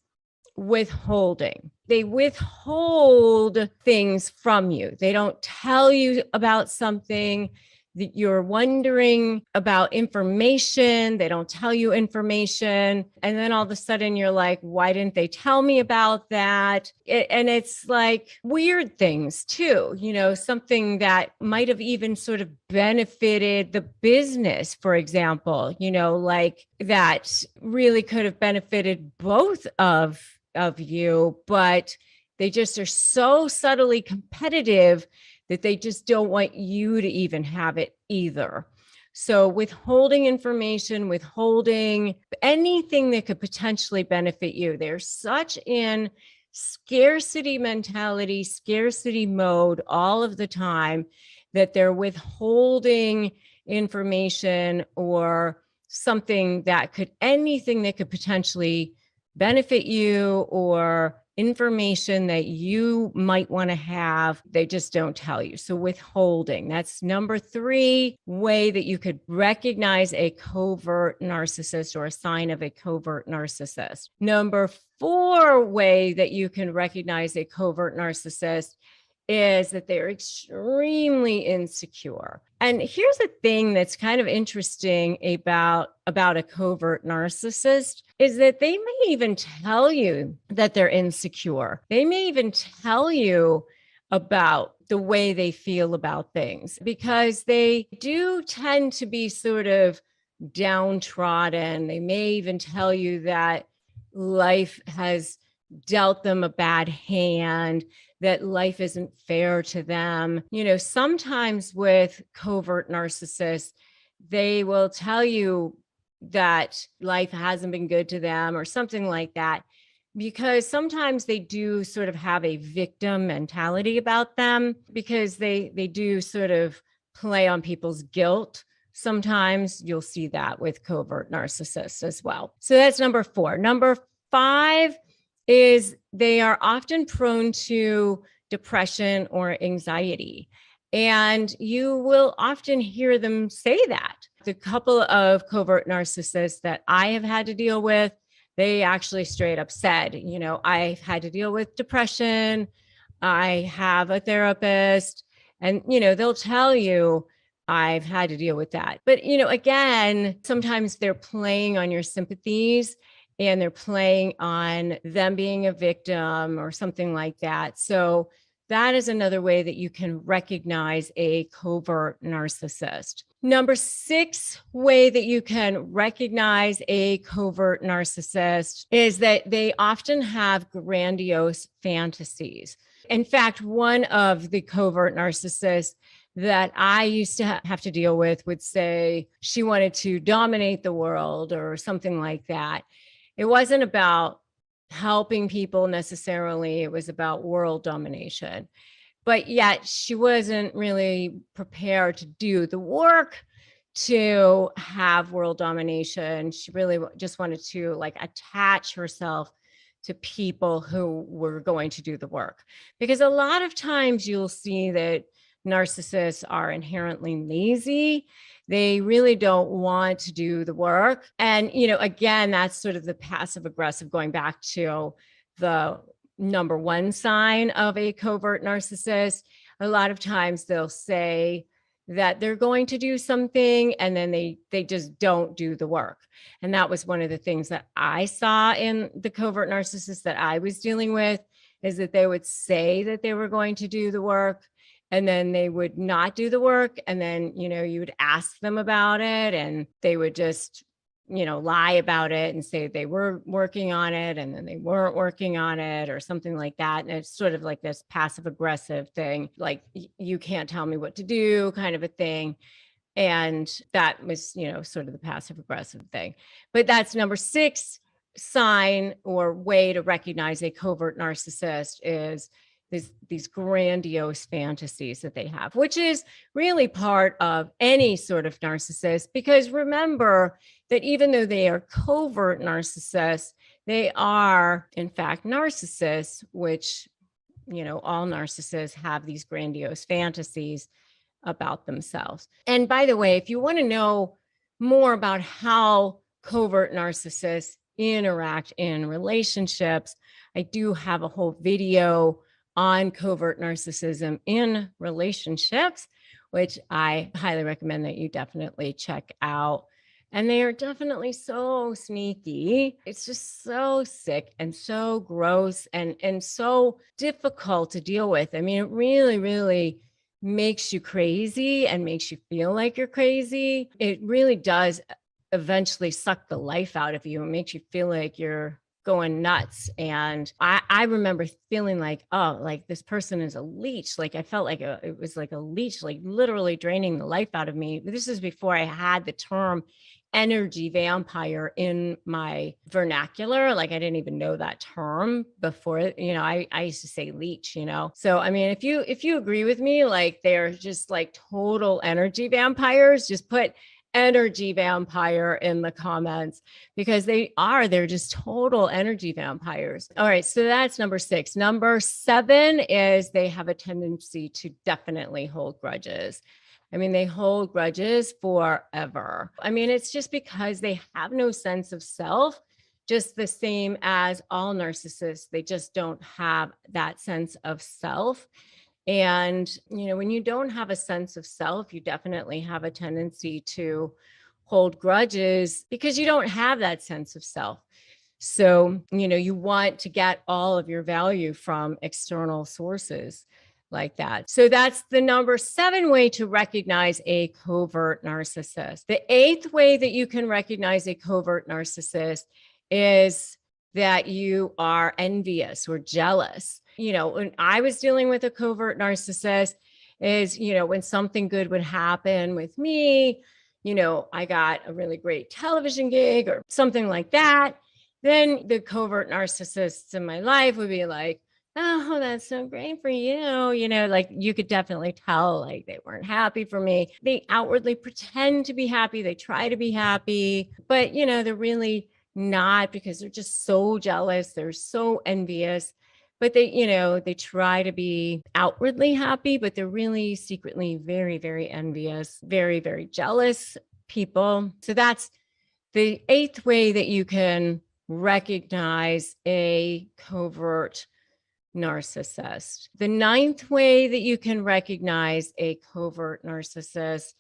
withholding. They withhold things from you. They don't tell you about something that you're wondering about, information. They don't tell you information. And then all of a sudden you're like, why didn't they tell me about that? And it's like weird things too, something that might have even sort of benefited the business, for example, like that really could have benefited both of you, but they just are so subtly competitive that they just don't want you to even have it either. So withholding information, withholding anything that could potentially benefit you. They're such in scarcity mentality, scarcity mode all of the time that they're withholding information or anything that could potentially benefit you or information that you might want to have. They just don't tell you. So withholding, that's number 3 way that you could recognize a covert narcissist or a sign of a covert narcissist. Number 4 way that you can recognize a covert narcissist is that they're extremely insecure. And here's the thing that's kind of interesting about a covert narcissist is that they may even tell you that they're insecure. They may even tell you about the way they feel about things because they do tend to be sort of downtrodden. They may even tell you that life has dealt them a bad hand, that life isn't fair to them. Sometimes with covert narcissists, they will tell you that life hasn't been good to them or something like that, because sometimes they do sort of have a victim mentality about them because they do sort of play on people's guilt. Sometimes you'll see that with covert narcissists as well. So that's number 4. Number 5 is they are often prone to depression or anxiety. And you will often hear them say that. The couple of covert narcissists that I have had to deal with, they actually straight up said, I've had to deal with depression. I have a therapist. And, they'll tell you, I've had to deal with that. But, again, sometimes they're playing on your sympathies and they're playing on them being a victim or something like that. So that is another way that you can recognize a covert narcissist. Number 6 way that you can recognize a covert narcissist is that they often have grandiose fantasies. In fact, one of the covert narcissists that I used to have to deal with would say she wanted to dominate the world or something like that. It wasn't about helping people necessarily. It was about world domination. But yet she wasn't really prepared to do the work to have world domination. She really just wanted to attach herself to people who were going to do the work. Because a lot of times you'll see that narcissists are inherently lazy. They really don't want to do the work. And, again, that's sort of the passive aggressive, going back to the number 1 sign of a covert narcissist. A lot of times they'll say that they're going to do something and then they just don't do the work. And that was one of the things that I saw in the covert narcissists that I was dealing with, is that they would say that they were going to do the work and then they would not do the work. And then, you would ask them about it and they would just, lie about it and say they were working on it and then they weren't working on it or something like that. And it's sort of like this passive aggressive thing, like you can't tell me what to do kind of a thing. And that was, sort of the passive aggressive thing. But that's number 6 sign or way to recognize a covert narcissist is these grandiose fantasies that they have, which is really part of any sort of narcissist. Because remember that even though they are covert narcissists, they are, in fact, narcissists, which, all narcissists have these grandiose fantasies about themselves. And by the way, if you want to know more about how covert narcissists interact in relationships, I do have a whole video on covert narcissism in relationships, which I highly recommend that you definitely check out. And they are definitely so sneaky. It's just so sick and so gross and so difficult to deal with. I mean, it really, really makes you crazy and makes you feel like you're crazy. It really does eventually suck the life out of you and makes you feel like you're going nuts. And I remember feeling like, oh, like this person is a leech. Like I felt like it was like a leech, like literally draining the life out of me. This is before I had the term energy vampire in my vernacular. Like I didn't even know that term before, I used to say leech, So, I mean, if you agree with me, like they're just like total energy vampires, just put energy vampire in the comments because they're just total energy vampires. All right. So that's number 6. Number 7 is they have a tendency to definitely hold grudges. I mean, they hold grudges forever. I mean, it's just because they have no sense of self, just the same as all narcissists. They just don't have that sense of self. And, when you don't have a sense of self, you definitely have a tendency to hold grudges because you don't have that sense of self. So, you want to get all of your value from external sources like that. So that's the number 7 way to recognize a covert narcissist. The 8th way that you can recognize a covert narcissist is that you are envious or jealous. When I was dealing with a covert narcissist is, when something good would happen with me, I got a really great television gig or something like that. Then the covert narcissists in my life would be like, oh, that's so great for you. Like you could definitely tell like they weren't happy for me. They outwardly pretend to be happy. They try to be happy, but they're really not because they're just so jealous. They're so envious, but they try to be outwardly happy, but they're really secretly very, very envious, very, very jealous people. So that's the 8th way that you can recognize a covert narcissist. The 9th way that you can recognize a covert narcissist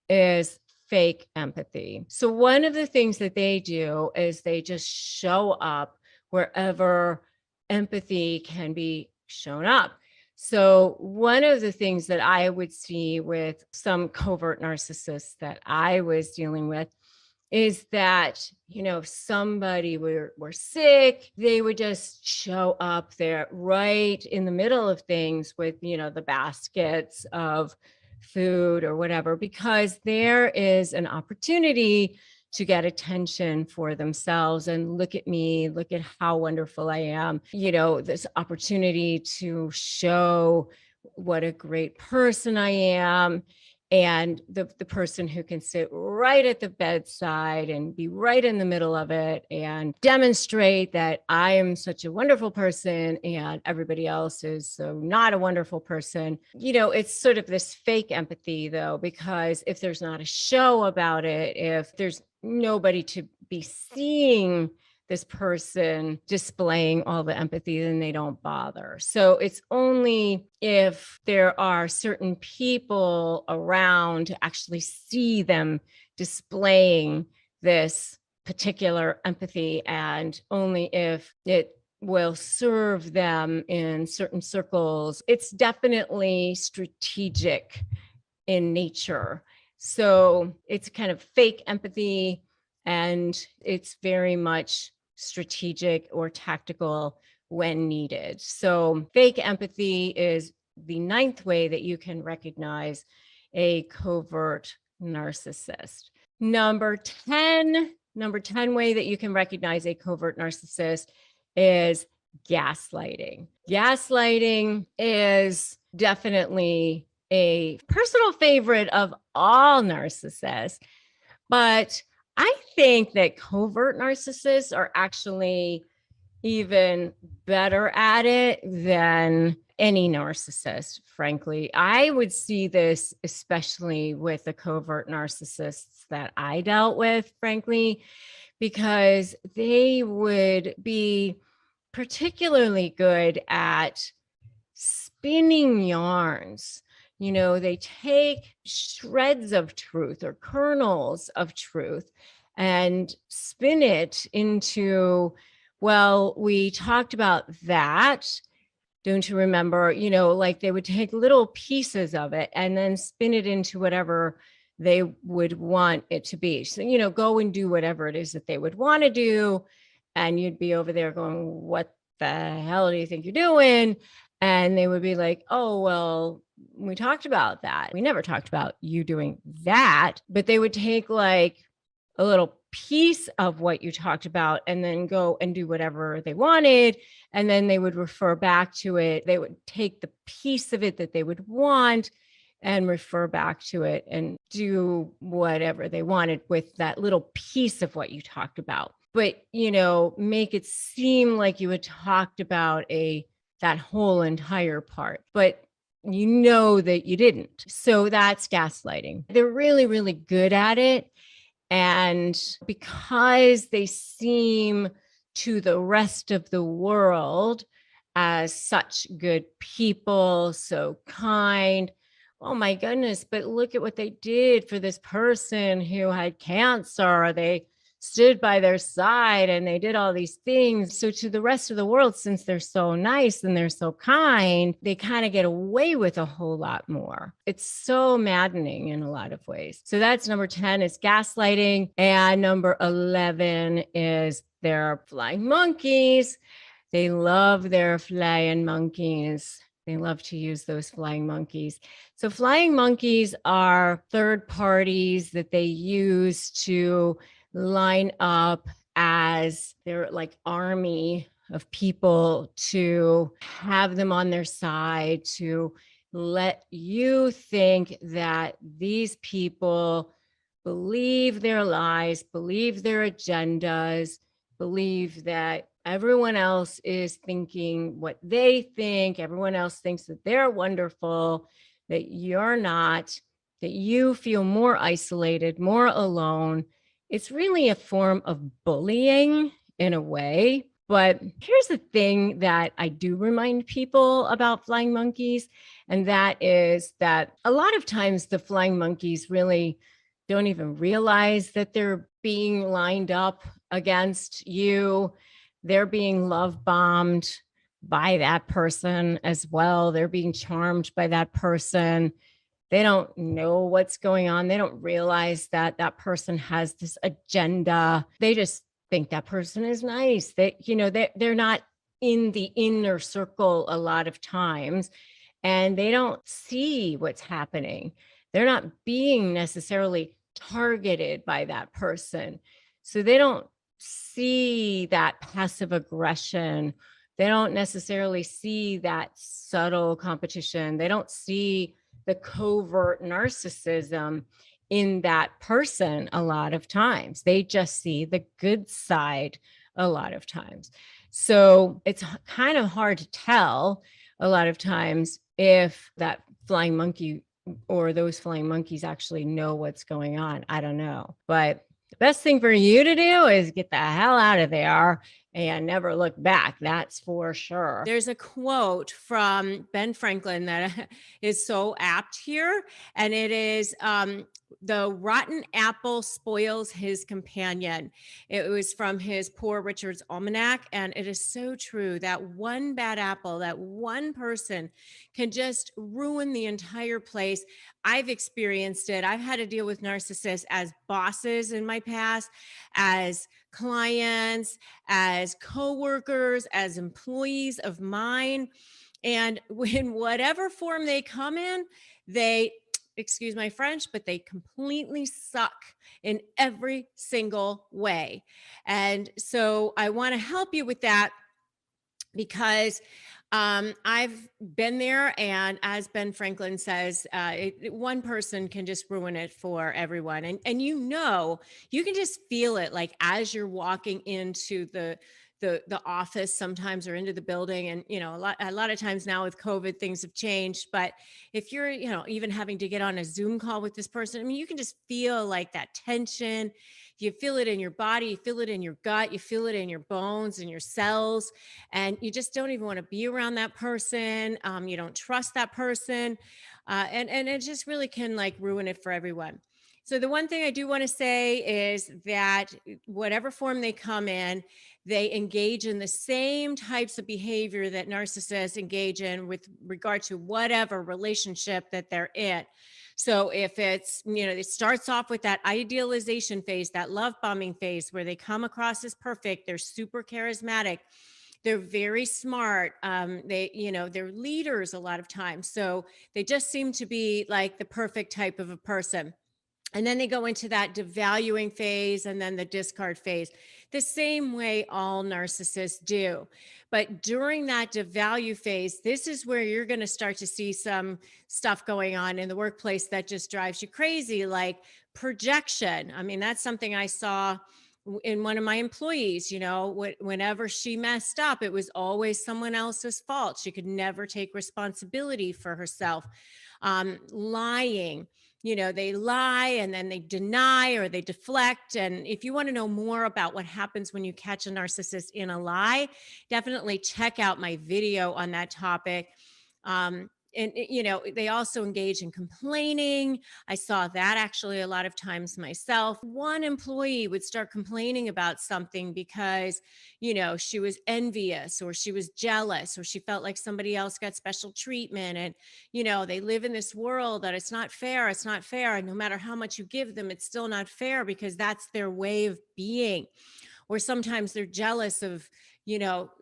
is fake empathy. So one of the things that they do is they just show up wherever empathy can be shown up. So one of the things that I would see with some covert narcissists that I was dealing with is that, if somebody were sick, they would just show up there right in the middle of things with, the baskets of food or whatever, because there is an opportunity to get attention for themselves and look at me, look at how wonderful I am. This opportunity to show what a great person I am. And the person who can sit right at the bedside and be right in the middle of it and demonstrate that I am such a wonderful person and everybody else is so not a wonderful person. It's sort of this fake empathy though, because if there's not a show about it, if there's nobody to be seeing this person displaying all the empathy, then they don't bother. So it's only if there are certain people around to actually see them displaying this particular empathy, and only if it will serve them in certain circles. It's definitely strategic in nature. So it's kind of fake empathy, and it's very much strategic or tactical when needed. So fake empathy is the 9th way that you can recognize a covert narcissist. Number 10 way that you can recognize a covert narcissist is gaslighting. Gaslighting is definitely a personal favorite of all narcissists, but I think that covert narcissists are actually even better at it than any narcissist, frankly. I would see this especially with the covert narcissists that I dealt with, frankly, because they would be particularly good at spinning yarns. You know, they take shreds of truth or kernels of truth and spin it into, well, we talked about that. Don't you remember? You know, like they would take little pieces of it and then spin it into whatever they would want it to be. So, you know, go and do whatever it is that they would want to do. And you'd be over there going, what the hell do you think you're doing? And they would be like, oh, well, we talked about that. We never talked about you doing that. But they would take like a little piece of what you talked about and then go and do whatever they wanted. And then they would refer back to it. They would take the piece of it that they would want and refer back to it and do whatever they wanted with that little piece of what you talked about. But, you know, make it seem like you had talked about that whole entire part, but you know that you didn't. So that's gaslighting. They're really, really good at it. And because they seem to the rest of the world as such good people, so kind, oh my goodness, but look at what they did for this person who had cancer. They stood by their side and they did all these things. So to the rest of the world, since they're so nice and they're so kind, they kind of get away with a whole lot more. It's so maddening in a lot of ways. So that's number 10 is gaslighting. And number 11 is their flying monkeys. They love their flying monkeys. They love to use those flying monkeys. So flying monkeys are third parties that they use to line up as their like army of people to have them on their side, to let you think that these people believe their lies, believe their agendas, believe that everyone else is thinking what they think, everyone else thinks that they're wonderful, that you're not, that you feel more isolated, more alone. It's really a form of bullying in a way. But here's the thing that I do remind people about flying monkeys, and that is that a lot of times the flying monkeys really don't even realize that they're being lined up against you. They're being love bombed by that person as well. They're being charmed by that person. They don't know what's going on. They don't realize that that person has this agenda. They just think that person is nice. They're not in the inner circle a lot of times, and they don't see what's happening. They're not being necessarily targeted by that person. So they don't see that passive aggression. They don't necessarily see that subtle competition. They don't see the covert narcissism in that person a lot of times. They just see the good side a lot of times. So it's kind of hard to tell a lot of times if that flying monkey or those flying monkeys actually know what's going on. I don't know. But the best thing for you to do is get the hell out of there and never look back. That's for sure. There's a quote from Ben Franklin that is so apt here. And it is, the rotten apple spoils his companion. It was from his Poor Richard's Almanac. And it is so true that one bad apple, that one person can just ruin the entire place. I've experienced it. I've had to deal with narcissists as bosses in my past, as clients, as coworkers, as employees of mine. And in whatever form they come in, they, excuse my French, but they completely suck in every single way. And so I want to help you with that, because I've been there, and as Ben Franklin says, one person can just ruin it for everyone. And you can just feel it, like as you're walking into the the office sometimes or into the building. And, a lot of times now with COVID, things have changed. But if you're, even having to get on a Zoom call with this person, I mean, you can just feel like that tension. You feel it in your body, you feel it in your gut, you feel it in your bones and your cells, and you just don't even want to be around that person. You don't trust that person. And it just really can like ruin it for everyone. So the one thing I do want to say is that whatever form they come in, they engage in the same types of behavior that narcissists engage in with regard to whatever relationship that they're in. So if it's, it starts off with that idealization phase, that love bombing phase where they come across as perfect, they're super charismatic, they're very smart. They're leaders a lot of times. So they just seem to be like the perfect type of a person. And then they go into that devaluing phase and then the discard phase, the same way all narcissists do. But during that devalue phase, this is where you're going to start to see some stuff going on in the workplace that just drives you crazy, like projection. I mean, that's something I saw in one of my employees. Whenever she messed up, it was always someone else's fault. She could never take responsibility for herself. Lying. They lie and then they deny or they deflect. And if you want to know more about what happens when you catch a narcissist in a lie, definitely check out my video on that topic. They also engage in complaining. I saw that actually a lot of times myself. One employee would start complaining about something because, she was envious or she was jealous or she felt like somebody else got special treatment. And, they live in this world that it's not fair. It's not fair. And no matter how much you give them, it's still not fair because that's their way of being. Or sometimes they're jealous of,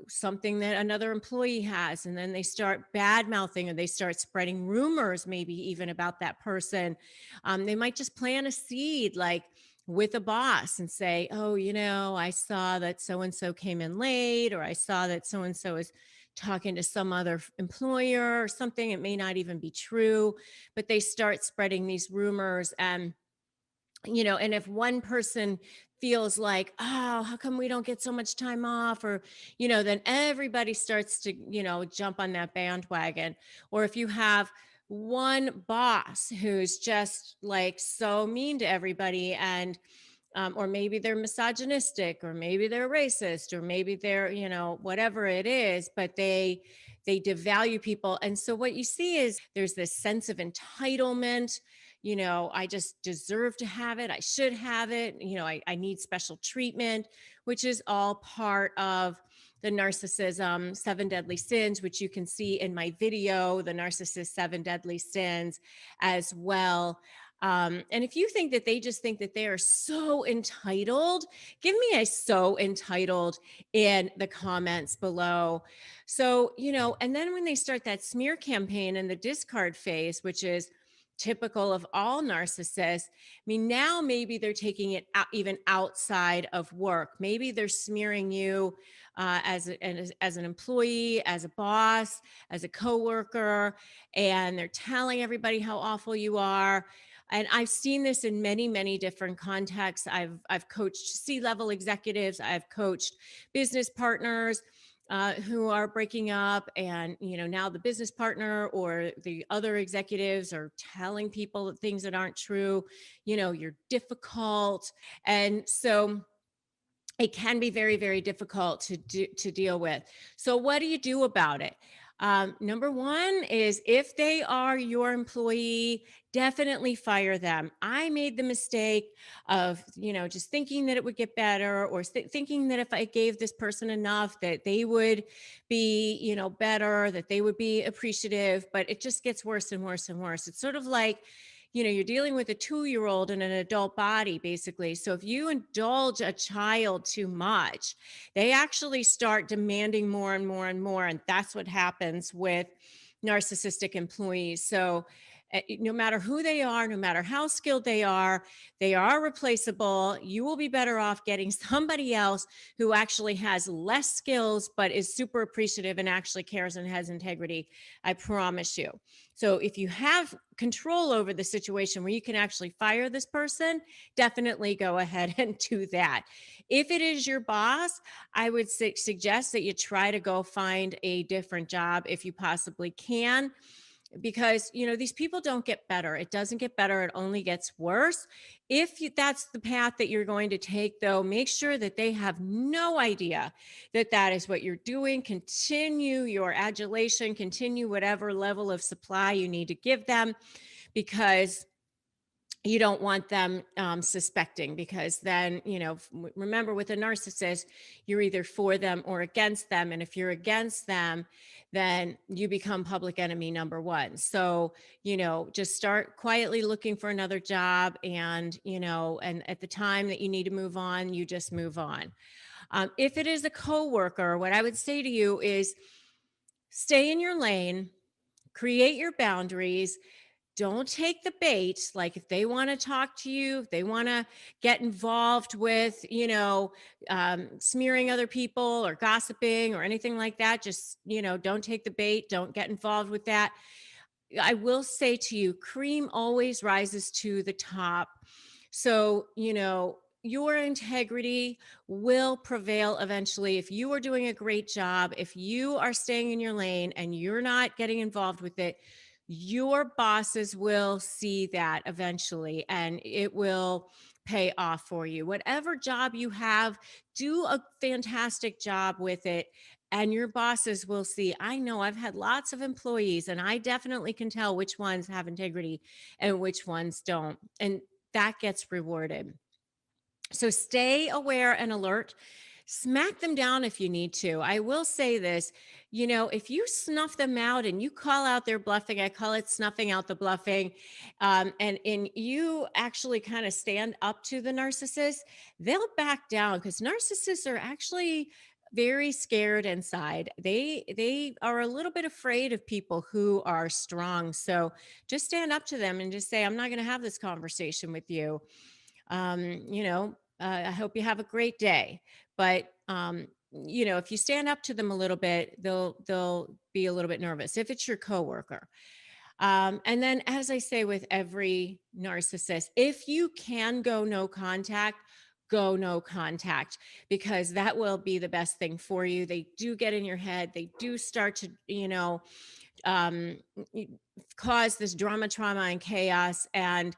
something that another employee has. And then they start bad mouthing or they start spreading rumors, maybe even about that person. They might just plant a seed like with a boss and say, oh, I saw that so-and-so came in late, or I saw that so-and-so is talking to some other employer or something. It may not even be true, but they start spreading these rumors. And if one person feels like, oh, how come we don't get so much time off? Or, then everybody starts to, jump on that bandwagon. Or if you have one boss who's just like so mean to everybody and, or maybe they're misogynistic, or maybe they're racist, or maybe they're, whatever it is, but they devalue people. And so what you see is there's this sense of entitlement. I just deserve to have it. I should have it. I need special treatment, which is all part of the narcissism 7 deadly sins, which you can see in my video, the Narcissist 7 deadly sins as well. And if you think that they just think that they are so entitled, give me a so entitled in the comments below. So, and then when they start that smear campaign in the discard phase, which is typical of all narcissists. I mean, now maybe they're taking it out, even outside of work. Maybe they're smearing you as an employee, as a boss, as a coworker, and they're telling everybody how awful you are. And I've seen this in many, many different contexts. I've coached C-level executives. I've coached business partners who are breaking up, and now the business partner or the other executives are telling people things that aren't true. You're difficult, and so it can be very, very difficult to deal with. So what do you do about it? Number one is, if they are your employee, definitely fire them. I made the mistake of, just thinking that it would get better, or thinking that if I gave this person enough that they would be, better, that they would be appreciative, but it just gets worse and worse and worse. It's sort of like, you're dealing with a 2-year-old in an adult body, basically. So if you indulge a child too much, they actually start demanding more and more and more. And that's what happens with narcissistic employees. So, no matter who they are, no matter how skilled they are replaceable. You will be better off getting somebody else who actually has less skills, but is super appreciative and actually cares and has integrity. I promise you. So if you have control over the situation where you can actually fire this person, definitely go ahead and do that. If it is your boss, I would suggest that you try to go find a different job if you possibly can, because these people don't get better. It doesn't get better. It only gets worse. If that's the path that you're going to take, though, make sure that they have no idea that that is what you're doing. Continue your adulation, continue whatever level of supply you need to give them, because you don't want them suspecting, because then, remember, with a narcissist, you're either for them or against them. And if you're against them, then you become public enemy number one. So, just start quietly looking for another job, and, and at the time that you need to move on, you just move on. If it is a coworker, what I would say to you is stay in your lane, create your boundaries. Don't take the bait. Like, if they want to talk to you, if they want to get involved with, smearing other people or gossiping or anything like that, just, don't take the bait. Don't get involved with that. I will say to you, cream always rises to the top. So, your integrity will prevail eventually. If you are doing a great job, if you are staying in your lane and you're not getting involved with it, your bosses will see that eventually, and it will pay off for you. Whatever job you have, do a fantastic job with it, and your bosses will see. I know I've had lots of employees, and I definitely can tell which ones have integrity and which ones don't, and that gets rewarded. So stay aware and alert. Smack them down if you need to. I will say this, if you snuff them out and you call out their bluffing, I call it snuffing out the bluffing, and you actually kind of stand up to the narcissist, they'll back down, because narcissists are actually very scared inside. They are a little bit afraid of people who are strong. So just stand up to them and just say, I'm not going to have this conversation with you. I hope you have a great day. But, if you stand up to them a little bit, they'll be a little bit nervous if it's your coworker. And then, as I say with every narcissist, if you can go no contact, go no contact, because that will be the best thing for you. They do get in your head. They do start to, cause this drama, trauma, and chaos. And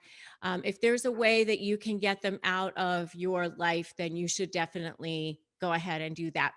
if there's a way that you can get them out of your life, then you should definitely go ahead and do that.